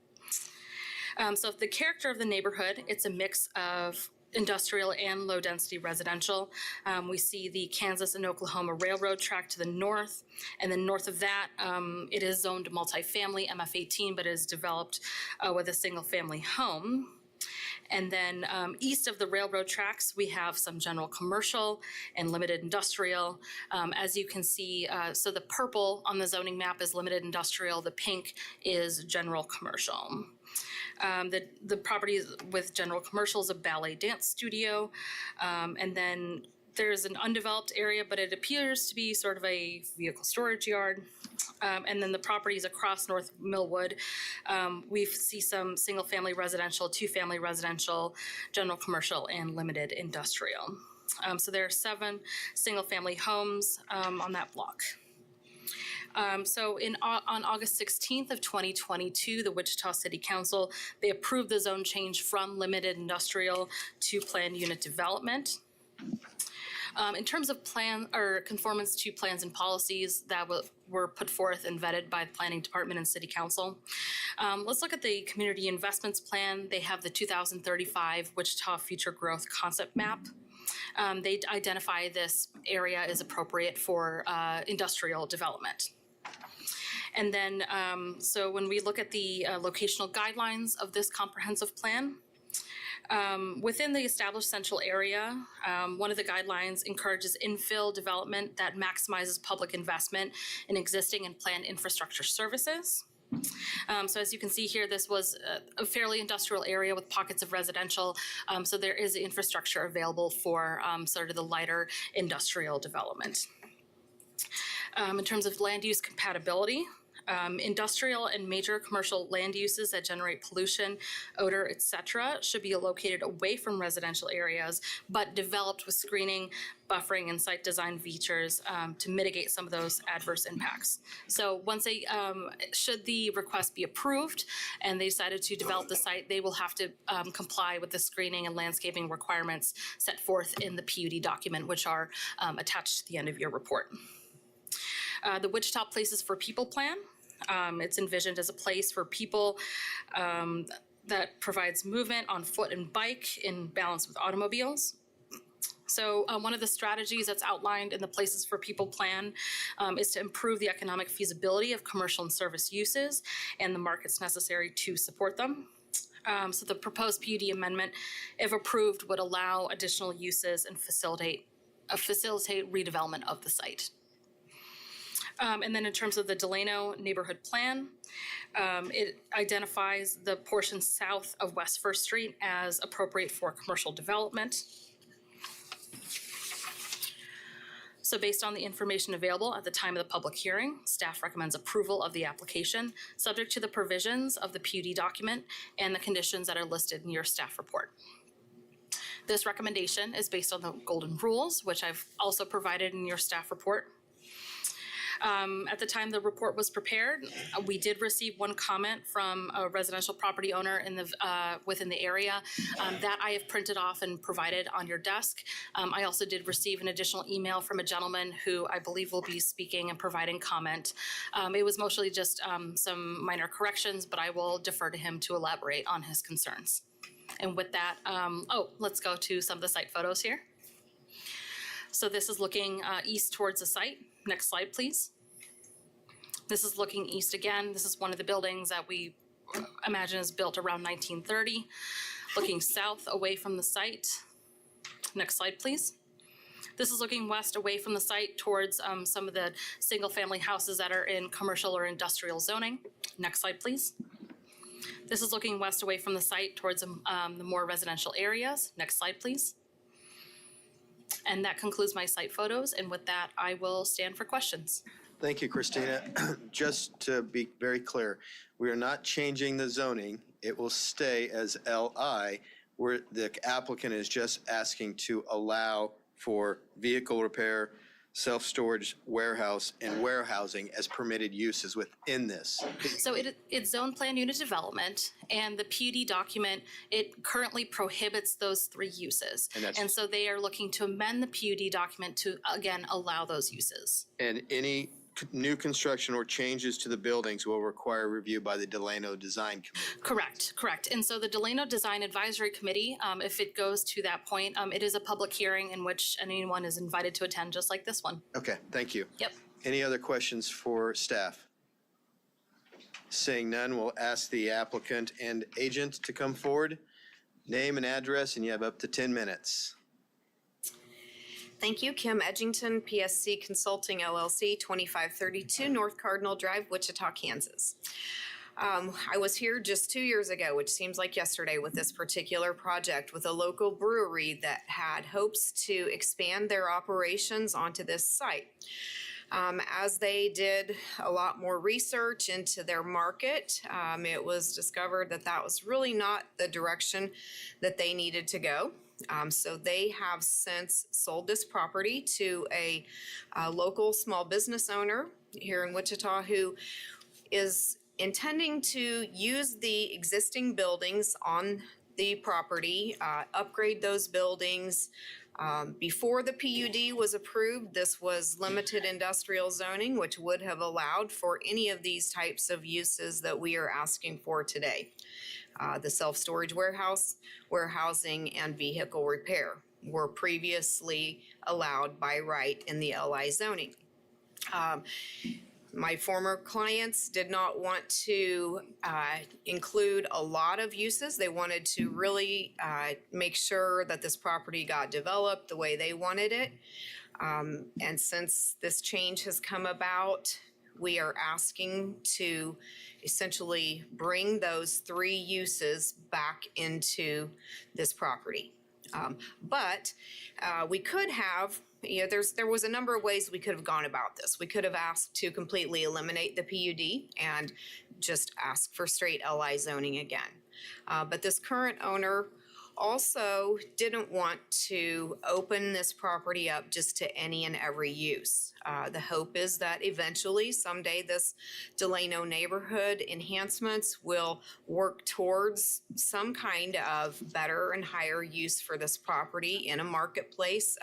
So the character of the neighborhood, it's a mix of industrial and low-density residential. We see the Kansas and Oklahoma Railroad track to the north, and then north of that, it is zoned multifamily, MF18, but it is developed with a single-family home. And then east of the railroad tracks, we have some general commercial and limited industrial. As you can see, so the purple on the zoning map is limited industrial, the pink is general commercial. The property with general commercial is a ballet dance studio. And then there's an undeveloped area, but it appears to be sort of a vehicle storage yard. And then the properties across North Millwood, we see some single-family residential, two-family residential, general commercial, and limited industrial. So there are 7 single-family homes on that block. So on August 16th of 2022, the Wichita City Council, they approved the zone change from limited industrial to planned unit development. In terms of plan or conformance to plans and policies that were put forth and vetted by the Planning Department and City Council. Let's look at the Community Investments Plan. They have the 2035 Wichita Future Growth Concept Map. They identify this area as appropriate for industrial development. And then, so when we look at the locational guidelines of this comprehensive plan, within the established central area, one of the guidelines encourages infill development that maximizes public investment in existing and planned infrastructure services. So as you can see here, this was a fairly industrial area with pockets of residential. So there is infrastructure available for sort of the lighter industrial development. In terms of land use compatibility, industrial and major commercial land uses that generate pollution, odor, et cetera, should be located away from residential areas, but developed with screening, buffering, and site design features to mitigate some of those adverse impacts. So once they, should the request be approved and they decided to develop the site, they will have to comply with the screening and landscaping requirements set forth in the PUD document, which are attached to the end of your report. The Wichita Places for People Plan. It's envisioned as a place for people that provides movement on foot and bike in balance with automobiles. So one of the strategies that's outlined in the Places for People plan is to improve the economic feasibility of commercial and service uses and the markets necessary to support them. So the proposed PUD amendment, if approved, would allow additional uses and facilitate redevelopment of the site. And then in terms of the Delano neighborhood plan, it identifies the portion south of West First Street as appropriate for commercial development. So based on the information available at the time of the public hearing, staff recommends approval of the application, subject to the provisions of the PUD document and the conditions that are listed in your staff report. This recommendation is based on the golden rules, which I've also provided in your staff report. At the time the report was prepared, we did receive one comment from a residential property owner in the within the area that I have printed off and provided on your desk. I also did receive an additional email from a gentleman who I believe will be speaking and providing comment. It was mostly just some minor corrections, but I will defer to him to elaborate on his concerns. And with that, let's go to some of the site photos here. So this is looking east towards the site. Next slide, please. This is looking east again. This is one of the buildings that we imagine is built around 1930. looking south away from the site. Next slide, please. This is looking west away from the site towards some of the single-family houses that are in commercial or industrial zoning. Next slide, please. This is looking west away from the site towards the more residential areas. Next slide, please. And that concludes my site photos. And with that, I will stand for questions. Thank you, Christina. Just to be very clear, we are not changing the zoning. It will stay as LI, where the applicant is just asking to allow for vehicle repair, self-storage, warehouse, and warehousing as permitted uses within this. So it's zone plan unit development, and the PUD document, it currently prohibits those three uses. And so they are looking to amend the PUD document to, again, allow those uses. And any new construction or changes to the buildings will require review by the Delano Design Committee. Correct. And so the Delano Design Advisory Committee, if it goes to that point, it is a public hearing in which anyone is invited to attend, just like this one. Okay, thank you. Yep. Any other questions for staff? Seeing none, we'll ask the applicant and agent to come forward. Name and address, and you have up to 10 minutes. Thank you. Kim Edgington, PSC Consulting LLC, 2532 North Cardinal Drive, Wichita, Kansas. I was here just 2 years ago, which seems like yesterday, with this particular project with a local brewery that had hopes to expand their operations onto this site. As they did a lot more research into their market, it was discovered that that was really not the direction that they needed to go. So they have since sold this property to a local small business owner here in Wichita who is intending to use the existing buildings on the property, upgrade those buildings. Before the PUD was approved, this was limited industrial zoning, which would have allowed for any of these types of uses that we are asking for today. The self-storage warehouse, warehousing, and vehicle repair were previously allowed by right in the LI zoning. My former clients did not want to include a lot of uses. They wanted to really make sure that this property got developed the way they wanted it. And since this change has come about, we are asking to essentially bring those three uses back into this property. But we could have, there was a number of ways we could have gone about this. We could have asked to completely eliminate the PUD and just ask for straight LI zoning again. But this current owner also didn't want to open this property up just to any and every use. The hope is that eventually, someday, this Delano neighborhood enhancements will work towards some kind of better and higher use for this property in a marketplace,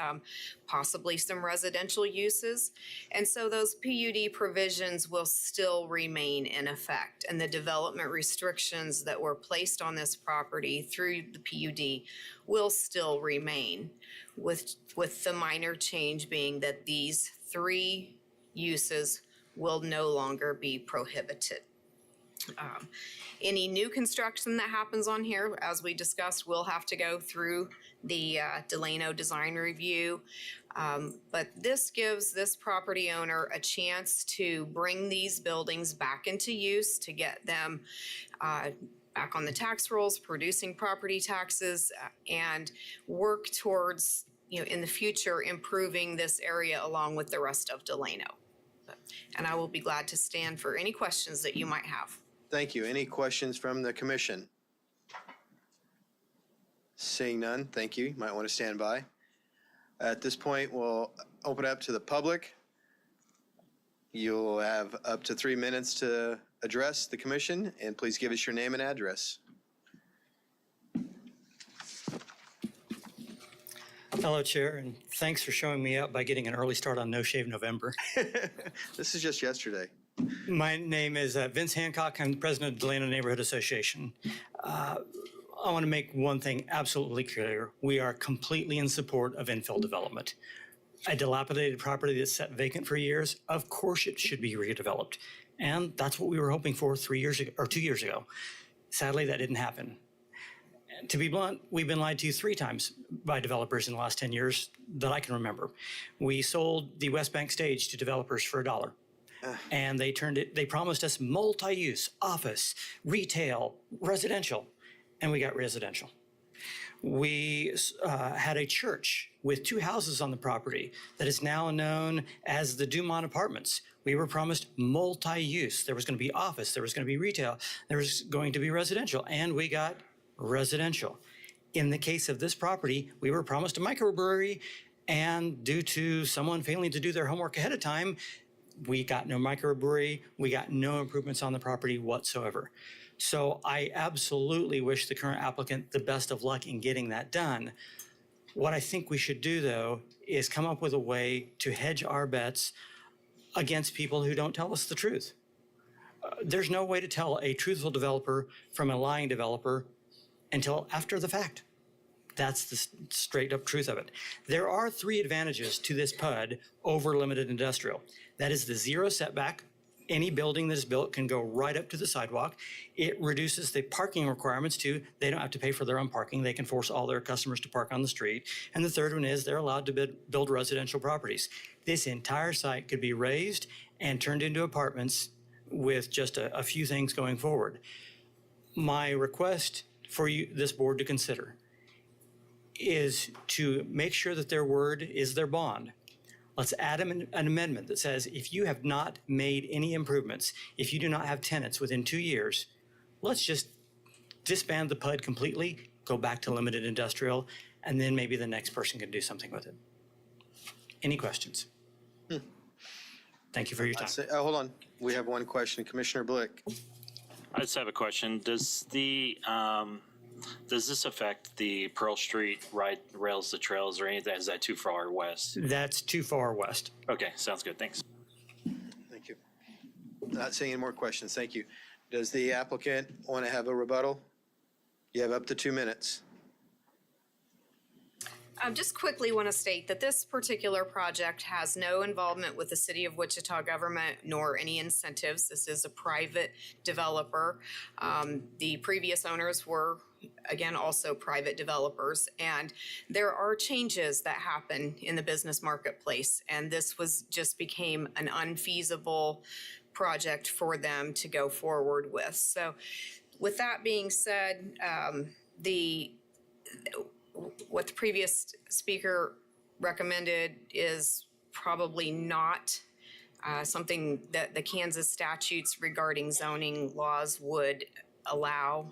possibly some residential uses. And so those PUD provisions will still remain in effect, and the development restrictions that were placed on this property through the PUD will still remain, with the minor change being that these three uses will no longer be prohibited. Any new construction that happens on here, as we discussed, will have to go through the Delano design review. But this gives this property owner a chance to bring these buildings back into use, to get them back on the tax rolls, producing property taxes, and work towards, in the future, improving this area along with the rest of Delano. And I will be glad to stand for any questions that you might have. Thank you. Any questions from the commission? Seeing none, thank you. You might want to stand by. At this point, we'll open up to the public. You'll have up to 3 minutes to address the commission, and please give us your name and address. Hello, Chair, and thanks for showing me up by getting an early start on No Shave November. This is just yesterday. My name is Vince Hancock. I'm the president of Delano Neighborhood Association. I want to make one thing absolutely clear. We are completely in support of infill development. A dilapidated property that's sat vacant for years, of course it should be redeveloped. And that's what we were hoping for 3 years ago, or 2 years ago. Sadly, that didn't happen. To be blunt, we've been lied to 3 times by developers in the last 10 years that I can remember. We sold the West Bank stage to developers for $1. And they promised us multi-use, office, retail, residential, and we got residential. We had a church with 2 houses on the property that is now known as the Dumont Apartments. We were promised multi-use. There was going to be office, there was going to be retail, there was going to be residential, and we got residential. In the case of this property, we were promised a microbrewery, and due to someone failing to do their homework ahead of time, we got no microbrewery, we got no improvements on the property whatsoever. So I absolutely wish the current applicant the best of luck in getting that done. What I think we should do, though, is come up with a way to hedge our bets against people who don't tell us the truth. There's no way to tell a truthful developer from a lying developer until after the fact. That's the straight up truth of it. There are 3 advantages to this PUD over limited industrial. That is the 0 setback. Any building that is built can go right up to the sidewalk. It reduces the parking requirements too. They don't have to pay for their own parking. They can force all their customers to park on the street. And the third one is they're allowed to build residential properties. This entire site could be raised and turned into apartments with just a few things going forward. My request for you, this board to consider, is to make sure that their word is their bond. Let's add an amendment that says if you have not made any improvements, if you do not have tenants within 2 years, let's just disband the PUD completely, go back to limited industrial, and then maybe the next person can do something with it. Any questions? Thank you for your time. Hold on. We have one question. Commissioner Blick. I just have a question. Does this affect the Pearl Street rails to trails or anything? Is that too far west? That's too far west. Okay, sounds good. Thanks. Thank you. Not seeing any more questions. Thank you. Does the applicant want to have a rebuttal? You have up to 2 minutes. Just quickly want to state that this particular project has no involvement with the City of Wichita government nor any incentives. This is a private developer. The previous owners were, again, also private developers. And there are changes that happen in the business marketplace. And this just became an unfeasible project for them to go forward with. So with that being said, what the previous speaker recommended is probably not something that the Kansas statutes regarding zoning laws would allow.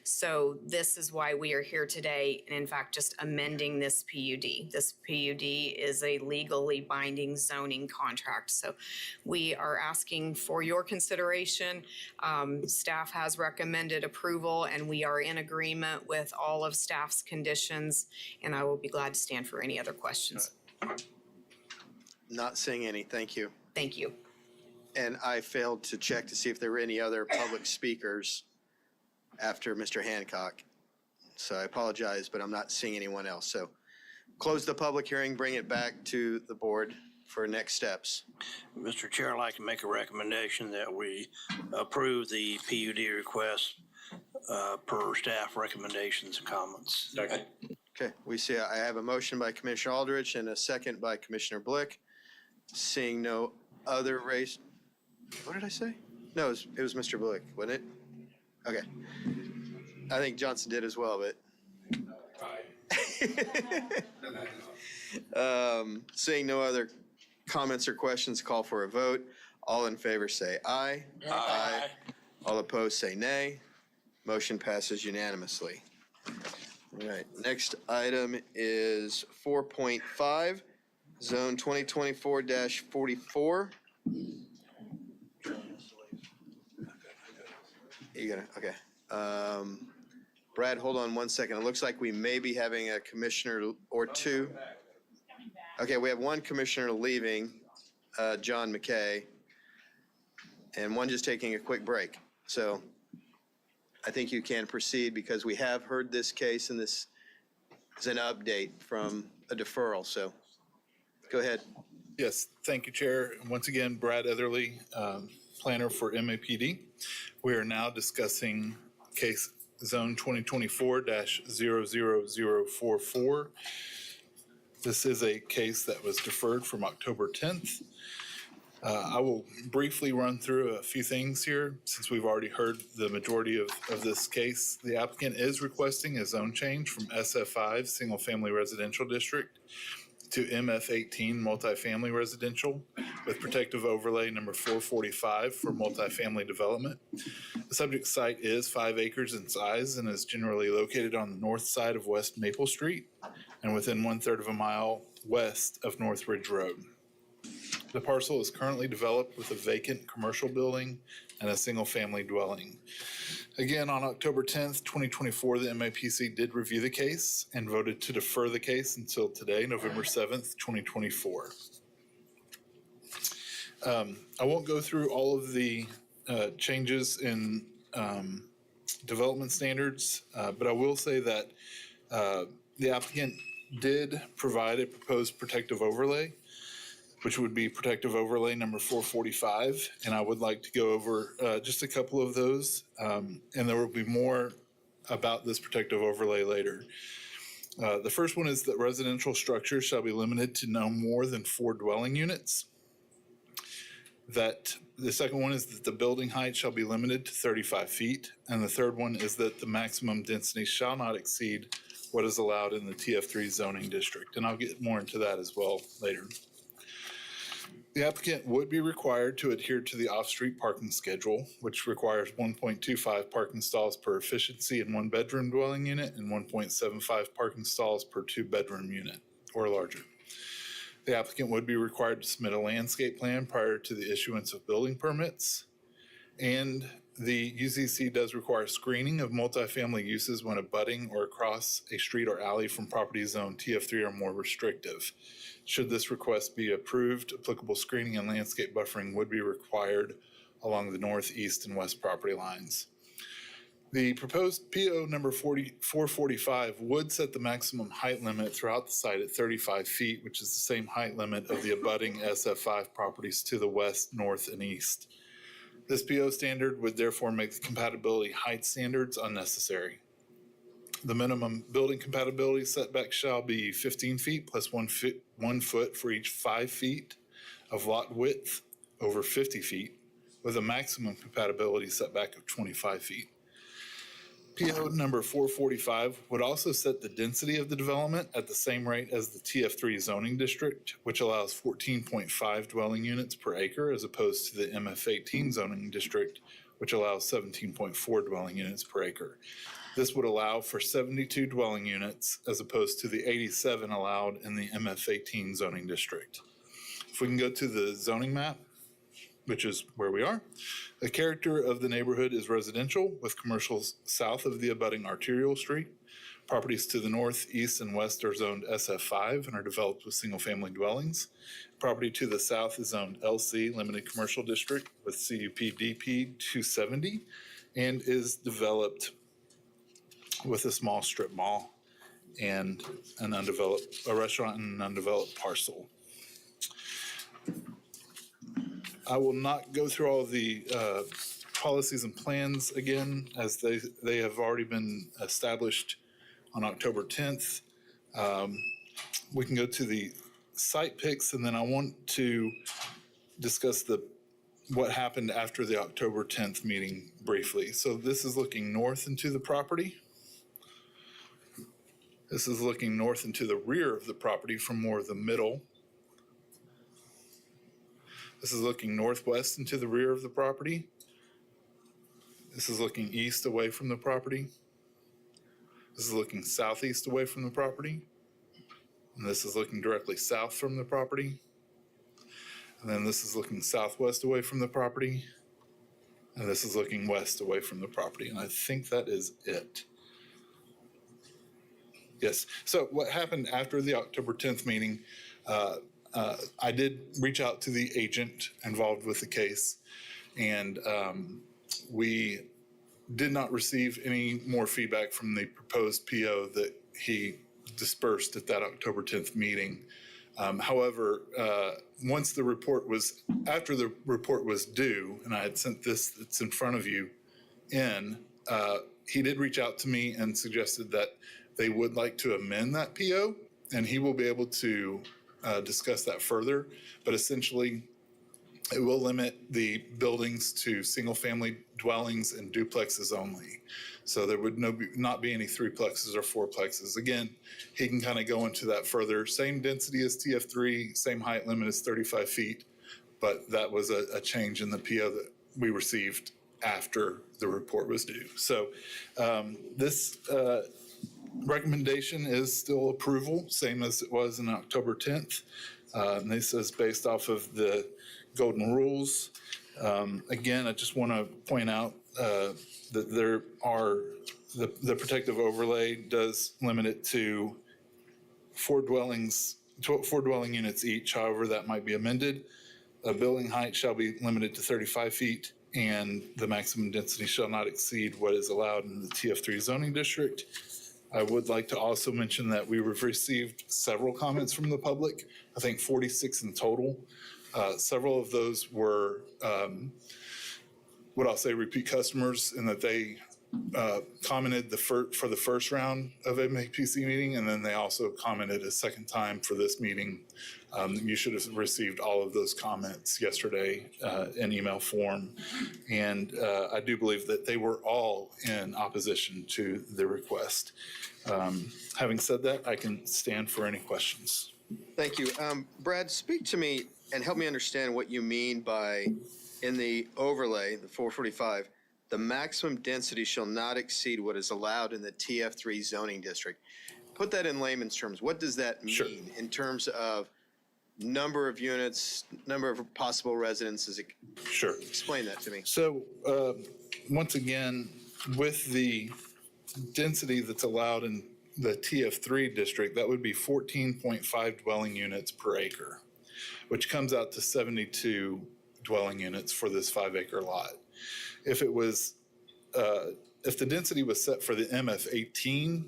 So this is why we are here today, and in fact, just amending this PUD. This PUD is a legally binding zoning contract. So we are asking for your consideration. Staff has recommended approval, and we are in agreement with all of staff's conditions, and I will be glad to stand for any other questions. Not seeing any. Thank you. Thank you. And I failed to check to see if there were any other public speakers after Mr. Hancock. So I apologize, but I'm not seeing anyone else. So close the public hearing, bring it back to the board for next steps. Mr. Chair, I'd like to make a recommendation that we approve the PUD request per staff recommendations and comments. Second. Okay, we see I have a motion by Commissioner Aldrich and a second by Commissioner Blick. Seeing no other race. What did I say? No, it was Mr. Blick, wasn't it? Okay. I think Johnson did as well, but. Seeing no other comments or questions, call for a vote. All in favor say aye. Aye. All opposed say nay. Motion passes unanimously. All right, next item is 4.5, Zone 2024-44. You gonna, okay. Brad, hold on one second. It looks like we may be having a commissioner or two. Okay, we have one commissioner leaving, John McKay, and one just taking a quick break. So I think you can proceed because we have heard this case and this is an update from a deferral. So go ahead. Yes, thank you, Chair. Once again, Brad Etherly, planner for MAPD. We are now discussing case Zone 2024-00044. This is a case that was deferred from October 10th. I will briefly run through a few things here since we've already heard the majority of this case. The applicant is requesting a zone change from SF5 Single Family Residential District to MF18 Multifamily Residential with protective overlay number 445 for multifamily development. The subject site is 5 acres in size and is generally located on the north side of West Maple Street and within 1/3 of a mile west of North Ridge Road. The parcel is currently developed with a vacant commercial building and a single-family dwelling. Again, on October 10th, 2024, the MAPC did review the case and voted to defer the case until today, November 7th, 2024. I won't go through all of the changes in development standards, but I will say that the applicant did provide a proposed protective overlay, which would be protective overlay number 445. And I would like to go over just a couple of those. And there will be more about this protective overlay later. The first one is that residential structures shall be limited to no more than 4 dwelling units. That the second one is that the building height shall be limited to 35 feet. And the third one is that the maximum density shall not exceed what is allowed in the TF3 zoning district. And I'll get more into that as well later. The applicant would be required to adhere to the off-street parking schedule, which requires 1.25 parking stalls per efficiency in 1-bedroom dwelling unit and 1.75 parking stalls per 2-bedroom unit or larger. The applicant would be required to submit a landscape plan prior to the issuance of building permits. And the UZC does require screening of multifamily uses when abutting or across a street or alley from property zone TF3 or more restrictive. Should this request be approved, applicable screening and landscape buffering would be required along the north, east, and west property lines. The proposed PO number 445 would set the maximum height limit throughout the site at 35 feet, which is the same height limit of the abutting SF5 properties to the west, north, and east. This PO standard would therefore make the compatibility height standards unnecessary. The minimum building compatibility setback shall be 15 feet plus 1 foot for each 5 feet of lot width over 50 feet, with a maximum compatibility setback of 25 feet. PO number 445 would also set the density of the development at the same rate as the TF3 zoning district, which allows 14.5 dwelling units per acre as opposed to the MF18 zoning district, which allows 17.4 dwelling units per acre. This would allow for 72 dwelling units as opposed to the 87 allowed in the MF18 zoning district. If we can go to the zoning map, which is where we are, the character of the neighborhood is residential with commercials south of the abutting arterial street. Properties to the north, east, and west are zoned SF5 and are developed with single-family dwellings. Property to the south is zoned LC, Limited Commercial District, with CUP DP 270, and is developed with a small strip mall and a restaurant and an undeveloped parcel. I will not go through all the policies and plans again, as they have already been established on October 10th. We can go to the site pics, and then I want to discuss what happened after the October 10th meeting briefly. So this is looking north into the property. This is looking north into the rear of the property from more of the middle. This is looking northwest into the rear of the property. This is looking east away from the property. This is looking southeast away from the property. And this is looking directly south from the property. And then this is looking southwest away from the property. And this is looking west away from the property. And I think that is it. Yes. So what happened after the October 10th meeting, I did reach out to the agent involved with the case, and we did not receive any more feedback from the proposed PO that he dispersed at that October 10th meeting. However, after the report was due, and I had sent this that's in front of you in, he did reach out to me and suggested that they would like to amend that PO, and he will be able to discuss that further. But essentially, it will limit the buildings to single-family dwellings and duplexes only. So there would not be any threeplexes or fourplexes. Again, he can kind of go into that further. Same density as TF3, same height limit as 35 feet, but that was a change in the PO that we received after the report was due. So this recommendation is still approval, same as it was in October 10th. And this is based off of the golden rules. Again, I just want to point out that there are, the protective overlay does limit it to 4 dwelling units each. However, that might be amended. A building height shall be limited to 35 feet, and the maximum density shall not exceed what is allowed in the TF3 zoning district. I would like to also mention that we have received several comments from the public, I think 46 in total. Several of those were, what I'll say, repeat customers, in that they commented for the first round of MAPC meeting, and then they also commented a second time for this meeting. You should have received all of those comments yesterday in email form. And I do believe that they were all in opposition to the request. Having said that, I can stand for any questions. Thank you. Brad, speak to me and help me understand what you mean by, in the overlay, the 445, the maximum density shall not exceed what is allowed in the TF3 zoning district. Put that in layman's terms. What does that mean in terms of number of units, number of possible residences? Sure. Explain that to me. So once again, with the density that's allowed in the TF3 district, that would be 14.5 dwelling units per acre, which comes out to 72 dwelling units for this 5-acre lot. If it was, if the density was set for the MF18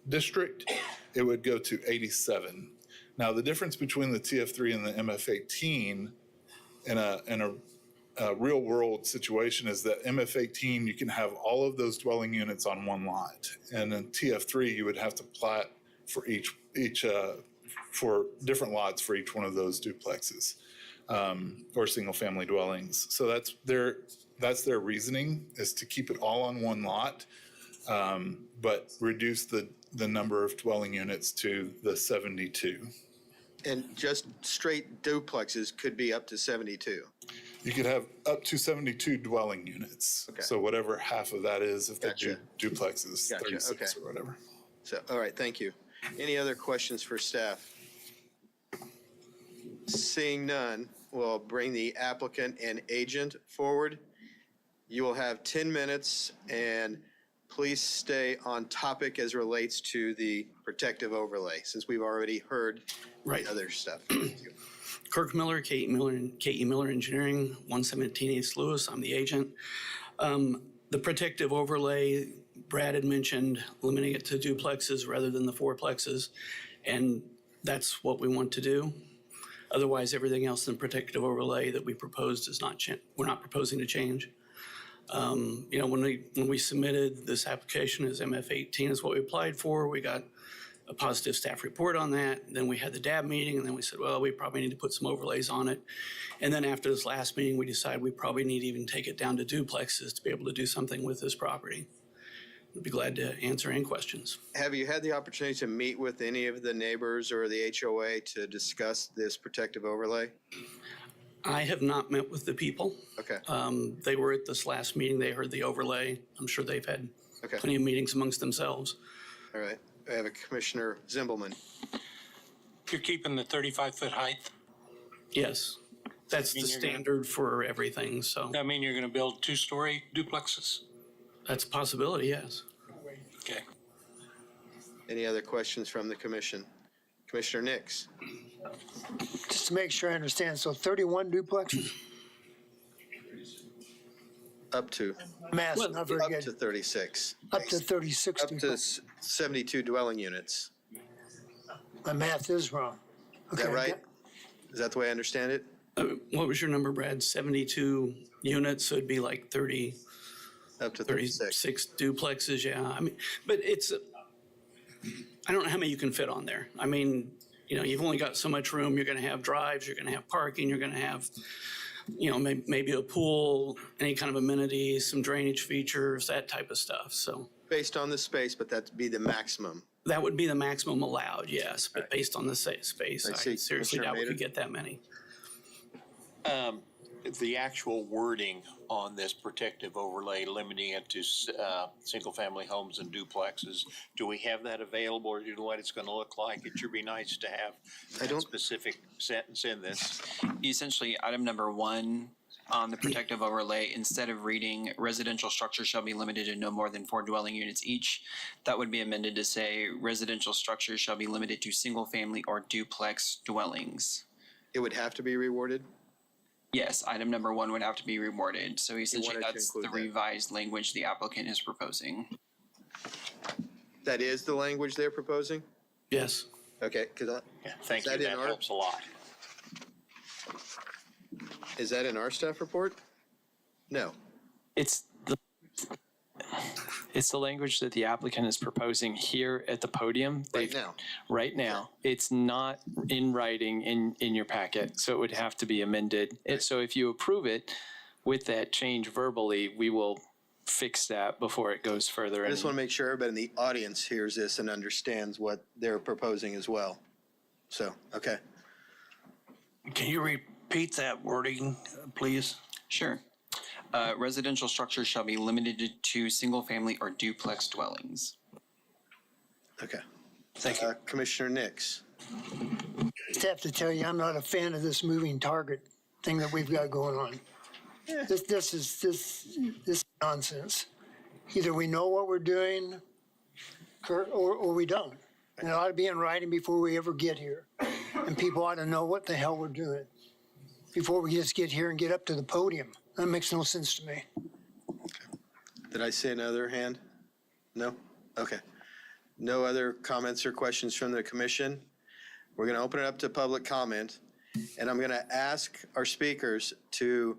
district, it would go to 87. Now, the difference between the TF3 and the MF18 in a real world situation is that MF18, you can have all of those dwelling units on one lot. And in TF3, you would have to plat for each for different lots for each one of those duplexes or single family dwellings. So that's their reasoning, is to keep it all on one lot, but reduce the number of dwelling units to the 72. And just straight duplexes could be up to 72. You could have up to 72 dwelling units. Okay. So whatever half of that is, if they're duplexes, Gotcha. 36 Okay. or whatever. So, all right, thank you. Any other questions for staff? Seeing none, we'll bring the applicant and agent forward. You will have 10 minutes, and please stay on topic as relates to the protective overlay, since we've already heard the other stuff. Thank you. Kirk Miller, KE Miller Engineering, 117 East Louis. I'm the agent. The protective overlay, Brad had mentioned limiting it to duplexes rather than the fourplexes, and that's what we want to do. Otherwise, everything else in the protective overlay that we proposed is not we're not proposing to change. You know, when we submitted this application as MF18 is what we applied for, we got a positive staff report on that. Then we had the DAB meeting, and then we said, well, we probably need to put some overlays on it. And then after this last meeting, we decided we probably need to even take it down to duplexes to be able to do something with this property. I'd be glad to answer any questions. Have you had the opportunity to meet with any of the neighbors or the HOA to discuss this protective overlay? I have not met with the people. Okay. They were at this last meeting. They heard the overlay. I'm sure they've had plenty of meetings amongst themselves. All right. I have a Commissioner Zimbelman. You're keeping the 35-foot height? Yes. That's the standard for everything, so. That mean you're going to build 2-story duplexes? That's a possibility, yes. Okay. Any other questions from the commission? Commissioner Nix. Just to make sure I understand, so 31 duplexes? Up to. Math's not very good. Up to 36. Up to 36 Up to 72 dwelling units. My math is wrong. Is that right? Is that the way I understand it? What was your number, Brad? 72 units, so it'd be like 30. Up to 36. 36 duplexes, yeah. I mean, but I don't know how many you can fit on there. I mean, you know, you've only got so much room. You're going to have drives, you're going to have parking, you're going to have, you know, maybe a pool, any kind of amenities, some drainage features, that type of stuff. So Based on the space, but that'd be the maximum. that would be the maximum allowed, yes. But based on the space, I I see. seriously Commissioner doubt we Mader? could get that many. The actual wording on this protective overlay, limiting it to single-family homes and duplexes, do we have that available, or do you know what it's going to look like? It should be nice to have that specific sentence in this. Essentially, item number 1 on the protective overlay, instead of reading residential structures shall be limited to no more than 4 dwelling units each, that would be amended to say residential structures shall be limited to single-family or duplex dwellings. It would have to be rewarded? Yes, item number 1 would have to be rewarded. So essentially, wanted to that's include the that. revised language the applicant is proposing. That is the language they're proposing? Yes. Okay, Thank you, that in that our- helps a lot. is that in our staff report? No. It's the language that the applicant is proposing here at the podium. Right now. It's not in writing in your packet, so it would have to be amended. So if you approve it with that change verbally, we will fix that before it goes further. I just want to make sure everybody in the audience hears this and understands what they're proposing as well. So, okay. Can you repeat that wording, please? Sure. Residential structures shall be limited to single-family or duplex dwellings. Okay. Thank you. Commissioner Nix. Just have to tell you, I'm not a fan of this moving target thing that we've got going on. This is nonsense. Either we know what we're doing, or we don't. And it ought to be in writing before we ever get here. And people ought to know what the hell we're doing before we just get here and get up to the podium. That makes no sense to me. Did I see another hand? No? Okay. No other comments or questions from the commission? We're going to open it up to public comment. And I'm going to ask our speakers to,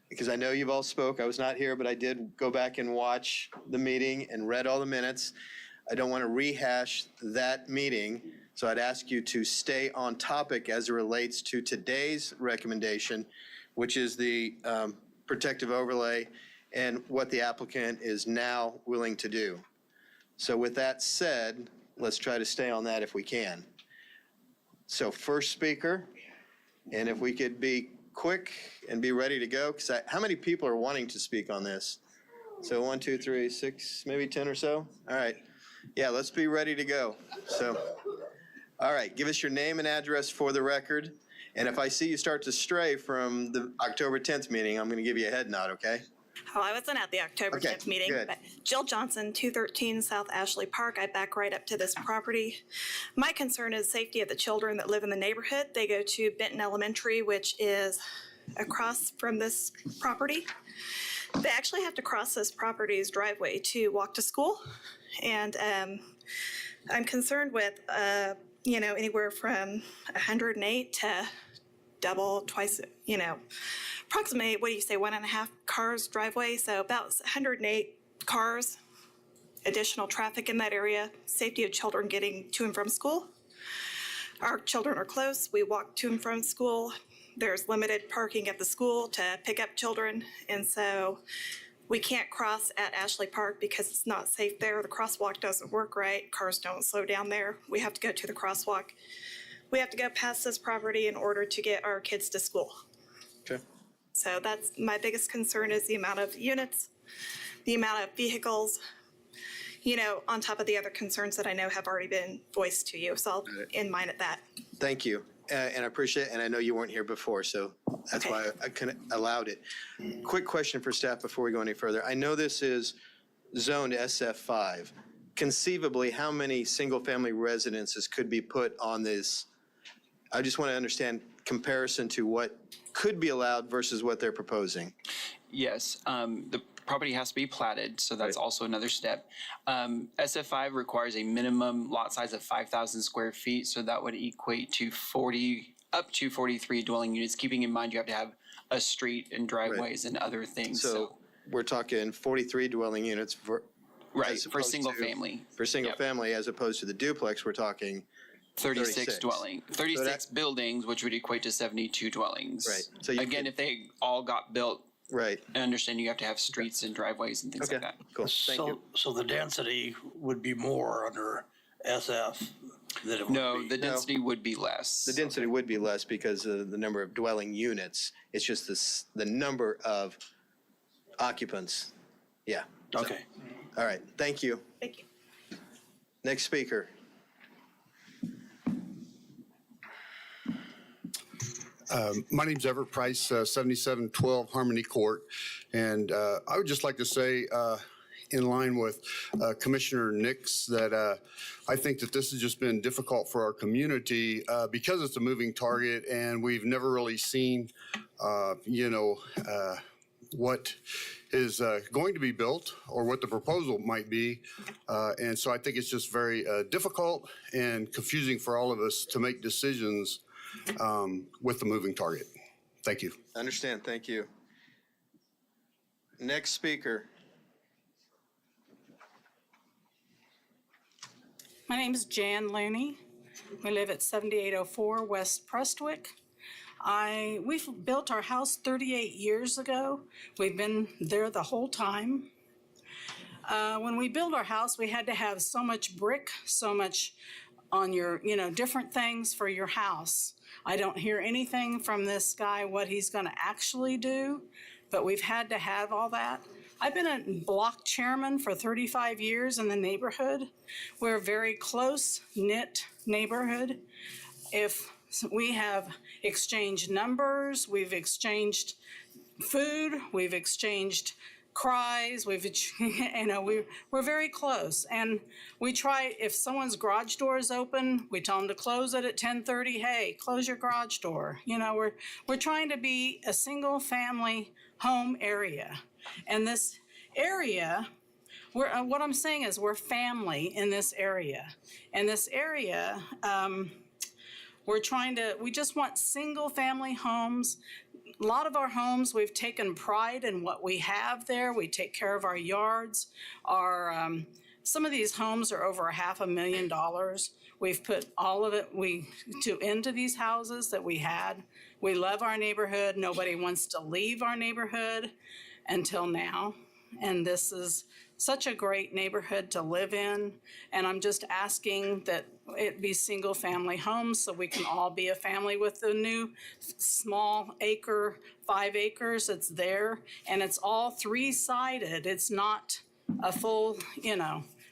because I know you've all spoke, I was not here, but I did go back and watch the meeting and read all the minutes. I don't want to rehash that meeting, so I'd ask you to stay on topic as it relates to today's recommendation, which is the protective overlay and what the applicant is now willing to do. So with that said, let's try to stay on that if we can. So first speaker, and if we could be quick and be ready to go, because how many people are wanting to speak on this? So 1, 2, 3, 6, maybe 10 or so? All right. Yeah, let's be ready to go. So, all right, give us your name and address for the record. And if I see you start to stray from the October 10th meeting, I'm going to give you a head nod, okay? Oh, I wasn't at the October 10th meeting, good. but Jill Johnson, 213 South Ashley Park. I back right up to this property. My concern is safety of the children that live in the neighborhood. They go to Benton Elementary, which is across from this property. They actually have to cross this property's driveway to walk to school. And I'm concerned with, anywhere from 108 to double, twice, approximately, 1.5 cars driveway. So about 108 cars, additional traffic in that area, safety of children getting to and from school. Our children are close. We walk to and from school. There's limited parking at the school to pick up children. And so we can't cross at Ashley Park because it's not safe there. The crosswalk doesn't work right. Cars don't slow down there. We have to go to the crosswalk. We have to go past this property in order to get our kids to school. Okay. So that's my biggest concern is the amount of units, the amount of vehicles, on top of the other concerns that I know have already been voiced to you. So I'll end mine at that. Thank you. And I appreciate it. And I know you weren't here before, so that's why I allowed it. Quick question for staff before we go any further. I know this is zoned SF5. Conceivably, how many single-family residences could be put on this? I just want to understand comparison to what could be allowed versus what they're proposing. Yes, the property has to be platted, so that's also another step. SF5 requires a minimum lot size of 5,000 square feet, so that would equate to up to 43 dwelling units, keeping in mind you have to have a street and driveways and other things. So we're talking 43 dwelling units for. Right, as for opposed single to- family. For single Yep. family, as opposed to the duplex, we're talking 36 36 buildings, which would equate to 72 dwellings. Right. So you Again, if they all got built, right. I understand you have to have streets and driveways and things like that. Cool. Thank you. So the density would be more under SF than it would be? No, the density would be less. The density would be less because of the number of dwelling units. It's just the number of occupants. Yeah. So- Okay. All right. Thank you. Thank you. Next speaker. My name's Everett Price, 7712 Harmony Court. And I would just like to say, in line with Commissioner Nix, that I think that this has just been difficult for our community because it's a moving target and we've never really seen, what is going to be built or what the proposal might be. And so I think it's just very difficult and confusing for all of us to make decisions with the moving target. Thank you. Understand. Thank you. Next speaker. My name is Jan Looney. We live at 7804 West Prestwick. We've built our house 38 years ago. We've been there the whole time. When we built our house, we had to have so much brick, so much on your, different things for your house. I don't hear anything from this guy what he's going to actually do, but we've had to have all that. I've been a block chairman for 35 years in the neighborhood. We're a very close-knit neighborhood. If we have exchanged numbers, we've exchanged food, we've exchanged cries, we're very close. And we try, if someone's garage door is open, we tell them to close it at 10:30. Hey, close your garage door. We're trying to be a single family home area. And this area, what I'm saying is we're family in this area. And this area, we just want single family homes. A lot of our homes, we've taken pride in what we have there. We take care of our yards. Some of these homes are over $500,000. We've put all of it into these houses that we had. We love our neighborhood. Nobody wants to leave our neighborhood until now. And this is such a great neighborhood to live in. And I'm just asking that it be single family homes so we can all be a family with the new small 5 acres that's there. And it's all 3-sided. It's not a full,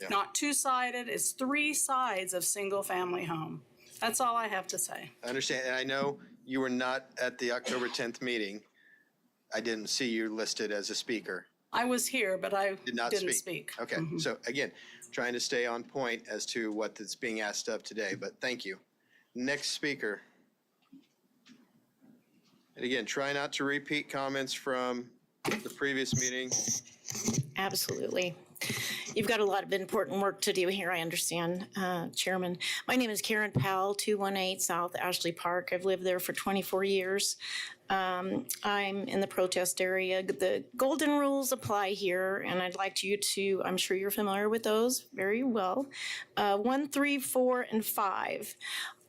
not 2-sided. It's 3 sides of single family home. That's all I have to say. I understand. And I know you were not at the October 10th meeting. I didn't see you listed as a speaker. I was here, but I didn't speak. Okay. So again, trying to stay on point as to what is being asked of today, but thank you. Next speaker. And again, try not to repeat comments from the previous meeting. Absolutely. You've got a lot of important work to do here, I understand, Chairman. My name is Karen Powell, 218 South Ashley Park. I've lived there for 24 years. I'm in the protest area. The golden rules apply here, and I'd like you to, I'm sure you're familiar with those very well. 1, 3, 4, and 5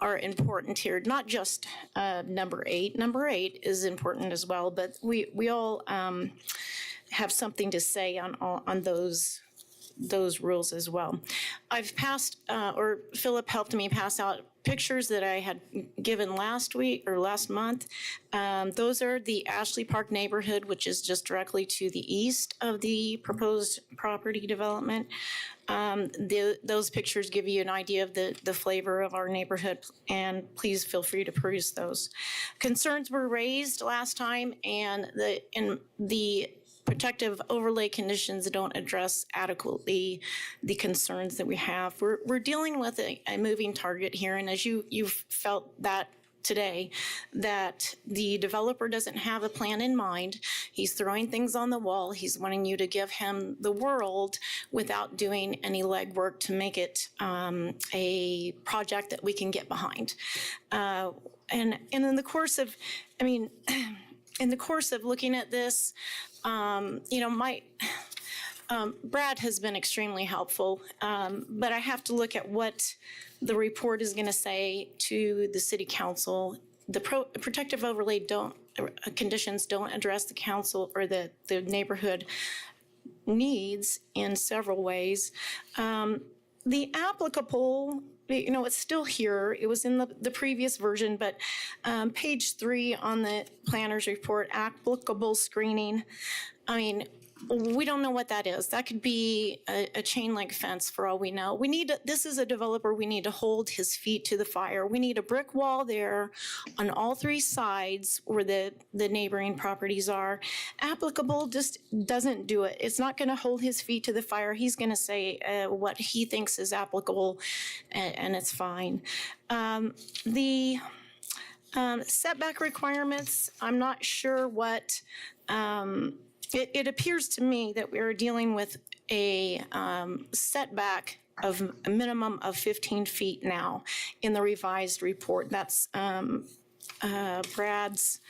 are important here, not just number 8. Number 8 is important as well, but we all have something to say on those rules as well. I've passed, or Philip helped me pass out pictures that I had given last week or last month. Those are the Ashley Park neighborhood, which is just directly to the east of the proposed property development. Those pictures give you an idea of the flavor of our neighborhood, and please feel free to peruse those. Concerns were raised last time, and the protective overlay conditions don't address adequately the concerns that we have. We're dealing with a moving target here, and as you've felt that today, that the developer doesn't have a plan in mind. He's throwing things on the wall. He's wanting you to give him the world without doing any legwork to make it a project that we can get behind. And in the course of, in the course of looking at this, Brad has been extremely helpful, but I have to look at what the report is going to say to the city council. The protective overlay conditions don't address the council or the neighborhood needs in several ways. The applicable, it's still here. It was in the previous version, but page 3 on the planner's report, applicable screening. I mean, we don't know what that is. That could be a chain link fence for all we know. This is a developer, we need to hold his feet to the fire. We need a brick wall there on all 3 sides where the neighboring properties are. Applicable just doesn't do it. It's not gonna hold his feet to the fire. He's gonna say what he thinks is applicable and it's fine. The setback requirements, I'm not sure what, it appears to me that we're dealing with a setback of a minimum of 15 feet now in the revised report. That's Brad's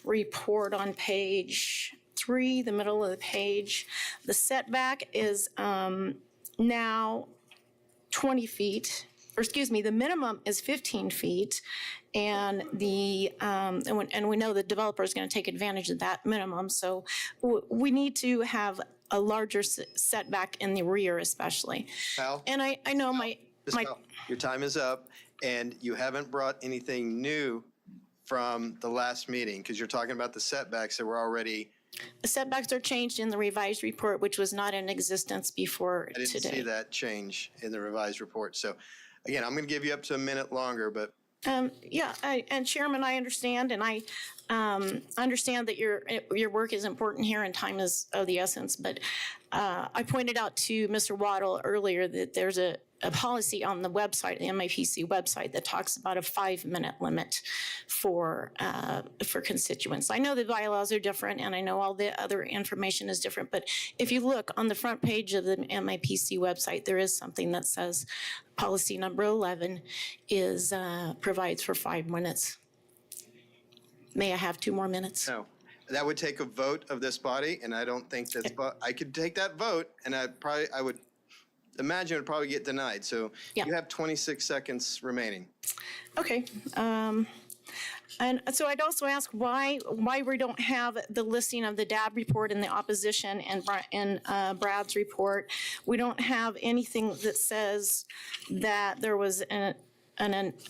report on page 3, the middle of the page. The setback is now 20 feet, or excuse me, the minimum is 15 feet. And and we know the developer is going to take advantage of that minimum. So we need to have a larger setback in the rear, especially. Pal? And I know Ms. Pal, your time is up, and you haven't brought anything new from the last meeting because you're talking about the setbacks that were already. The setbacks are changed in the revised report, which was not in existence before today. I didn't see that change in the revised report. So again, I'm going to give you up to a minute longer, but. And Chairman, I understand, and I understand that your work is important here and time is of the essence, but I pointed out to Mr. Waddle earlier that there's a policy on the website, the MAPC website, that talks about a 5-minute limit for constituents. I know the bylaws are different, and I know all the other information is different, but if you look on the front page of the MAPC website, there is something that says policy number 11 is provides for 5 minutes. May I have 2 more minutes? No, that would take a vote of this body, and I don't think that's, I could take that vote, and I would imagine it would probably get denied. So you have 26 seconds remaining. Okay. And so I'd also ask why we don't have the listing of the DAB report in the opposition and Brad's report. We don't have anything that says that there was an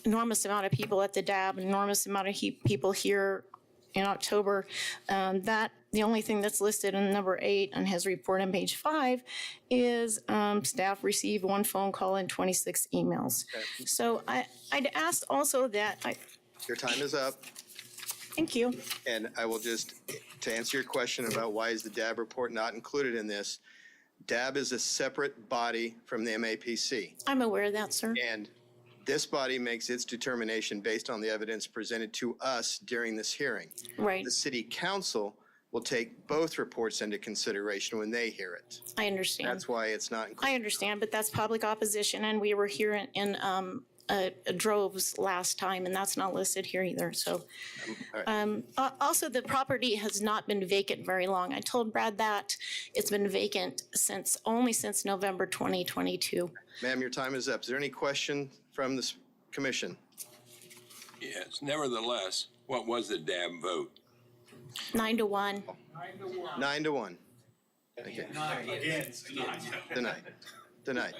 enormous amount of people at the DAB, an enormous amount of people here in October. The only thing that's listed in number 8 on his report on page 5 is staff received 1 phone call and 26 emails. Okay. So I'd ask also that your time is up. Thank you. And I will just, to answer your question about why is the DAB report not included in this, DAB is a separate body from the MAPC. I'm aware of that, sir. And this body makes its determination based on the evidence presented to us during this hearing. Right. The city council will take both reports into consideration when they hear it. I understand. That's why it's not included. I understand, but that's public opposition, and we were here in droves last time, and that's not listed here either. So, also the property has not been vacant very long. I told Brad that it's been vacant only since November 2022. Ma'am, your time is up. Is there any question from this commission? Yes. Nevertheless, what was the DAB vote? 9-1. 9-1. Okay. Denied.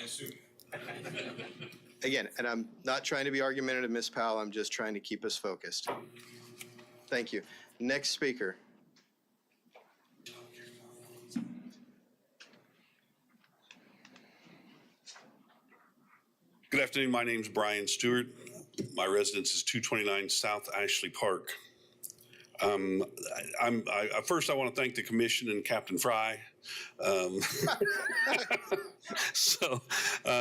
Again, and I'm not trying to be argumentative, Ms. Powell. I'm just trying to keep us focused. Thank you. Next speaker. Good afternoon. My name's Brian Stewart. My residence is 229 South Ashley Park. First, I want to thank the commission and Captain Fry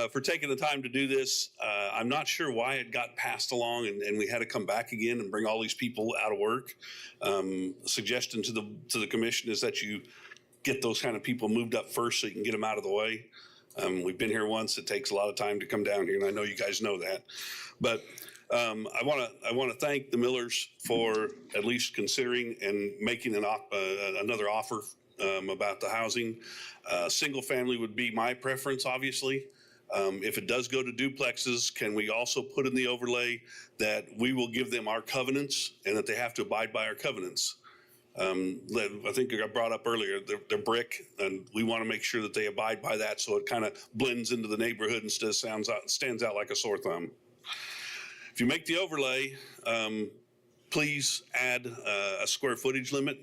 for taking the time to do this. I'm not sure why it got passed along and we had to come back again and bring all these people out of work. Suggestion to the commission is that you get those kind of people moved up first so you can get them out of the way. We've been here once. It takes a lot of time to come down here, and I know you guys know that. But I want to thank the Millers for at least considering and making another offer about the housing. Single family would be my preference, obviously. If it does go to duplexes, can we also put in the overlay that we will give them our covenants and that they have to abide by our covenants? I think I brought up earlier, they're brick, and we want to make sure that they abide by that so it kind of blends into the neighborhood instead of stands out like a sore thumb. If you make the overlay, please add a square footage limit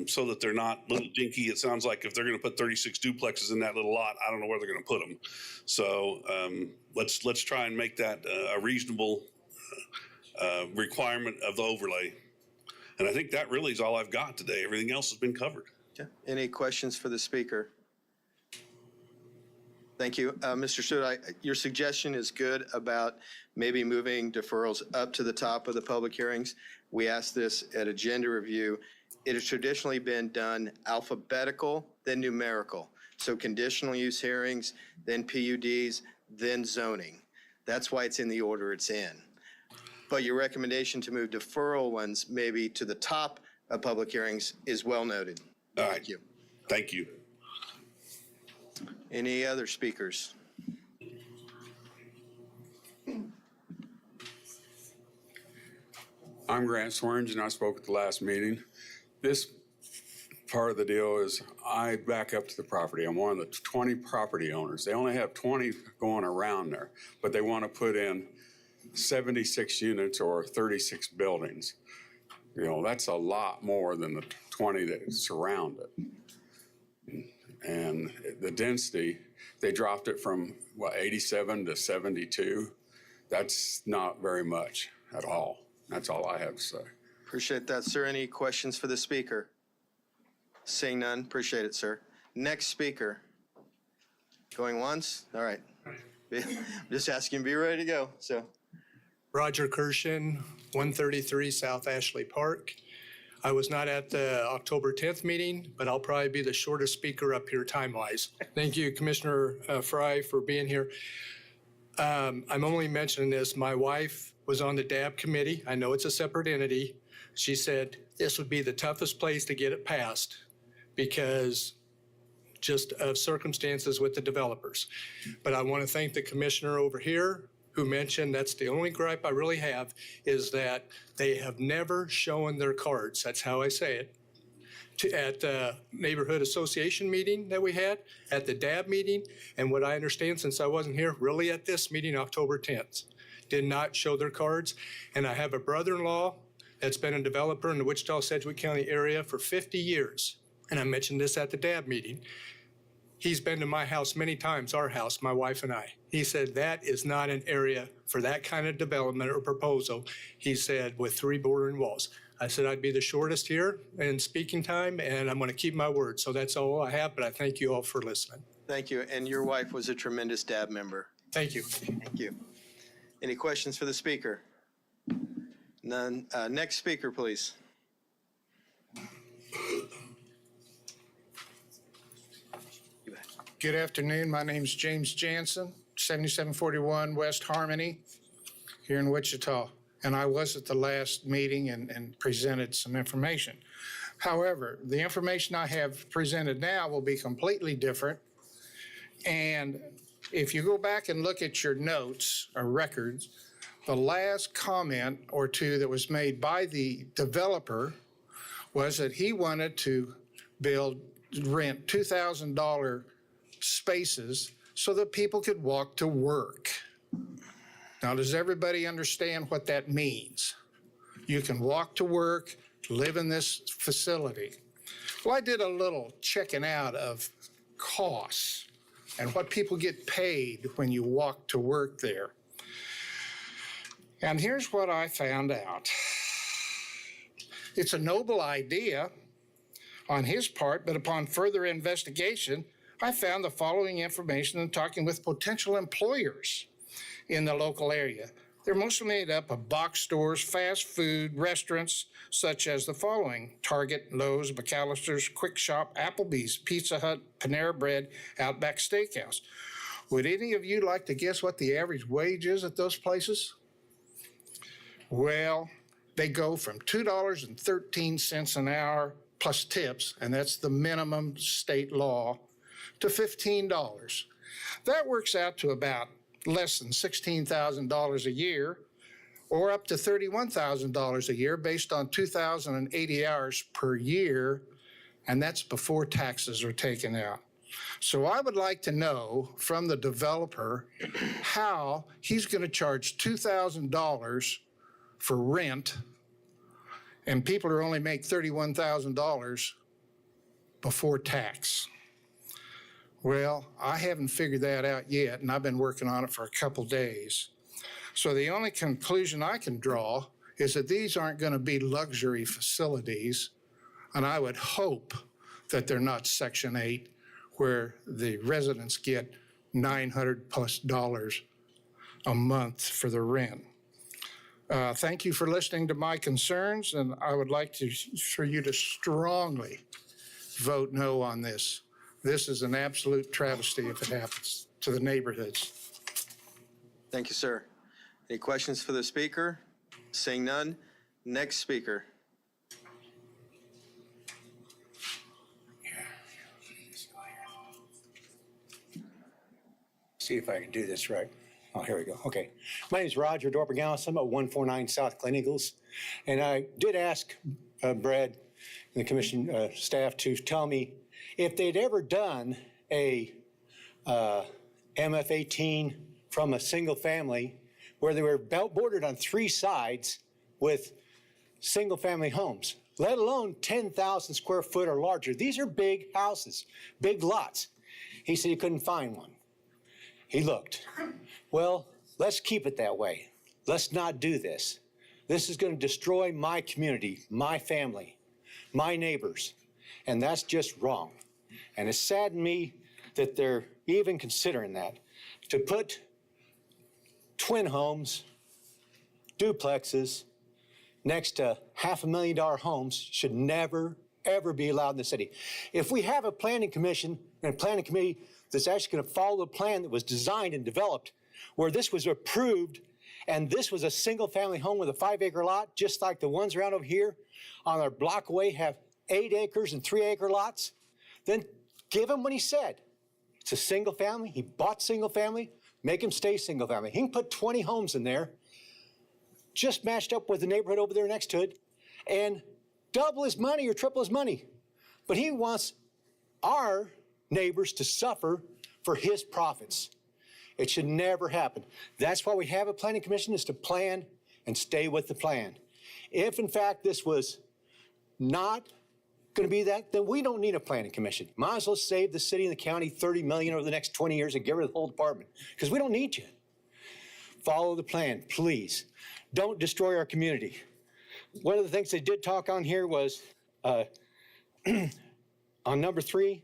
so that they're not little dinky. It sounds like if they're going to put 36 duplexes in that little lot, I don't know where they're going to put them. So let's try and make that a reasonable requirement of the overlay. And I think that really is all I've got today. Everything else has been covered. Okay. Any questions for the speaker? Thank you. Mr. Stewart, your suggestion is good about maybe moving deferrals up to the top of the public hearings. We asked this at agenda review. It has traditionally been done alphabetical, then numerical. So conditional use hearings, then PUDs, then zoning. That's why it's in the order it's in. But your recommendation to move deferral ones maybe to the top of public hearings is well noted. All right. Thank you. Thank you. Any other speakers? I'm Grant Swearenge, and I spoke at the last meeting. This part of the deal is I back up to the property. I'm one of the 20 property owners. They only have 20 going around there, but they want to put in 76 units or 36 buildings. You know, that's a lot more than the 20 that surround it. And the density, they dropped it from, 87 to 72. That's not very much at all. That's all I have to say. Appreciate that, sir. Any questions for the speaker? Seeing none, appreciate it, sir. Next speaker. Going once? All right. Just asking, be ready to go, so. Roger Kirshen, 133 South Ashley Park. I was not at the October 10th meeting, but I'll probably be the shortest speaker up here time-wise. Thank you, Commissioner Fry, for being here. I'm only mentioning this. My wife was on the DAB committee. I know it's a separate entity. She said this would be the toughest place to get it passed because just of circumstances with the developers. But I want to thank the commissioner over here who mentioned that's the only gripe I really have is that they have never shown their cards. That's how I say it. At the neighborhood association meeting that we had, at the DAB meeting, and what I understand since I wasn't here, really at this meeting, October 10th, did not show their cards. And I have a brother-in-law that's been a developer in the Wichita-Sedgwick County area for 50 years. And I mentioned this at the DAB meeting. He's been to my house many times, our house, my wife and I. He said that is not an area for that kind of development or proposal, he said, with 3 bordering walls. I said I'd be the shortest here in speaking time, and I'm going to keep my word. So that's all I have, but I thank you all for listening. Thank you. And your wife was a tremendous DAB member. Thank you. Thank you. Any questions for the speaker? None. Next speaker, please. Good afternoon. My name's James Jansen, 7741 West Harmony here in Wichita. And I was at the last meeting and presented some information. However, the information I have presented now will be completely different. And if you go back and look at your notes or records, the last comment or two that was made by the developer was that he wanted to rent $2,000 spaces so that people could walk to work. Now, does everybody understand what that means? You can walk to work, live in this facility. Well, I did a little checking out of costs and what people get paid when you walk to work there. And here's what I found out. It's a noble idea on his part, but upon further investigation, I found the following information in talking with potential employers in the local area. They're mostly made up of box stores, fast food, restaurants, such as the following: Target, Lowe's, McAllister's, Quick Shop, Applebee's, Pizza Hut, Panera Bread, Outback Steakhouse. Would any of you like to guess what the average wage is at those places? Well, they go from $2.13 an hour plus tips, and that's the minimum state law, to $15. That works out to about less than $16,000 a year, or up to $31,000 a year based on 2,080 hours per year, and that's before taxes are taken out. So I would like to know from the developer how he's going to charge $2,000 for rent, and people who only make $31,000 before tax. Well, I haven't figured that out yet, and I've been working on it for a couple days. So the only conclusion I can draw is that these aren't going to be luxury facilities, and I would hope that they're not Section 8, where the residents get $900+ a month for the rent. Thank you for listening to my concerns, and I would like for you to strongly vote no on this. This is an absolute travesty if it happens to the neighborhoods. Thank you, sir. Any questions for the speaker? Seeing none, next speaker. See if I can do this right. Oh, here we go. Okay. My name is Roger Dorpergalis. I'm at 149 South Glen Eagles. And I did ask Brad and the commission staff to tell me if they'd ever done a MF-18 from a single family where they were bordered on 3 sides with single family homes, let alone 10,000 square foot or larger. These are big houses, big lots. He said he couldn't find one. He looked. Well, let's keep it that way. Let's not do this. This is going to destroy my community, my family, my neighbors, and that's just wrong. And it saddened me that they're even considering that. To put twin homes, duplexes, next to $500,000 homes should never, ever be allowed in the city. If we have a planning commission and a planning committee that's actually going to follow the plan that was designed and developed, where this was approved, and this was a single-family home with a 5-acre lot, just like the ones around over here on our block away have 8 acres and 3-acre lots, then give him what he said. It's a single family. He bought single family. Make him stay single family. He can put 20 homes in there, just matched up with the neighborhood over there next to it, and double his money or triple his money. But he wants our neighbors to suffer for his profits. It should never happen. That's why we have a planning commission, is to plan and stay with the plan. If in fact this was not going to be that, then we don't need a planning commission. Might as well save the city and the county $30 million over the next 20 years and get rid of the whole department, because we don't need you. Follow the plan, please. Don't destroy our community. One of the things they did talk on here was on number 3,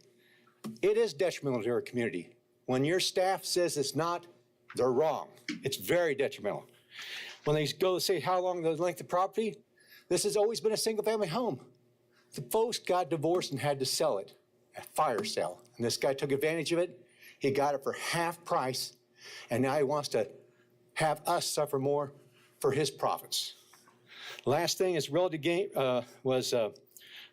it is detrimental to our community. When your staff says it's not, they're wrong. It's very detrimental. When they go to say how long the length of property, this has always been a single-family home. The folks got divorced and had to sell it, a fire sale. And this guy took advantage of it. He got it for half price, and now he wants to have us suffer more for his profits. Last thing is relative game was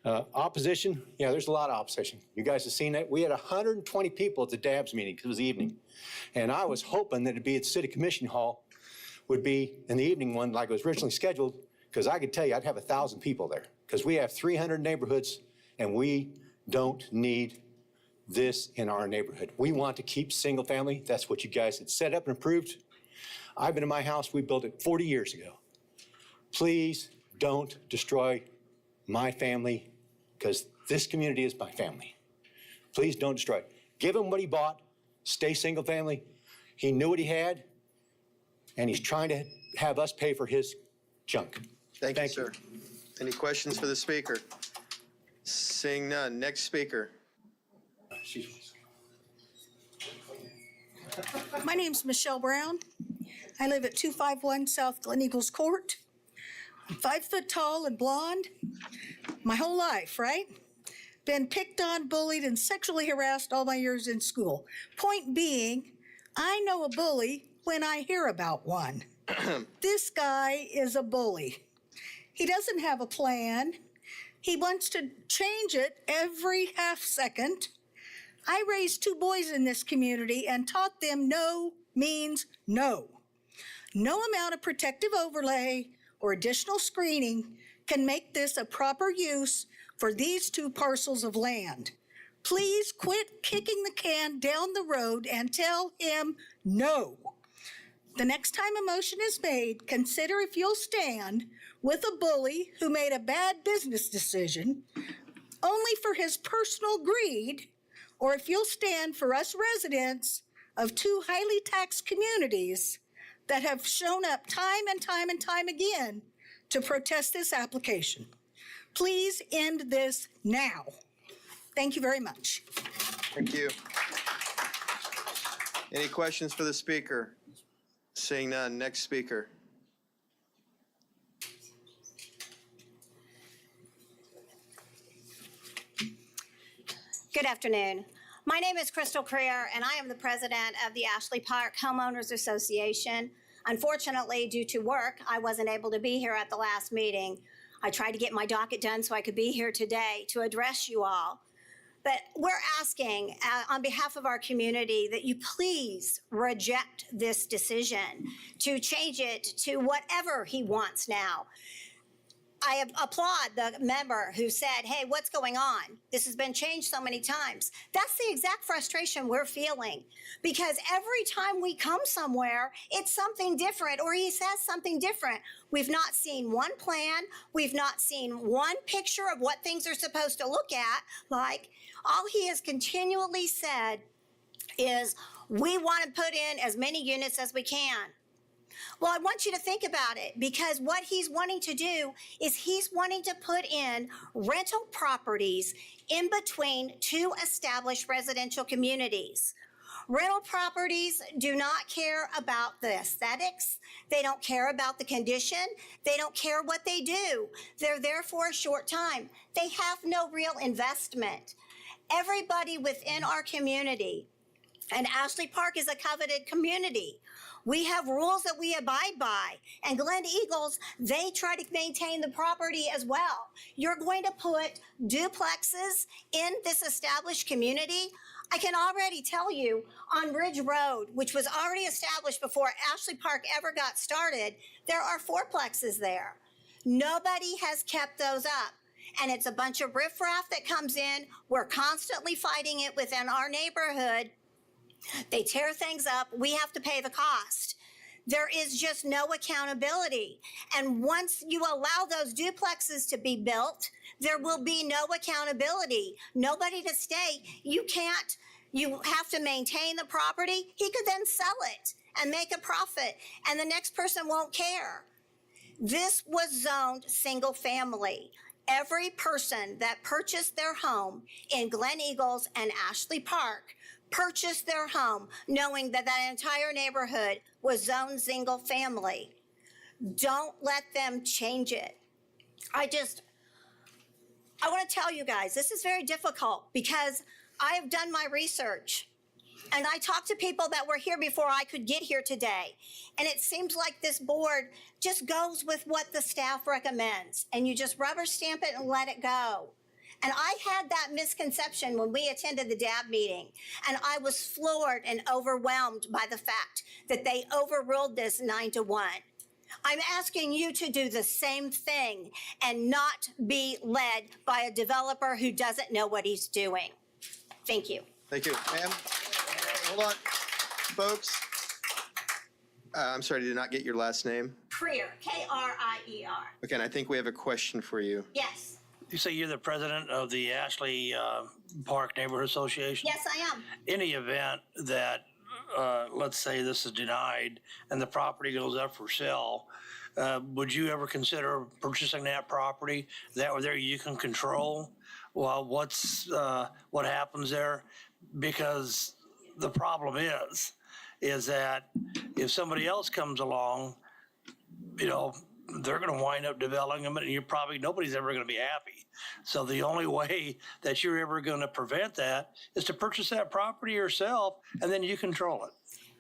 opposition. Yeah, there's a lot of opposition. You guys have seen it. We had 120 people at the DABS meeting because it was evening. And I was hoping that it'd be at the City Commission Hall, would be in the evening one like it was originally scheduled, because I could tell you I'd have 1,000 people there, because we have 300 neighborhoods and we don't need this in our neighborhood. We want to keep single family. That's what you guys had set up and approved. I've been in my house. We built it 40 years ago. Please don't destroy my family, because this community is my family. Please don't destroy it. Give him what he bought. Stay single family. He knew what he had, and he's trying to have us pay for his junk. Thank you, sir. Any questions for the speaker? Seeing none, next speaker. My name's Michelle Brown. I live at 251 South Glen Eagles Court. I'm 5 foot tall and blonde. My whole life, right? Been picked on, bullied, and sexually harassed all my years in school. Point being, I know a bully when I hear about one. This guy is a bully. He doesn't have a plan. He wants to change it every half second. I raised 2 boys in this community and taught them no means no. No amount of protective overlay or additional screening can make this a proper use for these 2 parcels of land. Please quit kicking the can down the road and tell him no. The next time a motion is made, consider if you'll stand with a bully who made a bad business decision only for his personal greed, or if you'll stand for us residents of 2 highly taxed communities that have shown up time and time and time again to protest this application. Please end this now. Thank you very much. Thank you. Any questions for the speaker? Seeing none, next speaker. Good afternoon. My name is Crystal Creer, and I am the president of the Ashley Park Homeowners Association. Unfortunately, due to work, I wasn't able to be here at the last meeting. I tried to get my docket done so I could be here today to address you all. But we're asking on behalf of our community that you please reject this decision to change it to whatever he wants now. I applaud the member who said, hey, what's going on? This has been changed so many times. That's the exact frustration we're feeling, because every time we come somewhere, it's something different, or he says something different. We've not seen one plan. We've not seen one picture of what things are supposed to look at. Like, all he has continually said is, we want to put in as many units as we can. Well, I want you to think about it, because what he's wanting to do is he's wanting to put in rental properties in between 2 established residential communities. Rental properties do not care about the aesthetics. They don't care about the condition. They don't care what they do. They're there for a short time. They have no real investment. Everybody within our community, and Ashley Park is a coveted community, we have rules that we abide by. And Glen Eagles, they try to maintain the property as well. You're going to put duplexes in this established community. I can already tell you on Ridge Road, which was already established before Ashley Park ever got started, there are 4plexes there. Nobody has kept those up. And it's a bunch of riffraff that comes in. We're constantly fighting it within our neighborhood. They tear things up. We have to pay the cost. There is just no accountability. And once you allow those duplexes to be built, there will be no accountability. Nobody to stay. You have to maintain the property. He could then sell it and make a profit, and the next person won't care. This was zoned single family. Every person that purchased their home in Glen Eagles and Ashley Park purchased their home knowing that that entire neighborhood was zoned single family. Don't let them change it. I want to tell you guys, this is very difficult because I have done my research and I talked to people that were here before I could get here today. And it seems like this board just goes with what the staff recommends and you just rubber stamp it and let it go. And I had that misconception when we attended the DAB meeting, and I was floored and overwhelmed by the fact that they overruled this 9-1. I'm asking you to do the same thing and not be led by a developer who doesn't know what he's doing. Thank you. Thank you. Ma'am, hold on. Folks, I'm sorry, did not get your last name. Creer, K-R-I-E-R. Okay, and I think we have a question for you. Yes. You say you're the president of the Ashley Park Neighborhood Association? Yes, I am. Any event that, let's say this is denied and the property goes up for sale, would you ever consider purchasing that property? That way there you can control well, what happens there? Because the problem is that if somebody else comes along, they're going to wind up developing them, and nobody's ever going to be happy. So the only way that you're ever going to prevent that is to purchase that property yourself, and then you control it.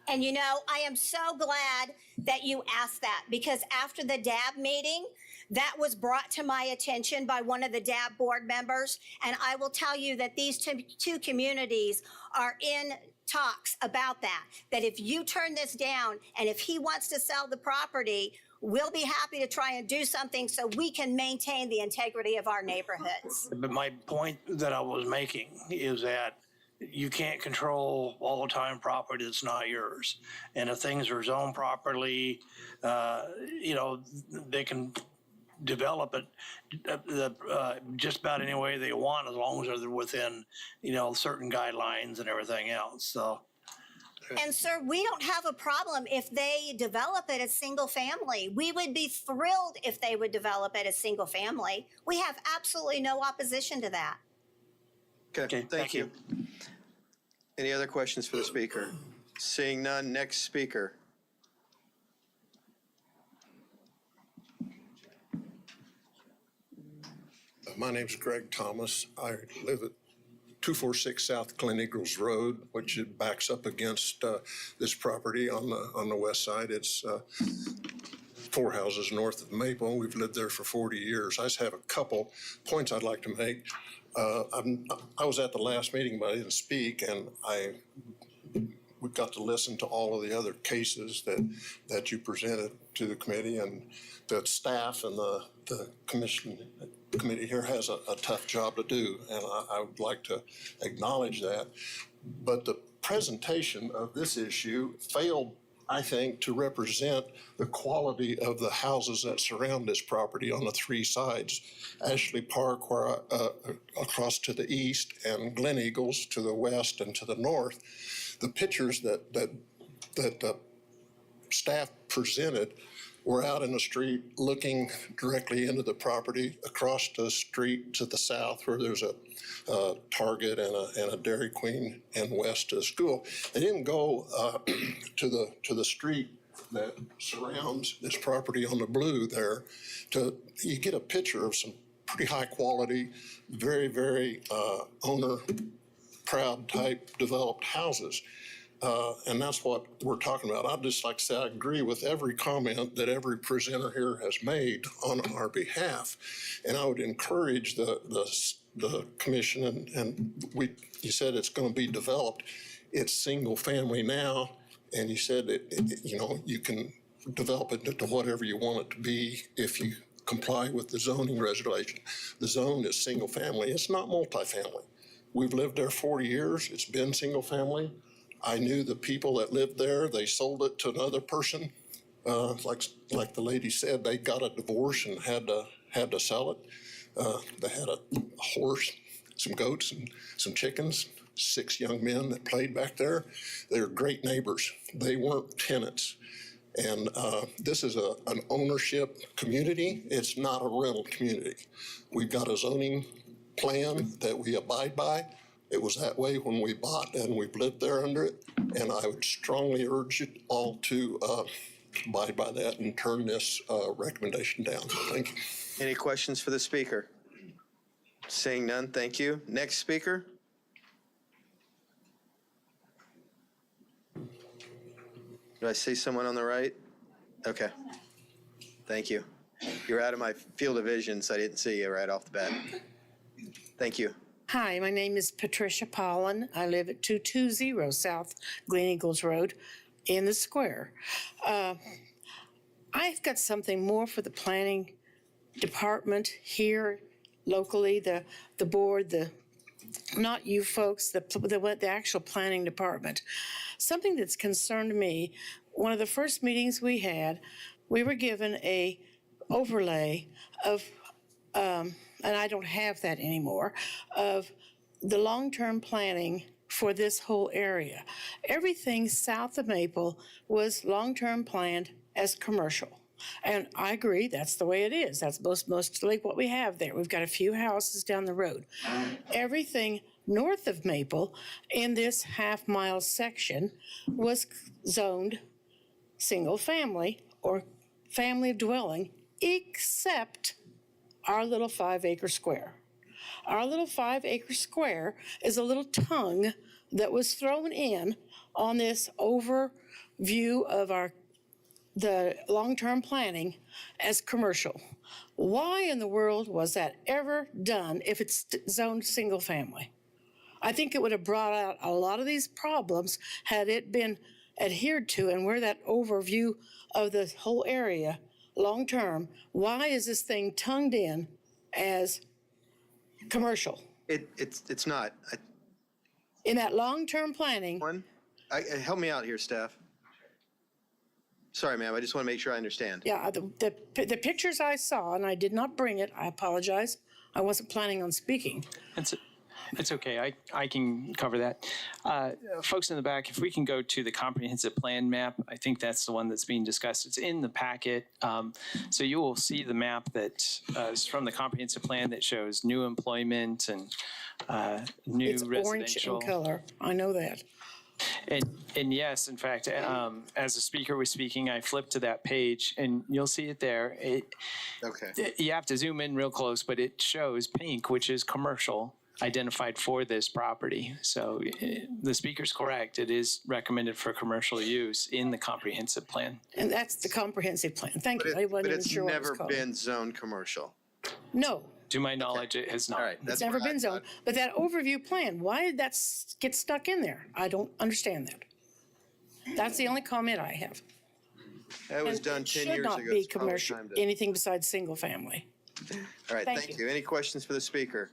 And you know, I am so glad that you asked that, because after the DAB meeting, that was brought to my attention by one of the DAB board members. And I will tell you that these two communities are in talks about that if you turn this down and if he wants to sell the property, we'll be happy to try and do something so we can maintain the integrity of our neighborhoods. But my point that I was making is that you can't control all the time property that's not yours. And if things are zoned properly, they can develop it just about any way they want, as long as they're within, certain guidelines and everything else. So. And sir, we don't have a problem if they develop it as single family. We would be thrilled if they would develop it as single family. We have absolutely no opposition to that. Okay, thank you. Any other questions for the speaker? Seeing none, next speaker. My name's Greg Thomas. I live at 246 South Glen Eagles Road, which it backs up against this property on the west side. It's 4 houses north of Maple. We've lived there for 40 years. I just have a couple points I'd like to make. I was at the last meeting, but I didn't speak, and we got to listen to all of the other cases that you presented to the committee, and the staff and the committee here has a tough job to do, and I would like to acknowledge that. But the presentation of this issue failed, I think, to represent the quality of the houses that surround this property on the 3 sides. Ashley Park, where across to the east, and Glen Eagles to the west and to the north. The pictures that staff presented were out in the street looking directly into the property, across the street to the south where there's a Target and a Dairy Queen, and west to the school. They didn't go to the street that surrounds this property on the blue there. You get a picture of some pretty high quality, very, very owner proud type developed houses. And that's what we're talking about. I'd just like to say I agree with every comment that every presenter here has made on our behalf. And I would encourage the commission, and you said it's going to be developed. It's single family now, and you said you can develop it into whatever you want it to be if you comply with the zoning regulation. The zone is single family. It's not multifamily. We've lived there 40 years. It's been single family. I knew the people that lived there. They sold it to another person. Like the lady said, they got a divorce and had to sell it. They had a horse, some goats, and some chickens. 6 young men that played back there. They were great neighbors. They weren't tenants. And this is an ownership community. It's not a rental community. We've got a zoning plan that we abide by. It was that way when we bought, and we've lived there under it. And I would strongly urge you all to abide by that and turn this recommendation down. Thank you. Any questions for the speaker? Seeing none, thank you. Next speaker. Do I see someone on the right? Okay. Thank you. You're out of my field of vision, so I didn't see you right off the bat. Thank you. Hi, my name is Patricia Pollen. I live at 220 South Glen Eagles Road in the square. I've got something more for the planning department here locally, the board, not you folks, the actual planning department. Something that's concerned me, one of the first meetings we had, we were given a overlay of, and I don't have that anymore, of the long-term planning for this whole area. Everything south of Maple was long-term planned as commercial. And I agree, that's the way it is. That's mostly what we have there. We've got a few houses down the road. Everything north of Maple in this half-mile section was zoned single family or family dwelling, except our little 5-acre square. Our little 5-acre square is a little tongue that was thrown in on this overview of the long-term planning as commercial. Why in the world was that ever done if it's zoned single family? I think it would have brought out a lot of these problems had it been adhered to and where that overview of the whole area long-term. Why is this thing tongued in as commercial? It's not. In that long-term planning. Help me out here, staff. Sorry, ma'am, I just want to make sure I understand. Yeah, the pictures I saw, and I did not bring it, I apologize. I wasn't planning on speaking. It's okay. I can cover that. Folks in the back, if we can go to the comprehensive plan map, I think that's the one that's being discussed. It's in the packet. So you will see the map that is from the comprehensive plan that shows new employment and new It's residential. orange in color. I know that. And yes, in fact, as the speaker was speaking, I flipped to that page and you'll see it there. You have to zoom in real close, but it shows pink, which is commercial, identified for this property. So the speaker's correct. It is recommended for commercial use in the comprehensive plan. And that's the comprehensive plan. Thank you. I wasn't But even it's sure what it was never called. been zoned commercial. No. To my knowledge, it has not. All right, It's never been zoned. But that overview plan, why did that get stuck in there? I don't understand that. That's the only comment I have. That was And done it 10 years should ago. not be It's probably commercial, time to- anything besides single family. All right, Thank thank you. you. Any questions for the speaker?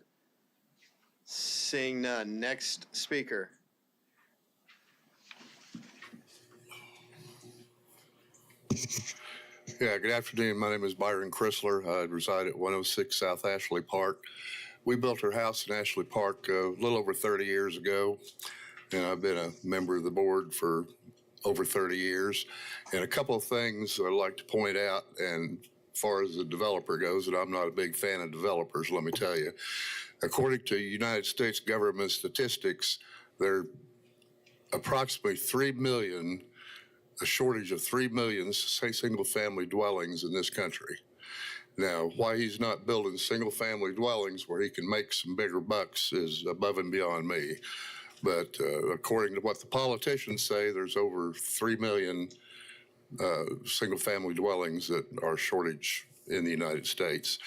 Seeing none. Next speaker. Yeah, good afternoon. My name is Byron Chrysler. I reside at 106 South Ashley Park. We built our house in Ashley Park a little over 30 years ago, and I've been a member of the board for over 30 years. And a couple of things I'd like to point out, and as far as the developer goes, and I'm not a big fan of developers, let me tell you. According to United States government statistics, there are approximately 3 million, a shortage of 3 million single-family dwellings in this country. Now, why he's not building single-family dwellings where he can make some bigger bucks is above and beyond me. But according to what the politicians say, there's over 3 million single-family dwellings that are shortage in the United States.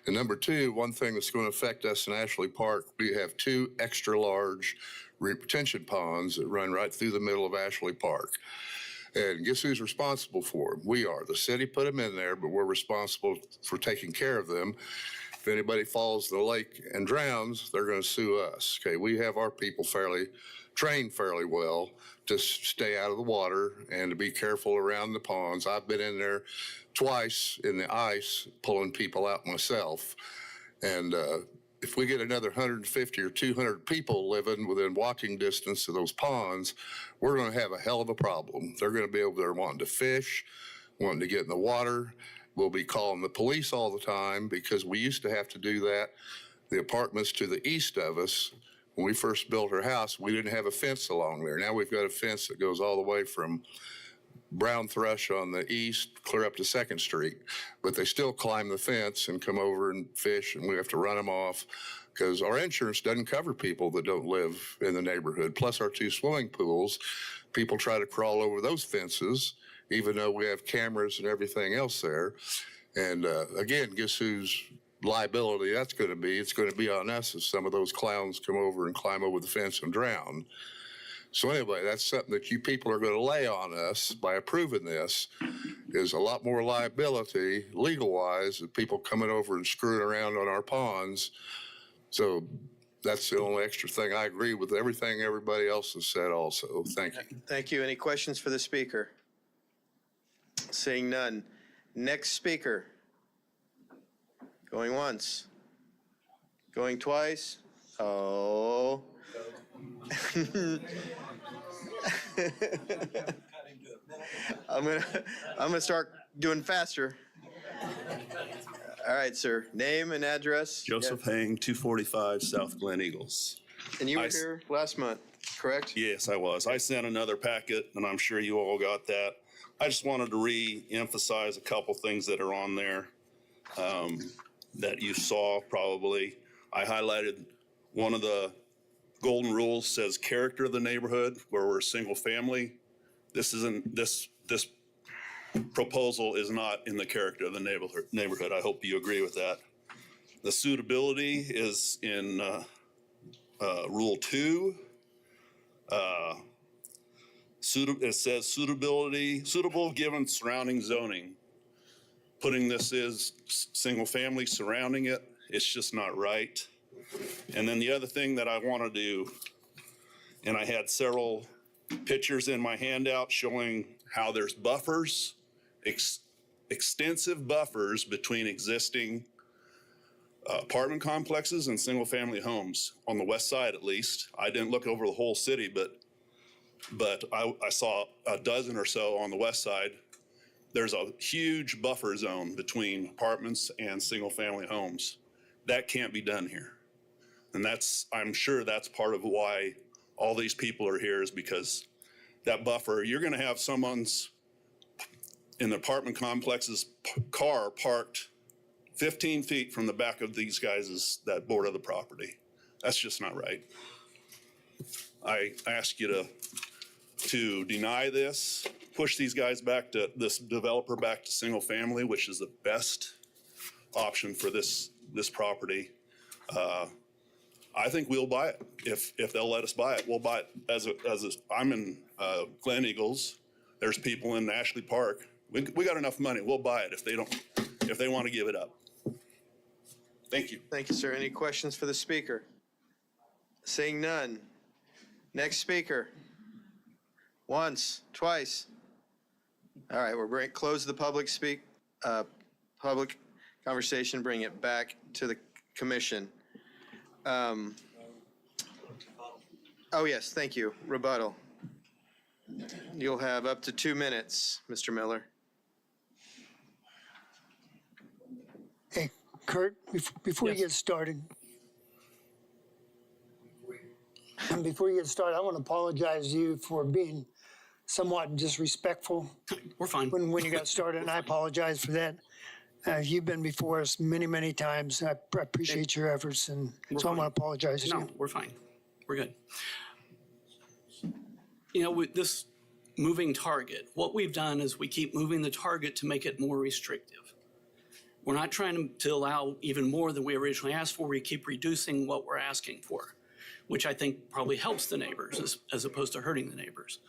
And number two, one thing that's going to affect us in Ashley Park, we have 2 extra-large retention ponds that run right through the middle of Ashley Park. And guess who's responsible for them? We are. The city put them in there, but we're responsible for taking care of them. If anybody falls in the lake and drowns, they're going to sue us. Okay, we have our people trained fairly well to stay out of the water and to be careful around the ponds. I've been in there twice in the ice pulling people out myself. And if we get another 150 or 200 people living within walking distance of those ponds, we're going to have a hell of a problem. They're going to be over there wanting to fish, wanting to get in the water. We'll be calling the police all the time because we used to have to do that. The apartments to the east of us, when we first built our house, we didn't have a fence along there. Now we've got a fence that goes all the way from brown thrush on the east, clear up to 2nd Street, but they still climb the fence and come over and fish, and we have to run them off because our insurance doesn't cover people that don't live in the neighborhood. Plus our 2 swimming pools, people try to crawl over those fences, even though we have cameras and everything else there. And again, guess whose liability that's going to be? It's going to be on us if some of those clowns come over and climb over the fence and drown. So anyway, that's something that you people are going to lay on us by approving this, is a lot more liability legal-wise of people coming over and screwing around on our ponds. So that's the only extra thing. I agree with everything everybody else has said also. Thank you. Thank you. Any questions for the speaker? Seeing none. Next speaker. Going once. Going twice. Oh. I'm gonna start doing faster. All right, sir. Name and address. Joseph Hang, 245 South Glen Eagles. And you were here last month, correct? Yes, I was. I sent another packet, and I'm sure you all got that. I just wanted to re-emphasize a couple things that are on there that you saw probably. I highlighted one of the golden rules says character of the neighborhood, where we're a single family. This proposal is not in the character of the neighborhood. I hope you agree with that. The suitability is in Rule 2. It says suitable given surrounding zoning. Putting this as single family surrounding it, it's just not right. And then the other thing that I want to do, and I had several pictures in my handout showing how there's buffers, extensive buffers between existing apartment complexes and single family homes on the west side, at least. I didn't look over the whole city, but I saw a dozen or so on the west side. There's a huge buffer zone between apartments and single family homes. That can't be done here. And I'm sure that's part of why all these people are here, is because that buffer, you're going to have someone's in the apartment complex's car parked 15 feet from the back of these guys' that border the property. That's just not right. I ask you to deny this, push these guys back to this developer back to single family, which is the best option for this property. I think we'll buy it. If they'll let us buy it, we'll buy it. I'm in Glen Eagles. There's people in Ashley Park. We got enough money. We'll buy it if they want to give it up. Thank you. Thank you, sir. Any questions for the speaker? Seeing none. Next speaker. Once, twice. All right, we're close the public conversation, bring it back to the commission. Oh, yes, thank you. Rebuttal. You'll have up to 2 minutes, Mr. Miller. Hey, Kurt, before you get started, I want to apologize to you for being somewhat disrespectful. We're fine. When you got started, and I apologize for that. You've been before us many, many times. I appreciate your efforts, and so I want to apologize to you. No, we're fine. We're good. You know, with this moving target, what we've done is we keep moving the target to make it more restrictive. We're not trying to allow even more than we originally asked for. We keep reducing what we're asking for, which I think probably helps the neighbors as opposed to hurting the neighbors.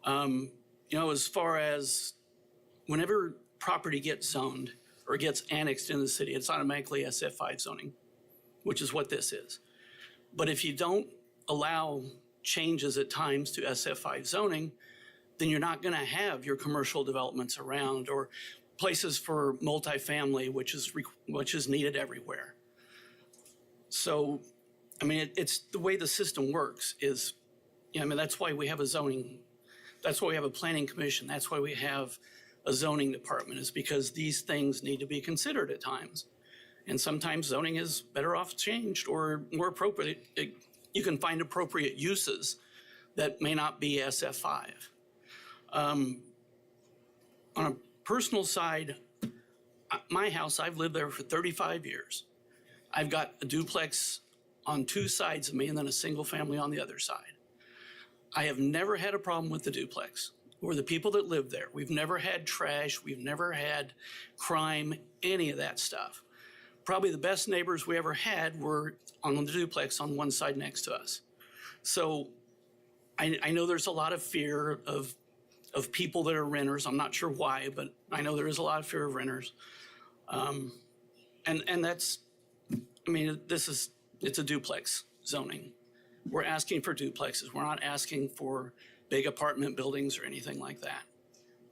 You know, as far as whenever property gets zoned or gets annexed into the city, it's automatically SF5 zoning, which is what this is. But if you don't allow changes at times to SF5 zoning, then you're not going to have your commercial developments around or places for multifamily, which is needed everywhere. So, I mean, it's the way the system works is, you know, I mean, that's why we have a zoning, that's why we have a planning commission, that's why we have a zoning department, is because these things need to be considered at times. And sometimes zoning is better off changed or more appropriate. You can find appropriate uses that may not be SF5. On a personal side, my house, I've lived there for 35 years. I've got a duplex on 2 sides of me and then a single family on the other side. I have never had a problem with the duplex or the people that live there. We've never had trash. We've never had crime, any of that stuff. Probably the best neighbors we ever had were on the duplex on one side next to us. So I know there's a lot of fear of people that are renters. I'm not sure why, but I know there is a lot of fear of renters. And that's, I mean, it's a duplex zoning. We're asking for duplexes. We're not asking for big apartment buildings or anything like that.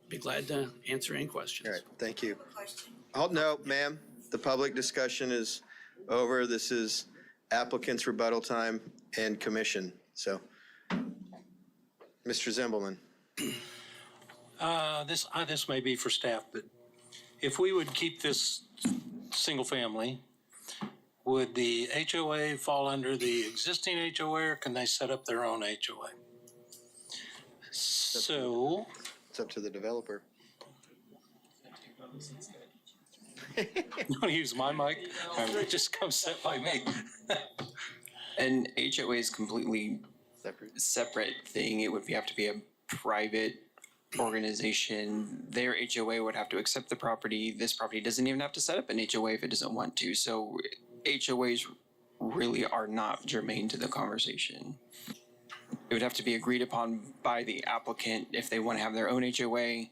Be glad to answer any questions. All right, thank you. Oh, no, ma'am. The public discussion is over. This is applicant's rebuttal time and commission. So, Mr. Zimbelman. This may be for staff, but if we would keep this single family, would the HOA fall under the existing HOA, or can they set up their own HOA? So it's up to the developer. You want to use my mic? Just come sit by me. An HOA is completely separate thing. It would have to be a private organization. Their HOA would have to accept the property. This property doesn't even have to set up an HOA if it doesn't want to. So HOAs really are not germane to the conversation. It would have to be agreed upon by the applicant if they want to have their own HOA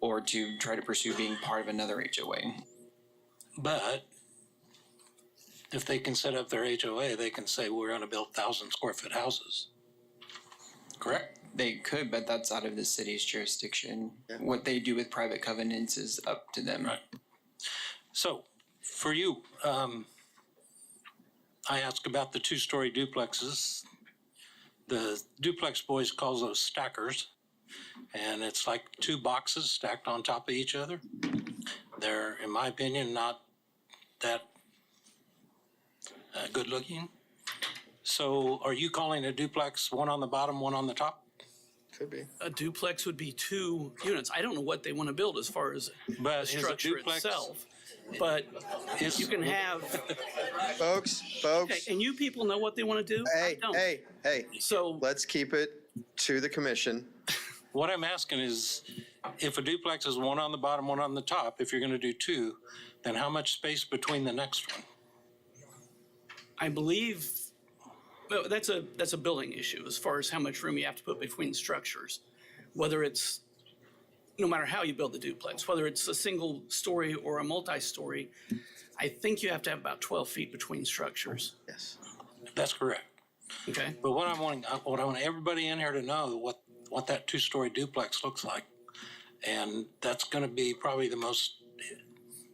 or to try to pursue being part of another HOA. But if they can set up their HOA, they can say, we're going to build 1,000 square foot houses. Correct? They could, but that's out of the city's jurisdiction. What they do with private covenants is up to them. Right. So for you, I asked about the 2-story duplexes. The duplex boys calls those stackers, and it's like 2 boxes stacked on top of each other. They're, in my opinion, not that good looking. So are you calling a duplex one on the bottom, one on the top? Could be. A duplex would be 2 units. I don't know what they want to build as far as But the is a structure duplex- itself. But you can have, Folks, okay, and you people know what they want to do? I hey, don't. hey. So Let's keep it to the commission. What I'm asking is, if a duplex is one on the bottom, one on the top, if you're going to do 2, then how much space between the next one? I believe, well, that's a building issue as far as how much room you have to put between structures. Whether it's, no matter how you build the duplex, whether it's a single story or a multi-story, I think you have to have about 12 feet between structures. Yes. That's correct. Okay. But what I want everybody in here to know what that 2-story duplex looks like. And that's going to be probably the most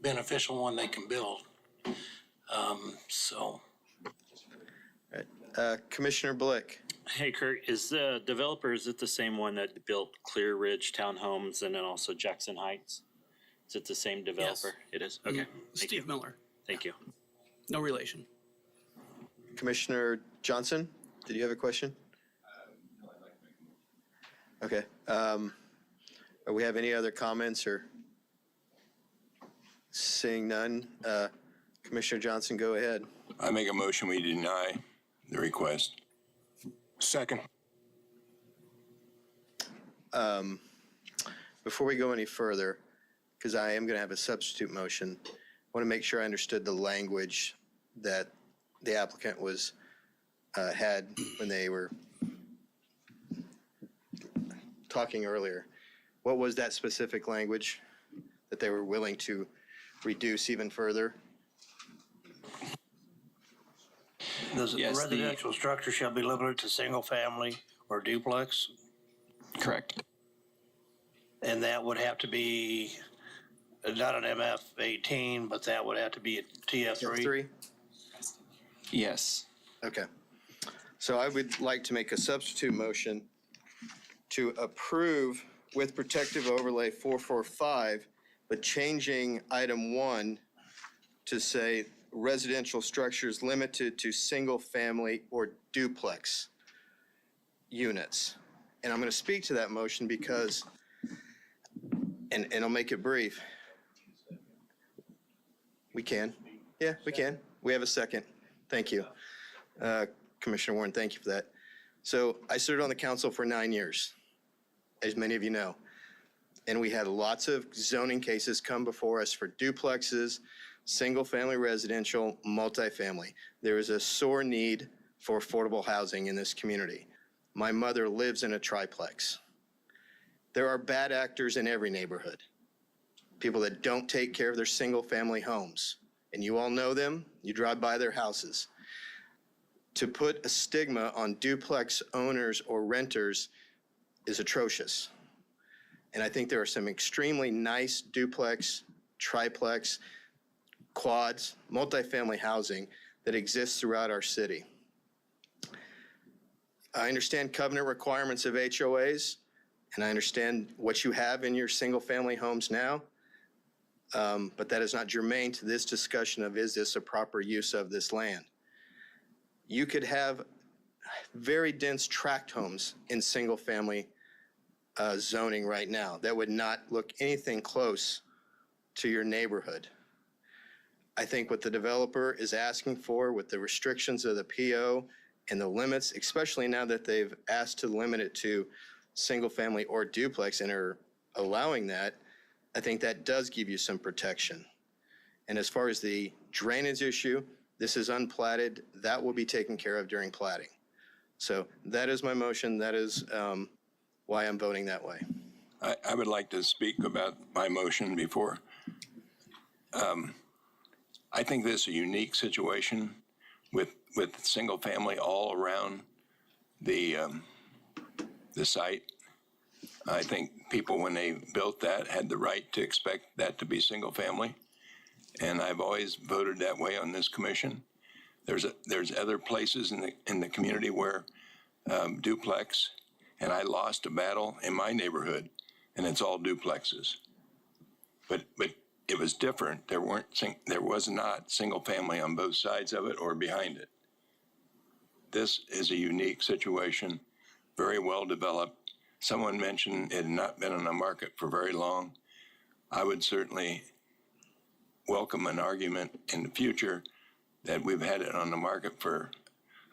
beneficial one they can build. So. Commissioner Blick. Hey, Kurt, is the developer, is it the same one that built Clear Ridge Townhomes and then also Jackson Heights? Is it the same developer? It is? Okay. Steve Miller. Thank you. No relation. Commissioner Johnson, did you have a question? Okay. Do we have any other comments or? Seeing none, Commissioner Johnson, go ahead. I make a motion we deny the request. Second. Before we go any further, because I am going to have a substitute motion, I want to make sure I understood the language that the applicant had when they were talking earlier. What was that specific language that they were willing to reduce even further? The residential structure shall be limited to single family or duplex, Correct. and that would have to be not an MF 18, but that would have to be a TF3. 3? Yes. Okay. So I would like to make a substitute motion to approve with protective overlay 445, but changing item 1 to say residential structures limited to single family or duplex units. And I'm going to speak to that motion because, and I'll make it brief. We can. Yeah, we can. We have a second. Thank you. Commissioner Warren, thank you for that. So I served on the council for 9 years, as many of you know. And we had lots of zoning cases come before us for duplexes, single-family residential, multifamily. There is a sore need for affordable housing in this community. My mother lives in a triplex. There are bad actors in every neighborhood, people that don't take care of their single-family homes. And you all know them, you drive by their houses. To put a stigma on duplex owners or renters is atrocious. And I think there are some extremely nice duplex, triplex, quads, multifamily housing that exists throughout our city. I understand covenant requirements of HOAs, and I understand what you have in your single-family homes now, but that is not germane to this discussion of is this a proper use of this land. You could have very dense tract homes in single-family zoning right now that would not look anything close to your neighborhood. I think what the developer is asking for with the restrictions of the PO and the limits, especially now that they've asked to limit it to single family or duplex and are allowing that, I think that does give you some protection. And as far as the drainage issue, this is unplatted. That will be taken care of during platting. So that is my motion. That is why I'm voting that way. I would like to speak about my motion before. I think this is a unique situation with single family all around the site. I think people, when they built that, had the right to expect that to be single family. And I've always voted that way on this commission. There's other places in the community where duplex, and I lost a battle in my neighborhood, and it's all duplexes. But it was different. There was not single family on both sides of it or behind it. This is a unique situation, very well developed. Someone mentioned it had not been on the market for very long. I would certainly welcome an argument in the future that we've had it on the market for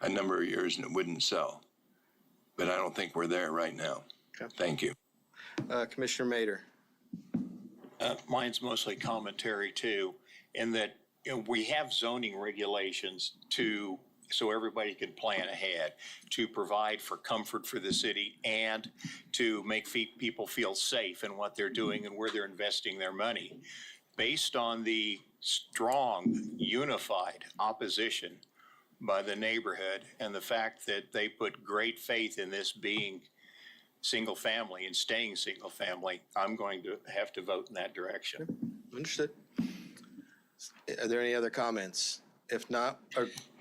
a number of years and it wouldn't sell. But I don't think we're there right now. Okay. Thank you. Commissioner Mader. Mine's mostly commentary too, in that we have zoning regulations so everybody can plan ahead, to provide for comfort for the city and to make people feel safe in what they're doing and where they're investing their money. Based on the strong, unified opposition by the neighborhood and the fact that they put great faith in this being single family and staying single family, I'm going to have to vote in that direction. Understood. Are there any other comments? If not,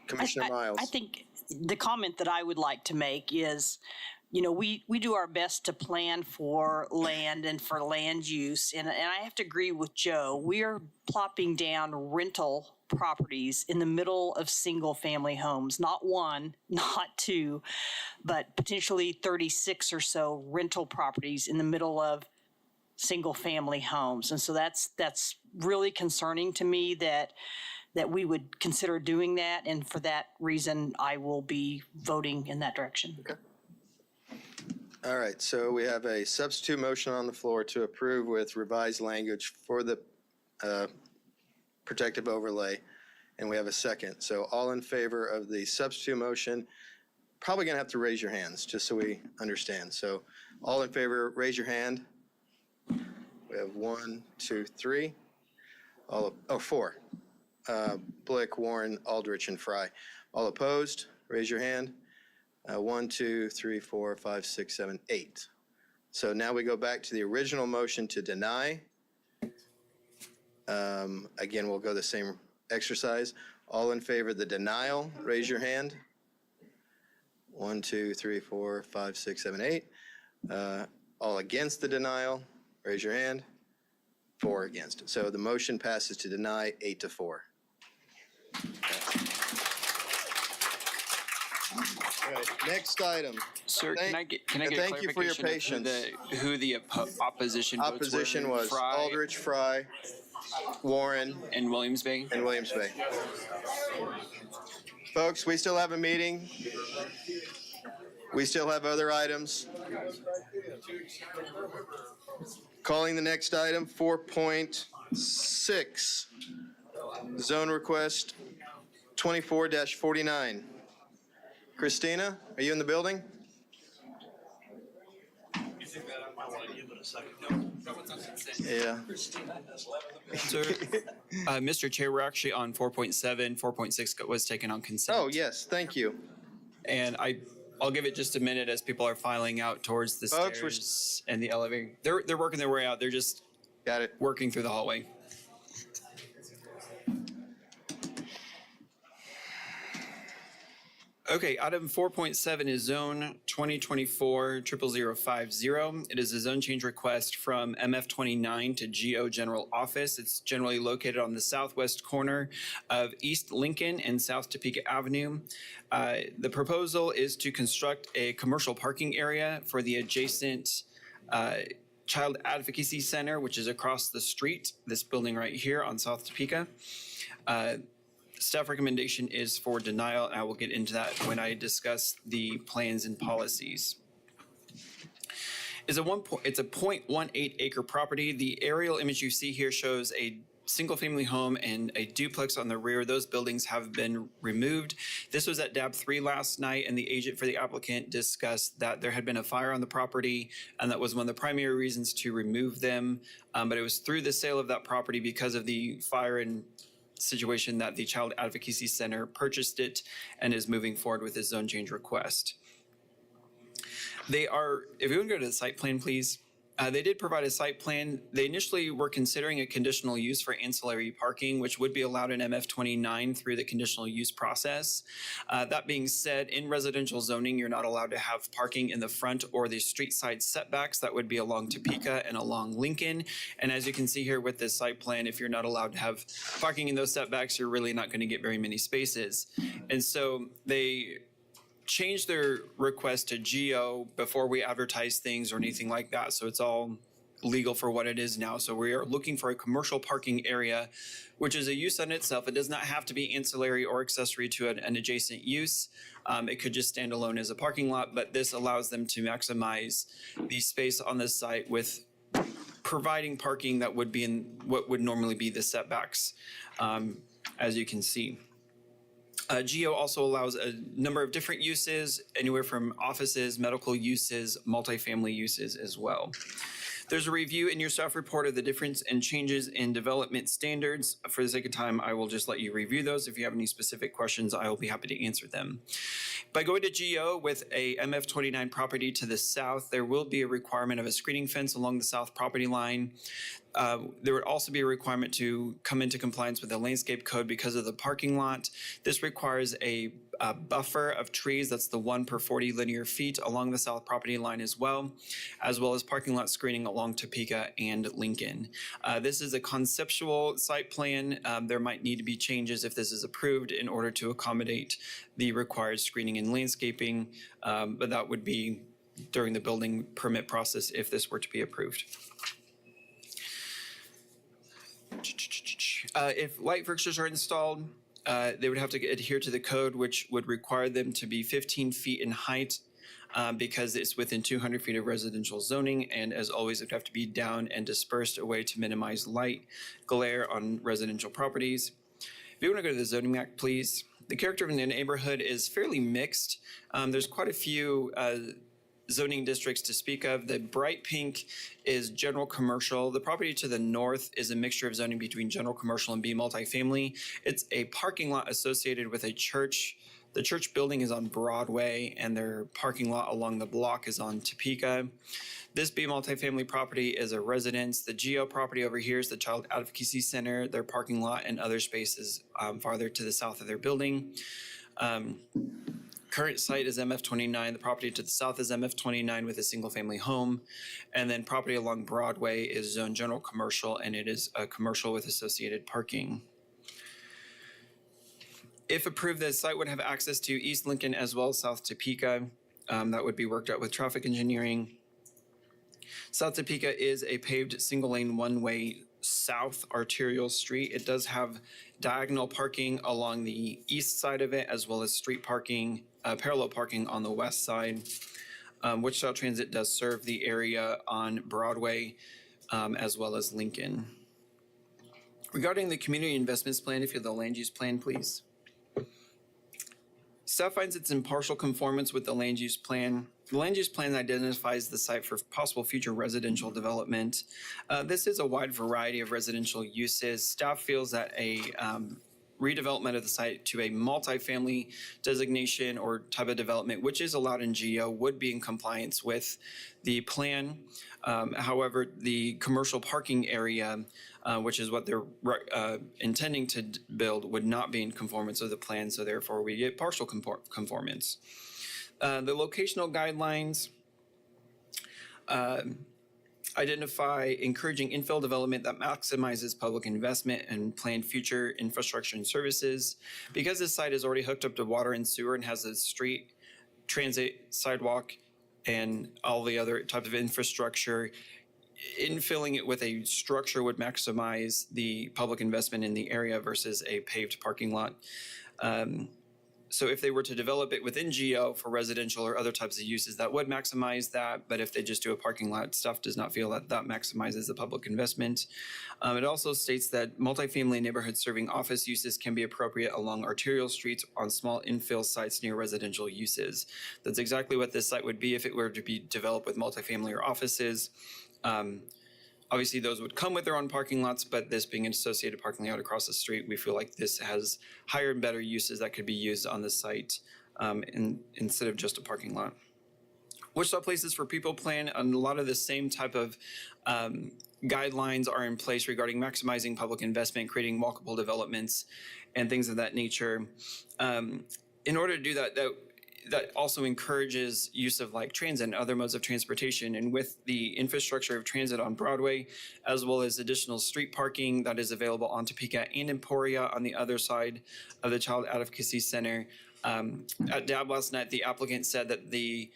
Commissioner Miles. I think the comment that I would like to make is, we do our best to plan for land and for land use. And I have to agree with Joe. We are plopping down rental properties in the middle of single family homes, not one, not two, but potentially 36 or so rental properties in the middle of single family homes. And so that's really concerning to me that we would consider doing that. And for that reason, I will be voting in that direction. Okay. All right, so we have a substitute motion on the floor to approve with revised language for the protective overlay, and we have a second. So all in favor of the substitute motion, probably gonna have to raise your hands, just so we understand. So all in favor, raise your hand. We have 1, 2, 3. Four. Blick, Warren, Aldrich, and Fry. All opposed, raise your hand. 1, 2, 3, 4, 5, 6, 7, 8. So now we go back to the original motion to deny. Again, we'll go the same exercise. All in favor of the denial, raise your hand. 1, 2, 3, 4, 5, 6, 7, 8. All against the denial, raise your hand. 4 against it. So the motion passes to deny 8-4. All right, next item. Sir, can I get thank you for your clarification patience. who the opposition votes were? Opposition was Fry Aldrich, Fry, Warren, and Williams Bay? and Williams Bay. Folks, we still have a meeting. We still have other items. Calling the next item, 4.6, zone request 24-49. Christina, are you in the building? Yeah. Sir, Mr. Chair, we're actually on 4.7. 4.6 was taken on consent. Oh, yes, thank you. And I'll give it just a minute as people are filing out towards the stairs and the elevator. They're working their way out. They're just working through the hallway. Okay, item 4.7 is zone 2024-00050. It is a zone change request from MF29 to GO General Office. It's generally located on the southwest corner of East Lincoln and South Topeka Avenue. The proposal is to construct a commercial parking area for the adjacent Child Advocacy Center, which is across the street, this building right here on South Topeka. Staff recommendation is for denial, and I will get into that when I discuss the plans and policies. It's a 0.18 acre property. The aerial image you see here shows a single-family home and a duplex on the rear. Those buildings have been removed. This was at DAB 3 last night, and the agent for the applicant discussed that there had been a fire on the property, and that was one of the primary reasons to remove them. But it was through the sale of that property because of the fire and situation that the Child Advocacy Center purchased it and is moving forward with his zone change request. They are, if you want to go to the site plan, please. They did provide a site plan. They initially were considering a conditional use for ancillary parking, which would be allowed in MF 29 through the conditional use process. That being said, in residential zoning, you're not allowed to have parking in the front or the street side setbacks. That would be along Topeka and along Lincoln. And as you can see here with this site plan, if you're not allowed to have parking in those setbacks, you're really not going to get very many spaces. And so they changed their request to GO before we advertise things or anything like that. So it's all legal for what it is now. So we are looking for a commercial parking area, which is a use in itself. It does not have to be ancillary or accessory to an adjacent use. It could just stand alone as a parking lot, but this allows them to maximize the space on this site with providing parking that would be in what would normally be the setbacks, as you can see. GO also allows a number of different uses, anywhere from offices, medical uses, multifamily uses as well. There's a review in your staff report of the difference and changes in development standards. For the sake of time, I will just let you review those. If you have any specific questions, I will be happy to answer them. By going to GO with a MF 29 property to the south, there will be a requirement of a screening fence along the south property line. There would also be a requirement to come into compliance with the landscape code because of the parking lot. This requires a buffer of trees, that's the 1 per 40 linear feet along the south property line as well as parking lot screening along Topeka and Lincoln. This is a conceptual site plan. There might need to be changes if this is approved in order to accommodate the required screening and landscaping, but that would be during the building permit process if this were to be approved. If light fixtures are installed, they would have to adhere to the code, which would require them to be 15 feet in height because it's within 200 feet of residential zoning. And as always, it would have to be down and dispersed away to minimize light glare on residential properties. If you want to go to the zoning map, please. The character of the neighborhood is fairly mixed. There's quite a few zoning districts to speak of. The bright pink is general commercial. The property to the north is a mixture of zoning between general commercial and B multifamily. It's a parking lot associated with a church. The church building is on Broadway and their parking lot along the block is on Topeka. This B multifamily property is a residence. The GO property over here is the Child Advocacy Center, their parking lot and other spaces farther to the south of their building. Current site is MF 29. The property to the south is MF 29 with a single family home. And then property along Broadway is zone general commercial, and it is a commercial with associated parking. If approved, the site would have access to East Lincoln as well as South Topeka. That would be worked out with traffic engineering. South Topeka is a paved single lane one-way south arterial street. It does have diagonal parking along the east side of it, as well as street parking, parallel parking on the west side. Wichita Transit does serve the area on Broadway, as well as Lincoln. Regarding the community investments plan, if you have the land use plan, please. Staff finds it's in partial conformance with the land use plan. The land use plan identifies the site for possible future residential development. This is a wide variety of residential uses. Staff feels that a redevelopment of the site to a multifamily designation or type of development, which is allowed in GO, would be in compliance with the plan. However, the commercial parking area, which is what they're intending to build, would not be in conformance with the plan, so therefore we get partial conformance. The locational guidelines identify encouraging infill development that maximizes public investment and planned future infrastructure and services. Because this site is already hooked up to water and sewer and has a street, transit, sidewalk, and all the other types of infrastructure, infilling it with a structure would maximize the public investment in the area versus a paved parking lot. So if they were to develop it within GO for residential or other types of uses, that would maximize that. But if they just do a parking lot, staff does not feel that that maximizes the public investment. It also states that multifamily neighborhood serving office uses can be appropriate along arterial streets on small infill sites near residential uses. That's exactly what this site would be if it were to be developed with multifamily or offices. Obviously, those would come with their own parking lots, but this being an associated parking lot across the street, we feel like this has higher and better uses that could be used on the site instead of just a parking lot. Wichita Places for People plan, and a lot of the same type of guidelines are in place regarding maximizing public investment, creating walkable developments, and things of that nature. In order to do that, that also encourages use of like transit and other modes of transportation. And with the infrastructure of transit on Broadway, as well as additional street parking that is available on Topeka and Emporia on the other side of the Child Advocacy Center. At DAB last night, the applicant said that the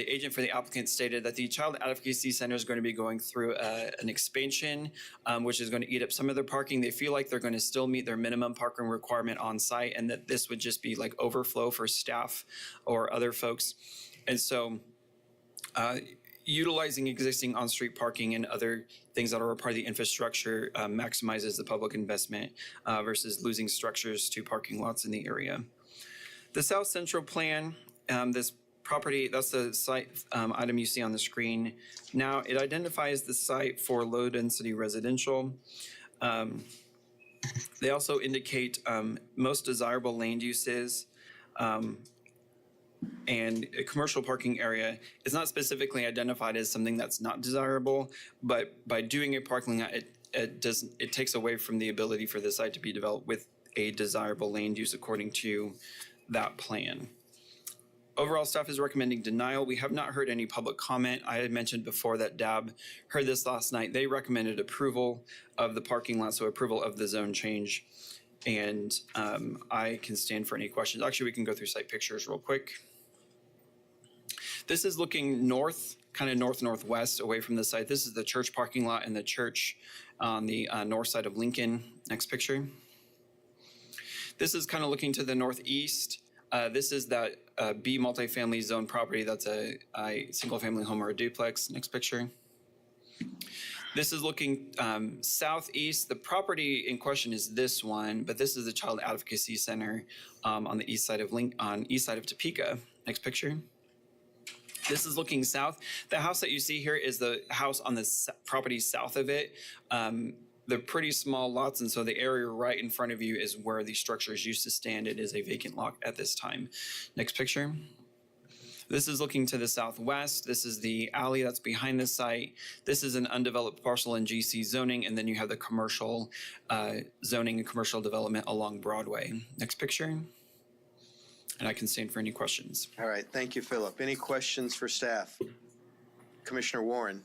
agent for the applicant stated that the Child Advocacy Center is going to be going through an expansion, which is going to eat up some of their parking. They feel like they're going to still meet their minimum parking requirement on site, and that this would just be like overflow for staff or other folks. And so utilizing existing on-street parking and other things that are a part of the infrastructure maximizes the public investment versus losing structures to parking lots in the area. The South Central Plan, this property, that's the site item you see on the screen. Now, it identifies the site for low-density residential. They also indicate most desirable land uses and a commercial parking area is not specifically identified as something that's not desirable, but by doing a parking lot, it takes away from the ability for the site to be developed with a desirable land use according to that plan. Overall, staff is recommending denial. We have not heard any public comment. I had mentioned before that DAB heard this last night. They recommended approval of the parking lot, so approval of the zone change. And I can stand for any questions. Actually, we can go through site pictures real quick. This is looking north, kind of north-northwest away from the site. This is the church parking lot and the church on the north side of Lincoln. Next picture. This is kind of looking to the northeast. This is that B multifamily zone property. That's a single family home or a duplex. Next picture. This is looking southeast. The property in question is this one, but this is the Child Advocacy Center on the east side of Topeka. Next picture. This is looking south. The house that you see here is the house on the property south of it. They're pretty small lots, and so the area right in front of you is where the structures used to stand. It is a vacant lot at this time. Next picture. This is looking to the southwest. This is the alley that's behind the site. This is an undeveloped parcel in GC zoning, and then you have the commercial zoning and commercial development along Broadway. Next picture. And I can stand for any questions. All right, thank you, Philip. Any questions for staff? Commissioner Warren.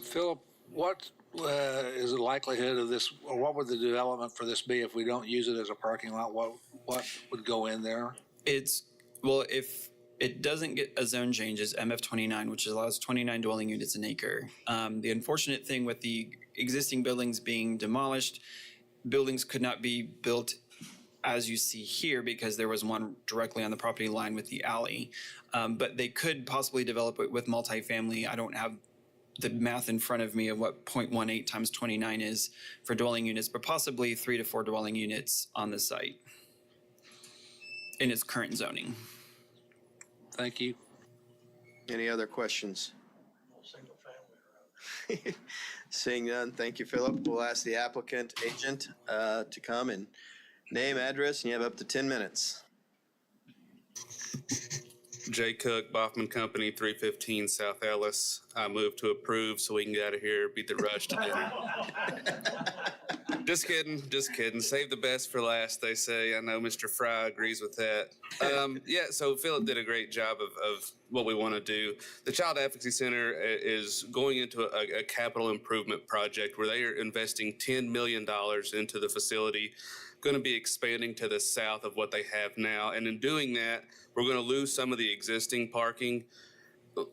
Philip, what is the likelihood of this, or what would the development for this be if we don't use it as a parking lot? What would go in there? Well, if it doesn't get a zone change, is MF 29, which allows 29 dwelling units an acre. The unfortunate thing with the existing buildings being demolished, buildings could not be built as you see here because there was one directly on the property line with the alley. But they could possibly develop it with multifamily. I don't have the math in front of me of what 0.18 times 29 is for dwelling units, but possibly 3 to 4 dwelling units on the site in its current zoning. Thank you. Any other questions? Seeing none, thank you, Philip. We'll ask the applicant agent to come and name, address, and you have up to 10 minutes. Jay Cook, Boffman Company, 315 South Ellis. I move to approve so we can get out of here, beat the rush to dinner. Just kidding. Save the best for last, they say. I know Mr. Fry agrees with that. So Philip did a great job of what we want to do. The Child Advocacy Center is going into a capital improvement project where they are investing $10 million into the facility. going to be expanding to the south of what they have now. And in doing that, we're going to lose some of the existing parking.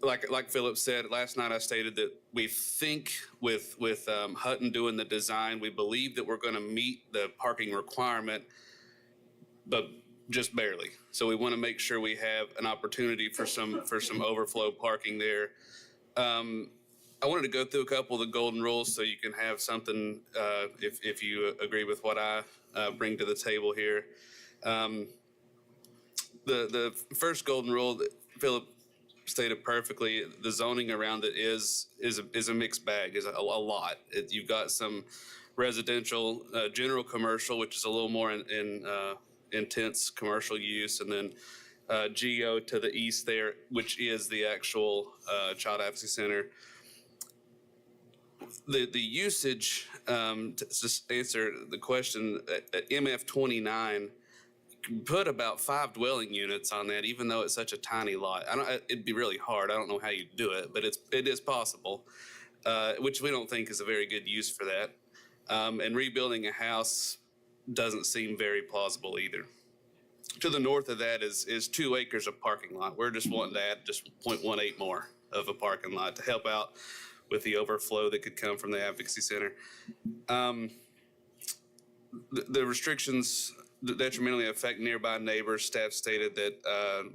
Like Philip said, last night I stated that we think with Hutton doing the design, we believe that we're going to meet the parking requirement, but just barely. So we want to make sure we have an opportunity for some overflow parking there. I wanted to go through a couple of the golden rules so you can have something if you agree with what I bring to the table here. The first golden rule that Philip stated perfectly, the zoning around it is a mixed bag, is a lot. You've got some residential, general commercial, which is a little more in intense commercial use, and then GO to the east there, which is the actual Child Advocacy Center. The usage, to just answer the question, at MF 29, put about 5 dwelling units on that, even though it's such a tiny lot. It'd be really hard. I don't know how you do it, but it is possible, which we don't think is a very good use for that. And rebuilding a house doesn't seem very plausible either. To the north of that is 2 acres of parking lot. We're just wanting to add just 0.18 more of a parking lot to help out with the overflow that could come from the Advocacy Center. The restrictions detrimentally affect nearby neighbors. Staff stated that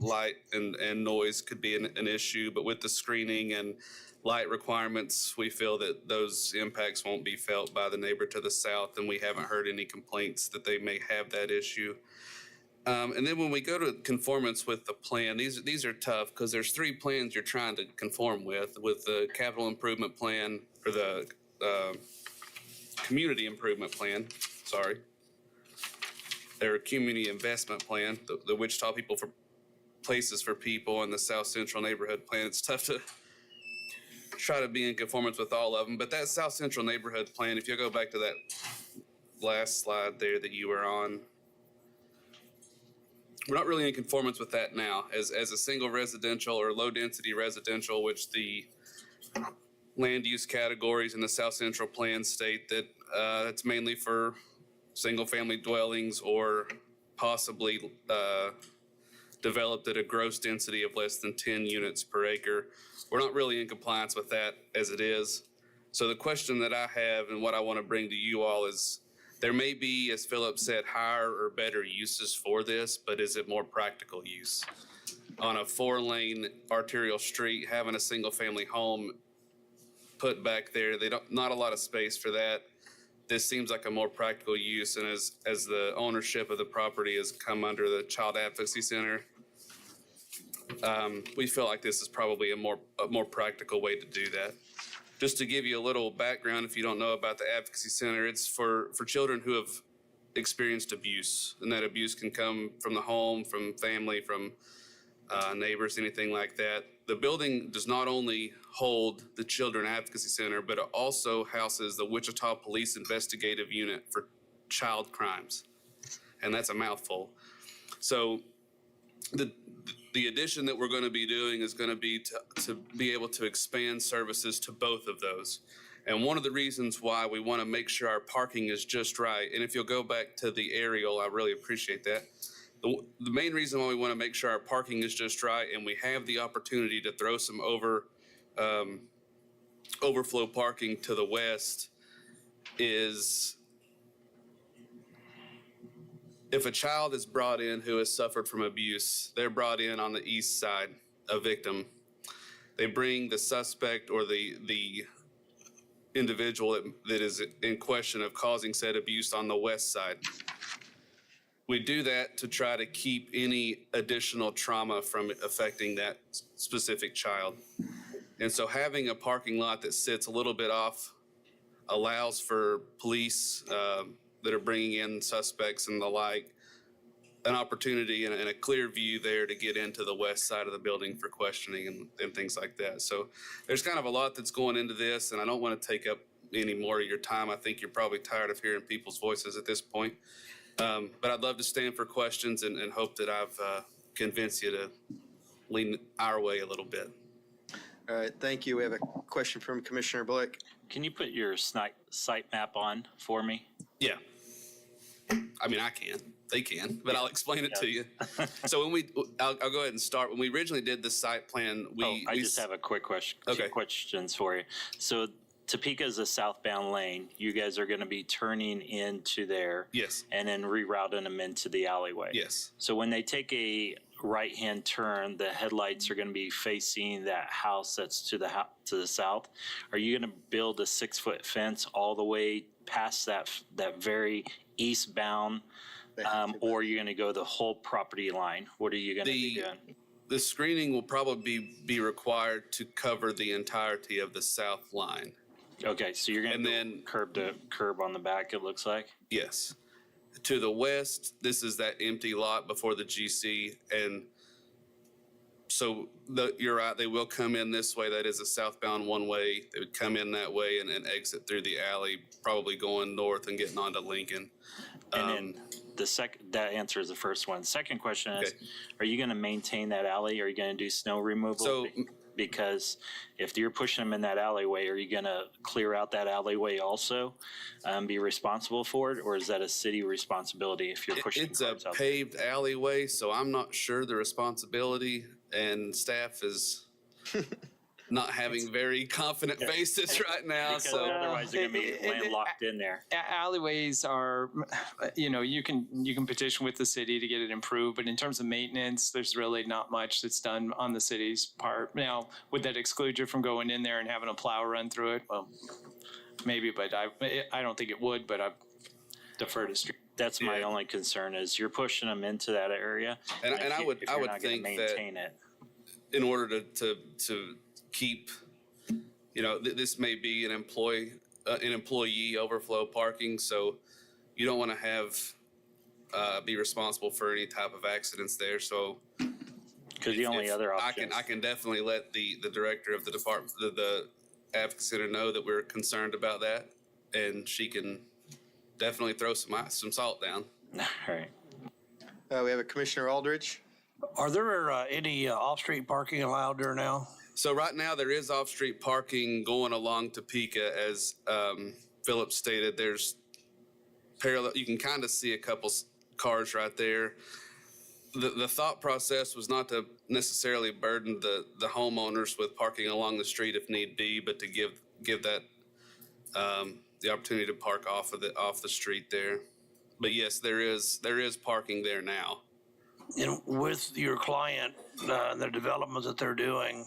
light and noise could be an issue, but with the screening and light requirements, we feel that those impacts won't be felt by the neighbor to the south, and we haven't heard any complaints that they may have that issue. And then when we go to conformance with the plan, these are tough because there's 3 plans you're trying to conform with the capital improvement plan, or the community improvement plan, sorry. Their community investment plan, the Wichita People for Places for People, and the South Central Neighborhood Plan. It's tough to try to be in conformance with all of them, but that South Central Neighborhood Plan, if you go back to that last slide there that you were on, we're not really in conformance with that now. As a single residential or low density residential, which the land use categories in the South Central Plan state that it's mainly for single family dwellings or possibly developed at a gross density of less than 10 units per acre. We're not really in compliance with that as it is. So the question that I have and what I want to bring to you all is, there may be, as Philip said, higher or better uses for this, but is it more practical use? On a 4-lane arterial street, having a single family home put back there, not a lot of space for that. This seems like a more practical use, and as the ownership of the property has come under the Child Advocacy Center, we feel like this is probably a more practical way to do that. Just to give you a little background, if you don't know about the Advocacy Center, it's for children who have experienced abuse, and that abuse can come from the home, from family, from neighbors, anything like that. The building does not only hold the Children Advocacy Center, but it also houses the Wichita Police Investigative Unit for Child Crimes, and that's a mouthful. So the addition that we're going to be doing is going to be to be able to expand services to both of those. And one of the reasons why we want to make sure our parking is just right, and if you'll go back to the aerial, I really appreciate that. The main reason why we want to make sure our parking is just right and we have the opportunity to throw some overflow parking to the west is, if a child is brought in who has suffered from abuse, they're brought in on the east side, a victim. They bring the suspect or the individual that is in question of causing said abuse on the west side. We do that to try to keep any additional trauma from affecting that specific child. And so having a parking lot that sits a little bit off allows for police that are bringing in suspects and the like, an opportunity and a clear view there to get into the west side of the building for questioning and things like that. So there's kind of a lot that's going into this, and I don't want to take up any more of your time. I think you're probably tired of hearing people's voices at this point. But I'd love to stand for questions and hope that I've convinced you to lean our way a little bit. All right, thank you. We have a question from Commissioner Blick. Can you put your site map on for me? Yeah. I mean, I can, they can, but I'll explain it to you. So I'll go ahead and start. When we originally did the site plan, I just have a quick question. Okay. 2 questions for you. So Topeka is a southbound lane. You guys are going to be turning into there. Yes. And then rerouting them into the alleyway. Yes. So when they take a right-hand turn, the headlights are going to be facing that house that's to the south. Are you going to build a 6-foot fence all the way past that very eastbound, or are you going to go the whole property line? What are you going to be doing? The screening will probably be required to cover the entirety of the south line. Okay, so you're going to then curb to curb on the back, it looks like? Yes. To the west, this is that empty lot before the GC, and so you're right, they will come in this way. That is a southbound one-way. They would come in that way and exit through the alley, probably going north and getting onto Lincoln. And then that answers the first one. Second question is, are you going to maintain that alley? Are you going to do snow removal? So, because if you're pushing them in that alleyway, are you going to clear out that alleyway also, be responsible for it, or is that a city responsibility if you're pushing it's a cars out paved alleyway, so I'm not sure the responsibility, and staff is not having very confident faces right now. Because So otherwise they're going to be landlocked in there. Alleyways are, you can petition with the city to get it improved, but in terms of maintenance, there's really not much that's done on the city's part. Now, would that exclude you from going in there and having a plow run through it? Well, maybe, but I don't think it would, but I've deferred to street. That's my only concern is you're pushing them into that area. And I would think that in order to keep, this may be an employee overflow parking, so you don't want to have be responsible for any type of accidents there. So, because the only other option, I can definitely let the director of the department, the advocacy center, know that we're concerned about that, and she can definitely throw some salt down. All right. We have a Commissioner Aldridge. Are there any off-street parking allowed there now? So right now there is off-street parking going along Topeka, as Philip stated. There's parallel. You can kind of see a couple cars right there. The thought process was not to necessarily burden the homeowners with parking along the street if need be, but to give that the opportunity to park off the street there. But yes, there is parking there now. And with your client, the developments that they're doing,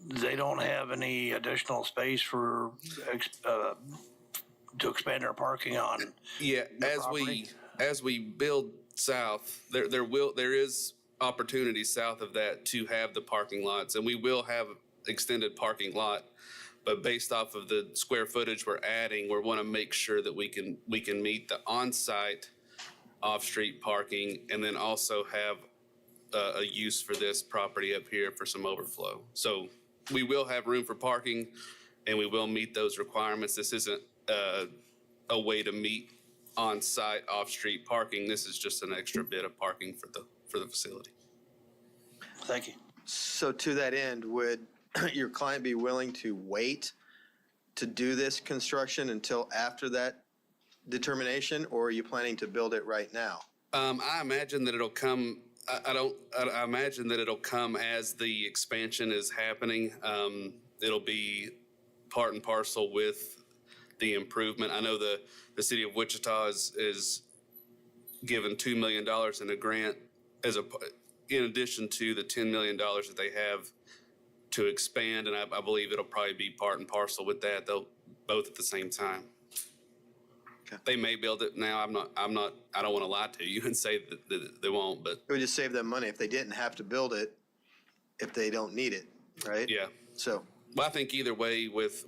they don't have any additional space for to expand their parking on. Yeah, as we build south, there is opportunity south of that to have the parking lots, and we will have extended parking lot. But based off of the square footage we're adding, we want to make sure that we can meet the on-site off-street parking, and then also have a use for this property up here for some overflow. So we will have room for parking, and we will meet those requirements. This isn't a way to meet on-site off-street parking. This is just an extra bit of parking for the facility. Thank you. So to that end, would your client be willing to wait to do this construction until after that determination, or are you planning to build it right now? I imagine that it'll come. I imagine that it'll come as the expansion is happening. It'll be part and parcel with the improvement. I know the city of Wichita is given $2 million in a grant in addition to the $10 million that they have to expand, and I believe it'll probably be part and parcel with that. They'll both at the same time. Okay. They may build it now. I don't want to lie to you and say that they won't, but It would just save them money if they didn't have to build it, if they don't need it, right? yeah. So, Well, I think either way, with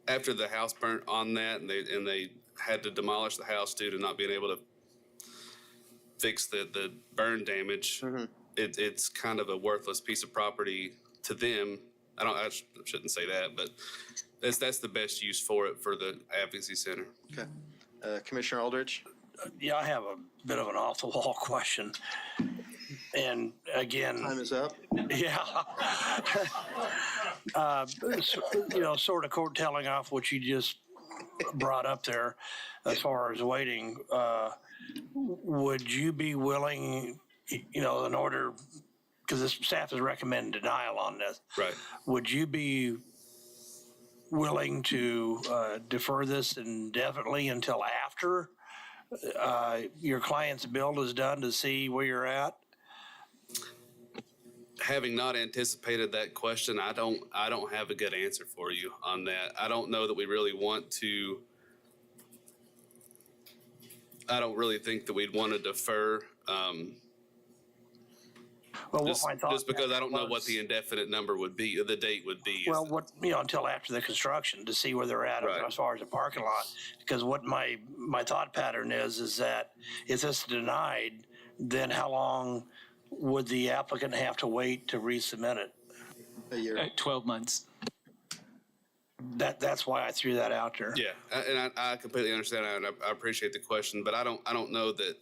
after the house burnt on that, and they had to demolish the house due to not being able to fix the burn damage, it's kind of a worthless piece of property to them. I shouldn't say that, but that's the best use for it for the advocacy center. okay. Commissioner Aldridge? Yeah, I have a bit of an off-the-wall question. And again. Time is up. Yeah. Sort of telling off what you just brought up there as far as waiting, would you be willing, in order, because the staff is recommending denial on this. Right. Would you be willing to defer this indefinitely until after your client's build is done to see where you're at? Having not anticipated that question, I don't have a good answer for you on that. I don't know that we really want to. I don't really think that we'd want to defer. Well, what my thought just because I don't know what was- the indefinite number would be, the date would be. Well, until after the construction to see where they're at Right. as far as the parking lot. Because what my thought pattern is that if this is denied, then how long would the applicant have to wait to resubmit it? A year. 12 months. That's why I threw that out there. Yeah, and I completely understand that, and I appreciate the question, but I don't know that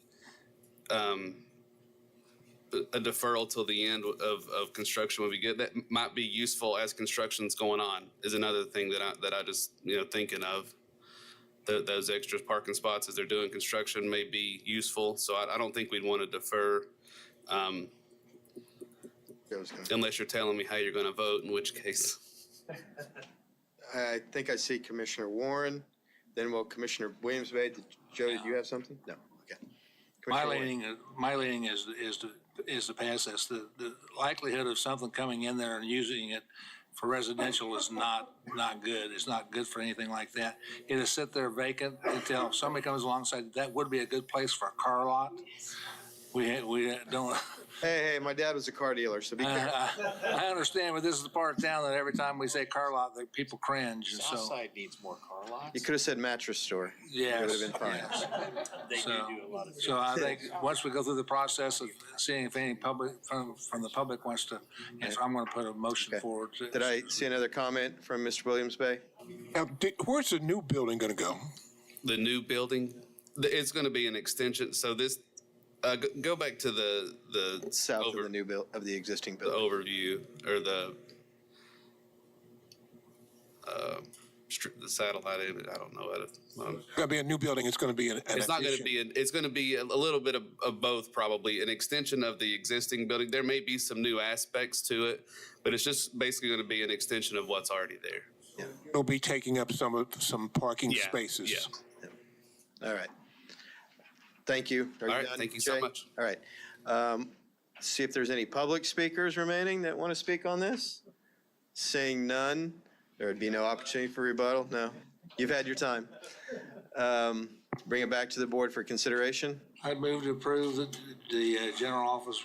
a deferral till the end of construction would be good. That might be useful as construction's going on. Is another thing that I just thinking of. Those extra parking spots as they're doing construction may be useful. So I don't think we'd want to defer. Unless you're telling me how you're going to vote, in which case. I think I see Commissioner Warren, then Commissioner Williams-Bay. Joe, did you have something? No, okay. My Commissioner Warren. leaning is to pass this. The likelihood of something coming in there and using it for residential is not good. It's not good for anything like that. It'll sit there vacant until somebody comes alongside. That would be a good place for a car lot. We don't. Hey, my dad was a car dealer, so be careful. I understand, but this is the part of town that every time we say car lot, the people cringe. And so, Southside needs more car lots. You could have said mattress store. yes, It would have been fine. yes. They So- do a lot of. So I think once we go through the process of seeing if any public from the public wants to answer, I'm going to put a motion Okay. forward. Did I see another comment from Mr. Williams-Bay? Where's the new building going to go? The new building, it's going to be an extension. So this, go back to the South of the new build, of the existing the building. overview or the satellite image. I don't know how to. Going to be a new building. It's going to be an It's not going to addition. be. It's going to be a little bit of both, probably an extension of the existing building. There may be some new aspects to it, but it's just basically going to be an extension of what's already there. It'll be taking up some parking Yeah, spaces. yeah. All right. Thank you. Are All you right, done, thank you so Jay? much. All right. See if there's any public speakers remaining that want to speak on this. Seeing none, there would be no opportunity for rebuttal. No, you've had your time. Bring it back to the board for consideration. I'd move to approve the general office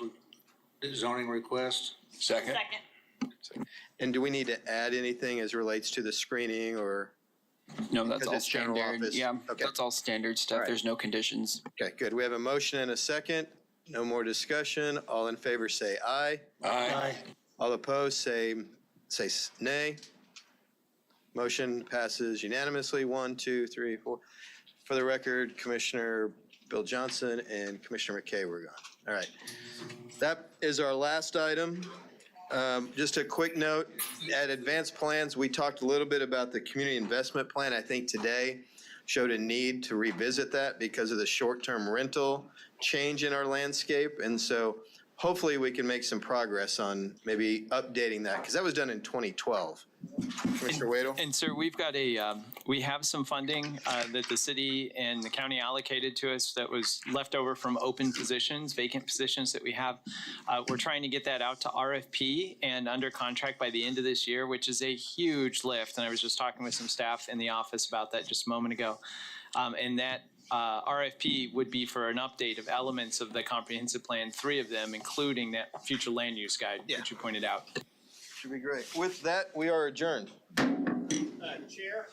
zoning request. Second? And do we need to add anything as relates to the screening or? No, that's Because all it's general standard. office. Yeah, Okay. that's all standard stuff. All right. There's no conditions. Okay, good. We have a motion and a second. No more discussion. All in favor say aye. Aye. All opposed say nay. Motion passes unanimously. 1, 2, 3, 4. For the record, Commissioner Bill Johnson and Commissioner McKay were gone. All right. That is our last item. Just a quick note, at Advanced Plans, we talked a little bit about the community investment plan. I think today showed a need to revisit that because of the short-term rental change in our landscape. And so hopefully we can make some progress on maybe updating that, because that was done in 2012. Commissioner Wadle? And sir, we've got we have some funding that the city and the county allocated to us that was left over from open positions, vacant positions that we have. We're trying to get that out to RFP and under contract by the end of this year, which is a huge lift. And I was just talking with some staff in the office about that just a moment ago. And that RFP would be for an update of elements of the comprehensive plan, 3 of them, including that future land use guide that you pointed out. Should be great. With that, we are adjourned. Chair?